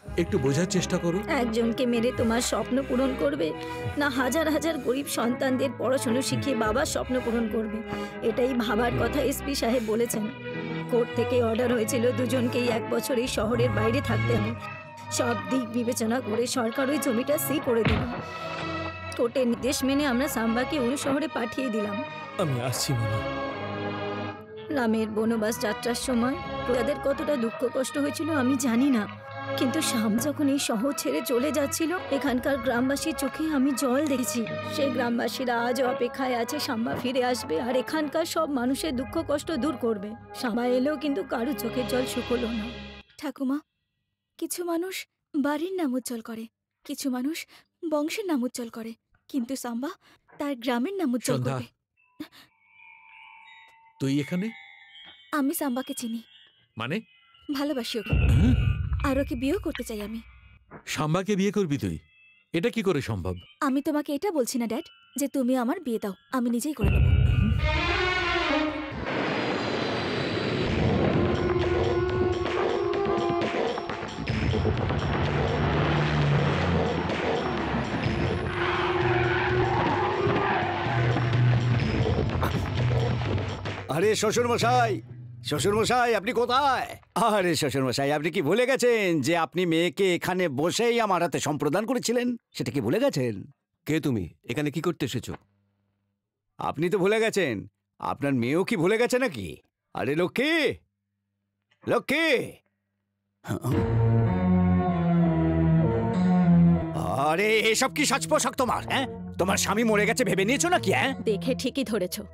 একটু বোঝার চেষ্টা করো। একজনকে মেরে তোমার স্বপ্ন পূরণ করবে, না হাজার হাজার গরিব সন্তানদের পড়াশোনা শিখিয়ে বাবার স্বপ্ন পূরণ করবে? এটাই ভাবার কথা এসপি সাহেব বলেছেন। কোর্ট থেকে অর্ডার হয়েছিল দুজনকেই 1 বছর এই শহরের বাইরে থাকতে হবে। সব দিক বিবেচনা করে সরকার ওই জমিটা সি করে দিল। কোর্টের নির্দেশ মেনে আমরা সাম্বাকে অন্য শহরে পাঠিয়ে দিলাম। আমি আসছি মামা। রামের বনবাস যাত্রার সময় প্রজাদের কতটা দুঃখ কষ্ট হয়েছিল আমি জানি না, কিন্তু শাম যখন এই শহর ছেড়ে চলে যাচ্ছিল এখানকার গ্রামবাসীর চোখে আমি জল দেখেছি। সেই গ্রামবাসীরা আজও অপেক্ষায় আছে শাম্বা ফিরে আসবে আর এখানকার সব মানুষের দুঃখ কষ্ট দূর করবে। শাম্বা এলেও কিন্তু কারো চোখের জল শুকলো না। ঠাকুমা, কিছু মানুষ বাড়ির নাম উজ্জ্বল করে, কিছু মানুষ বংশের নাম উজ্জ্বল করে, কিন্তু সাম্বা তার গ্রামের নাম উজ্জ্বল সন্ধ্যা, করবে। তুই এখানে? আমি সাম্বাকে চিনি, মানে? ভালোবাসি ওকে, আর ওকে বিয়েও করতে চাই আমি। শাম্বাকে বিয়ে করবি তুই? এটা কি করে সম্ভব? আমি তোমাকে এটা বলছি না ড্যাড যে তুমি আমার বিয়ে দাও, আমি নিজেই করে নেব। আরে শ্বশুর মশাই, শ্বশুর মশাই আপনি কোথায়? আরে শ্বশুর মশাই, আপনি কি ভুলে গেছেন যে আপনি মেয়েকে এখানে বসেই আমার হাতে সম্প্রদান করেছিলেন? সেটা কি ভুলে গেছেন? কে তুমি? এখানে কি করতে এসেছো? আপনি তো ভুলে গেছেন, আপনার মেয়েও কি ভুলে গেছে নাকি? আরে লক্ষ্মী, লক্ষ্মী! আরে এসব কি সাজ পোশাক তোমার? হ্যাঁ, তোমার স্বামী মরে গেছে ভেবে নিয়েছো নাকি? হ্যাঁ, দেখে ঠিকই ধরেছো,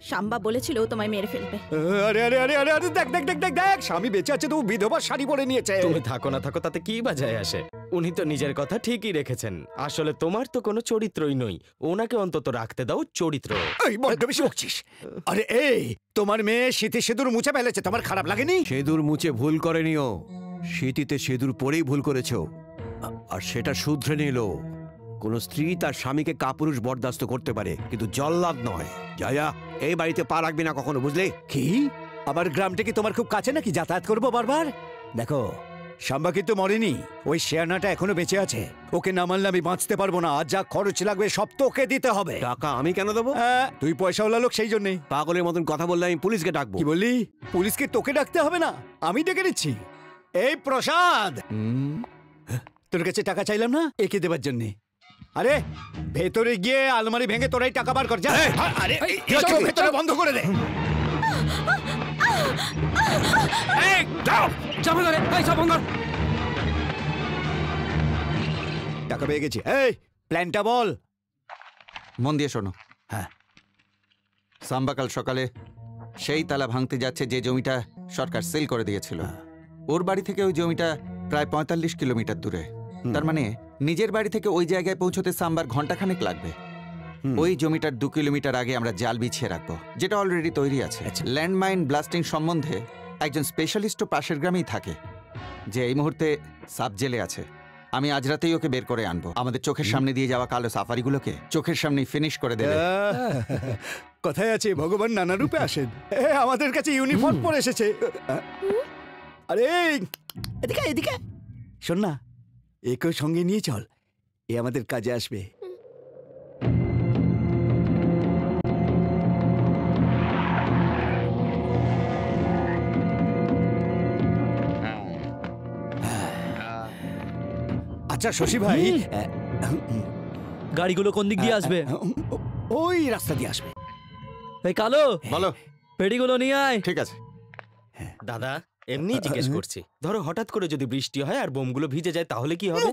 শাম্বা বলেছিল ও তোমায় মেরে ফেলবে। আরে আরে আরে আরে আরে দেখ দেখ দেখ দেখ দেখ, স্বামী বেঁচে আছে তো বিধবা শাড়ি পরে নিয়েছে। তুমি থাকো না থাকো তাতে কি বাজায় আসে? উনি তো নিজের কথা ঠিকই রেখেছেন। আসলে তোমার তো কোনো চরিত্রই নই, ওনাকে অন্তত রাখতে দাও চরিত্র। এই বড্ড বেশি বকছিস। আরে এই, তোমার মেয়ে স্মৃতি সিঁদুর মুছে ফেলেছে, তোমার খারাপ লাগেনি? সিঁদুর মুছে ভুল করেনিও, স্মৃতিতে সিঁদুর পরেই ভুল করেছ, আর সেটা শুধরে নিল। কোন স্ত্রী তার স্বামীকে কাপুরুষ বরদাস্ত করতে পারে, কিন্তু জল্লাদ নয়। যায়া, এই বাড়িতে পা রাখবি না কখনো, বুঝলে? কি? আবার গ্রামটা কি তোমার খুব কাছে নাকি যাতায়াত করবো বারবার? দেখো, শাম্বা কিন্তু মরেনি, ওই শেয়ানাটা এখনো বেঁচে আছে। ওকে না মানলে আমি বাঁচতে পারবো না, আর যা খরচ লাগবে সব তোকে দিতে হবে। টাকা আমি কেন দেবো? তুই পয়সাওয়ালা লোক, সেই জন্যই। পাগলের মতন কথা বললে আমি পুলিশকে ডাকবো। কি বললি? পুলিশকে তোকে ডাকতে হবে না, আমি ডেকে নিচ্ছি। এই প্রসাদ, তোর কাছে টাকা চাইলাম না একে দেবার জন্যে। আরে ভেতরে গিয়ে আলমারি ভেঙে তোরাই টাকা বার কর, যা। আরে এসব ভেতরে বন্ধ করে দে। টাকা পেয়ে গেছি। এই প্ল্যানটা বল। মন দিয়ে শোনো। হ্যাঁ, সাম্বা কাল সকালে সেই তালা ভাঙতে যাচ্ছে যে জমিটা সরকার সেল করে দিয়েছিল। ওর বাড়ি থেকে ওই জমিটা প্রায় 45 কিলোমিটার দূরে। তার মানে নিজের বাড়ি থেকে ওই জায়গায় পৌঁছতে সাম্বার ঘন্টাখানেক লাগবে। ওই জমিটার 2 কিলোমিটার আগে আমরা জাল বিছিয়ে রাখবো, যেটা অলরেডি তৈরি আছে। ল্যান্ডমাইন ব্লাস্টিং সম্বন্ধে একজন স্পেশালিস্টও পাশের গ্রামেই থাকে, যে এই মুহূর্তে সাব জেলে আছে। আমি আজ রাতেই ওকে বের করে আনবো। আমাদের চোখের সামনে দিয়ে যাওয়া কালো সাফারিগুলোকে চোখের সামনেই ফিনিশ করে দেবে। কথায় আছে ভগবান নানা রূপে আসেন। আমাদের কাছে ইউনিফর্ম পরে এসেছে। আরে এদিকে এদিকে শোন না, একেও সঙ্গে নিয়ে চল, এ আমাদের কাজে আসবে। আচ্ছা শশী ভাই, গাড়িগুলো কোন দিক দিয়ে আসবে? ওই রাস্তা দিয়ে আসবে। এই কালো, বলো, পেটিগুলো নিয়ে আয়। ঠিক আছে দাদা, এমনি জিজ্ঞেস করছি, ধরো হঠাৎ করে যদি বৃষ্টি হয় আর বোমগুলো ভিজে যায় তাহলে কি হবে?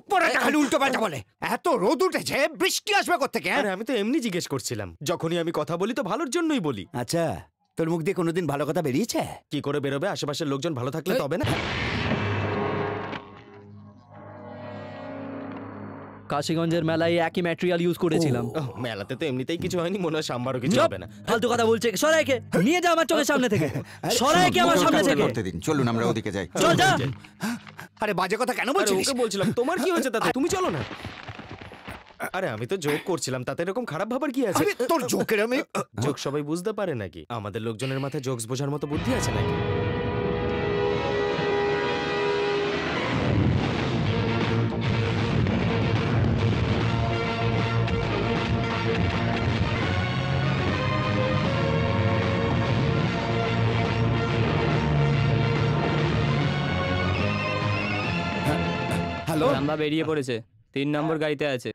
উল্টো পাল্টা বলে, এত রোদ উঠেছে, বৃষ্টি আসবে কোত্থেকে? আরে আমি তো এমনি জিজ্ঞেস করছিলাম, যখনই আমি কথা বলি তো ভালোর জন্যই বলি। আচ্ছা, তোর মুখ দিয়ে কোনোদিন ভালো কথা বেরিয়েছে? কি করে বেরোবে? আশেপাশের লোকজন ভালো থাকলে তবে না। কাশীগঞ্জের মেলায় একই ম্যাটেরিয়াল ইউজ করেছিলাম। মেলাতে তো এমনিতেই কিছু হয়নি, মনে হয় সাম্বারও কিছু হবে না। ফালতু কথা বলছে, সরাইকে নিয়ে যা আমার চোখের সামনে থেকে, সরাইকে আমার সামনে থেকে। করতে দিন, চলুন আমরা ওদিকে যাই। চল যা। আরে বাজে কথা কেন বলছিস? ওকে বলছিলাম তোমার কি হয়েছে তাতে, তুমি চলো না। আরে আমি তো জোক করছিলাম, তাতে এরকম খারাপ ভাবার কি আছে? তোর জোকের আমি জোক সবাই বুঝতে পারে নাকি? আমাদের লোকজনের মাথায় জোকস বোঝার মতো বুদ্ধি আছে নাকি? হ্যালো, শাম্বা বেরিয়ে পড়েছে, 3 নম্বর গাড়িতে আছে।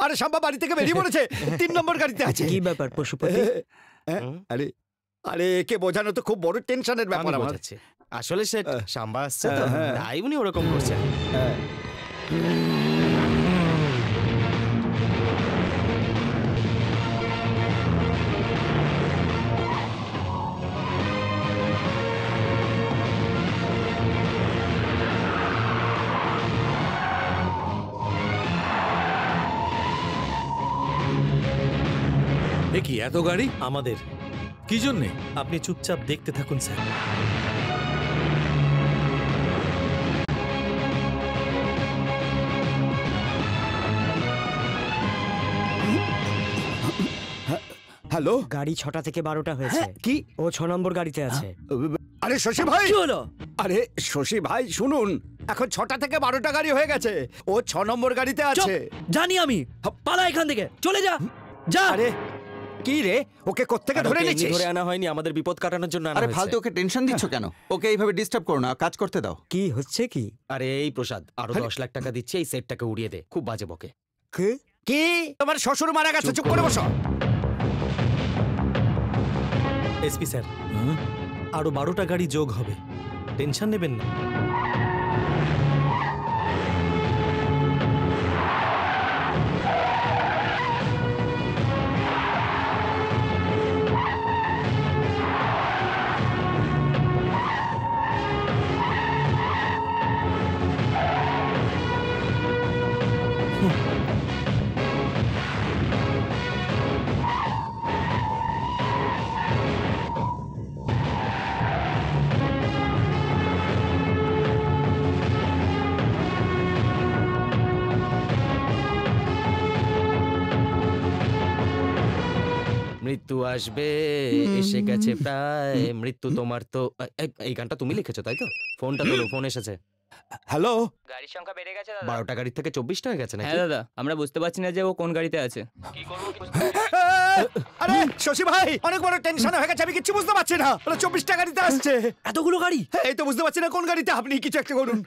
আরে শাম্বা বাড়ি থেকে বেরিয়ে পড়েছে, 3 নম্বর গাড়িতে আছে। কি ব্যাপার পশুপতি? আরে আরে একে বোঝানো তো খুব বড় টেনশনের ব্যাপার আমার। আসলে সে শাম্বা আসছে তো, তাই উনি ওরকম করছেন। এ কি এত গাড়ি? আমাদের। কি জন্যে? আপনি চুপচাপ দেখতে থাকুন স্যার। হ্যালো, গাড়ি 6টা থেকে 12টা হয়েছে। কি? ও 6 নম্বর গাড়িতে আছে। আরে শশী ভাই, কি হলো? আরে শশী ভাই শুনুন, এখন 6টা থেকে 12টা গাড়ি হয়ে গেছে, ও 6 নম্বর গাড়িতে আছে। জানি আমি, পালা এখান থেকে, চলে যা যা। আরে কি রে, ওকে কোত্থেকে ধরে নিচ্ছিস? ধরে আনা হয়নি, আমাদের বিপদ কাটানোর জন্য আনা আরে হয়েছে। ফালতু ওকে টেনশন দিচ্ছ কেন? ওকে এইভাবে ডিস্টার্ব করো না, কাজ করতে দাও। কি হচ্ছে কি? আরে এই প্রসাদ, আরো 10 লাখ টাকা দিচ্ছে, এই সেটটাকে উড়িয়ে দে। খুব বাজে বকে। কি? তোমার শ্বশুর মারা গেছে, চুপ করে বসো। এসপি স্যার, আরো 12টা গাড়ি যোগ হবে, টেনশন নেবেন না। মৃত্যু আসবে, এসে গেছে প্রায়, মৃত্যু তোমার তো। এই গানটা তুমি লিখেছো তাই তো? ফোনটা তোলো, ফোন এসেছে। হ্যালো, গাড়ির সংখ্যা বেড়ে গেছে দাদা। 12টা গাড়ির থেকে 24টা হয়ে গেছে নাকি? হ্যাঁ দাদা, আমরা বুঝতে পারছি না যে ও কোন গাড়িতে আছে। কি করব? আরে শশী ভাই, অনেক বড় টেনশন হয়ে গেছে, আমি কিছু বুঝতে পারছি না। ওরা 24টা গাড়িতে আসছে। এতগুলো গাড়ি? এই তো বুঝতে পারছি না কোন গাড়িতে। আপনি কিছু একটা করুন।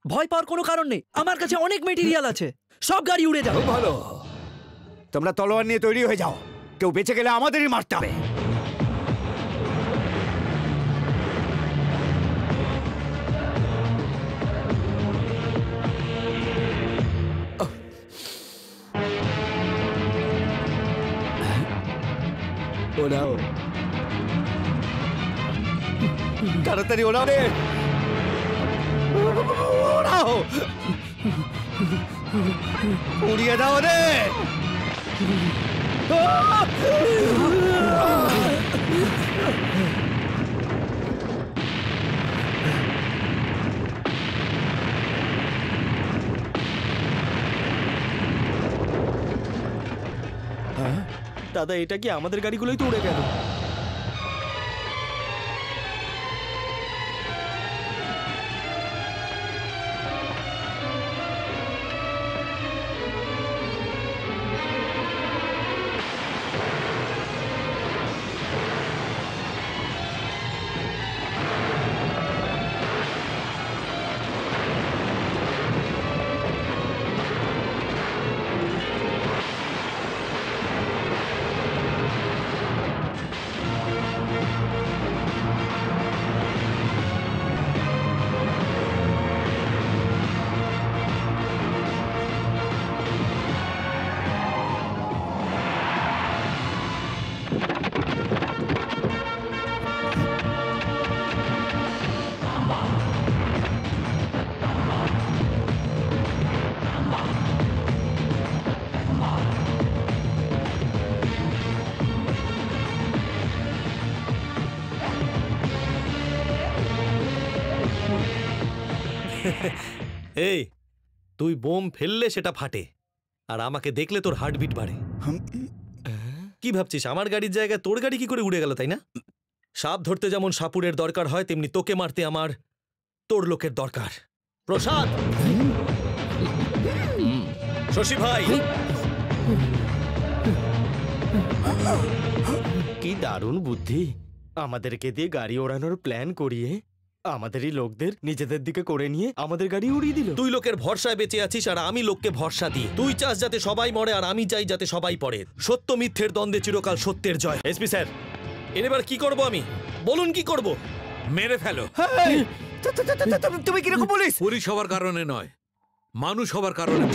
ভয় পাওয়ার কোনো কারণ নেই, আমার কাছে অনেক মেটেরিয়াল আছে, সব গাড়ি উড়ে যাবে। ভালো, তোমরা তলোয়ার নিয়ে তৈরি হয়ে যাও, কেউ বেঁচে গেলে আমাদেরই মারতে হবে। ওরাও তাড়াতাড়ি ওরাও রে, ওরাও উড়িয়ে দাও রে। দাদা, এটা কি আমাদের গাড়িগুলোই তো উড়ে গেল? এই তুই বোম ফেললে সেটা ফাটে, আর আমাকে দেখলে তোর হার্টবিট বাড়ে। কি ভাবছিস আমার গাড়ির জায়গায় তোর গাড়ি কি করে উড়ে গেল, তাই না? সাপ ধরতে যেমন সাপুরের দরকার হয়, তেমনি তোকে মারতে আমার তোর লোকের দরকার। প্রসাদ, শশী ভাই, কি দারুণ বুদ্ধি! আমাদেরকে দিয়ে গাড়ি ওড়ানোর প্ল্যান করিয়ে আমাদেরই লোকদের নিজেদের দিকে করে নিয়ে আমাদের গাড়ি উড়িয়ে দিল। তুই লোকের ভরসায় বেঁচে আছিস আর আমি লোককে ভরসা দিই। তুই চাস যাতে সবাই মরে আর আমি চাই যাতে সবাই পড়ে। সত্য মিথ্যের দ্বন্দ্বে চিরকাল সত্যের জয়। এসপি স্যার, এবার কি করব আমি? বলুন কি করব? মেরে ফেলো। তুমি কিরকম বলিস? পুলিশ হওয়ার কারণে নয়, মানুষ হওয়ার কারণে।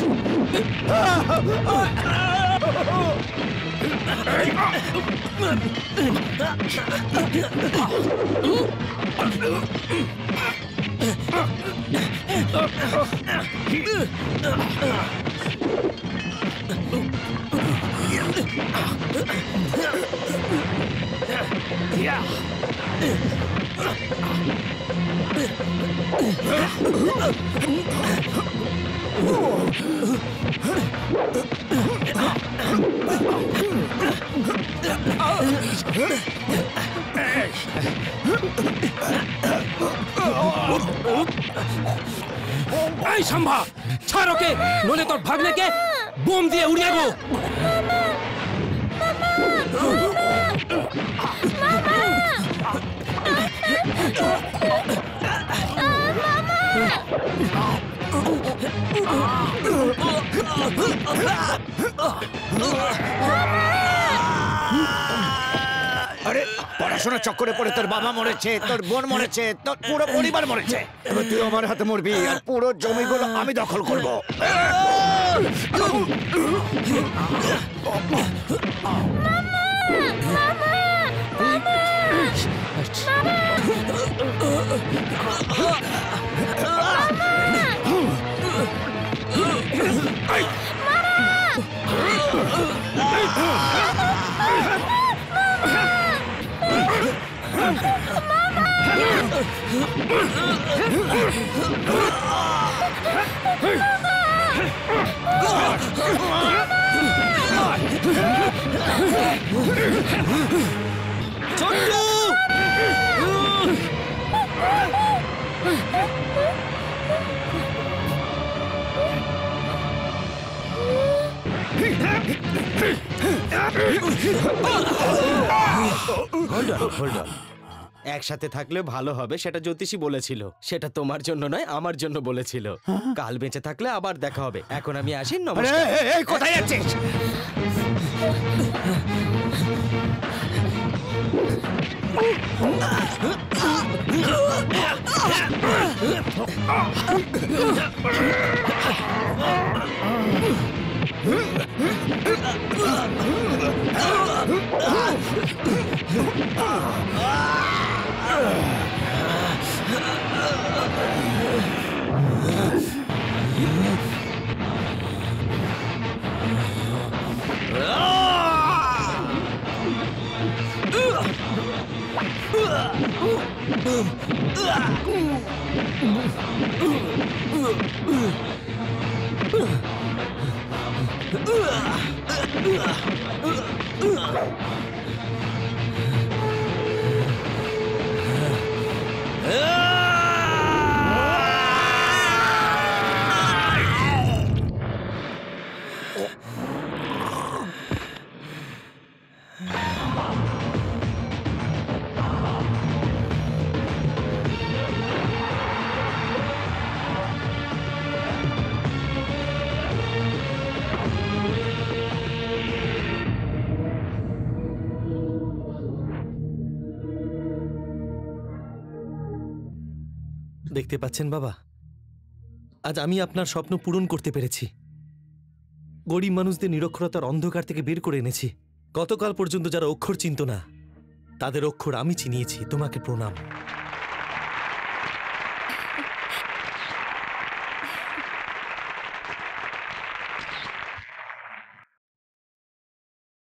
এই শাম্ভা, ছাড় ওকে, নইলে তোর ভাগ্নেকে বোম দিয়ে উড়িয়ে দেবো। আরে পড়াশোনার চক্করে পড়ে তোর বাবা মরেছে, তোর বোন মরেছে, তোর পুরো পরিবার মরেছে। এবার তুই আমার হাতে মরবি আর পুরো জমিগুলো আমি দখল করব। একসাথে থাকলে ভালো হবে সেটা জ্যোতিষী বলেছিল। সেটা তোমার জন্য নয়, আমার জন্য বলেছিল। কাল বেঁচে থাকলে আবার দেখা হবে। এখন আমি আসি, নমস্কার। কোথায় যাচ্ছিস? দেখতে পাচ্ছেন বাবা, আজ আমি আপনার স্বপ্ন পূরণ করতে পেরেছি। গরিব মানুষদের নিরক্ষরতার অন্ধকার থেকে বের করে এনেছি। গতকাল পর্যন্ত যারা অক্ষর চিনত না, তাদের অক্ষর আমি চিনিয়েছি। তোমাকে প্রণাম।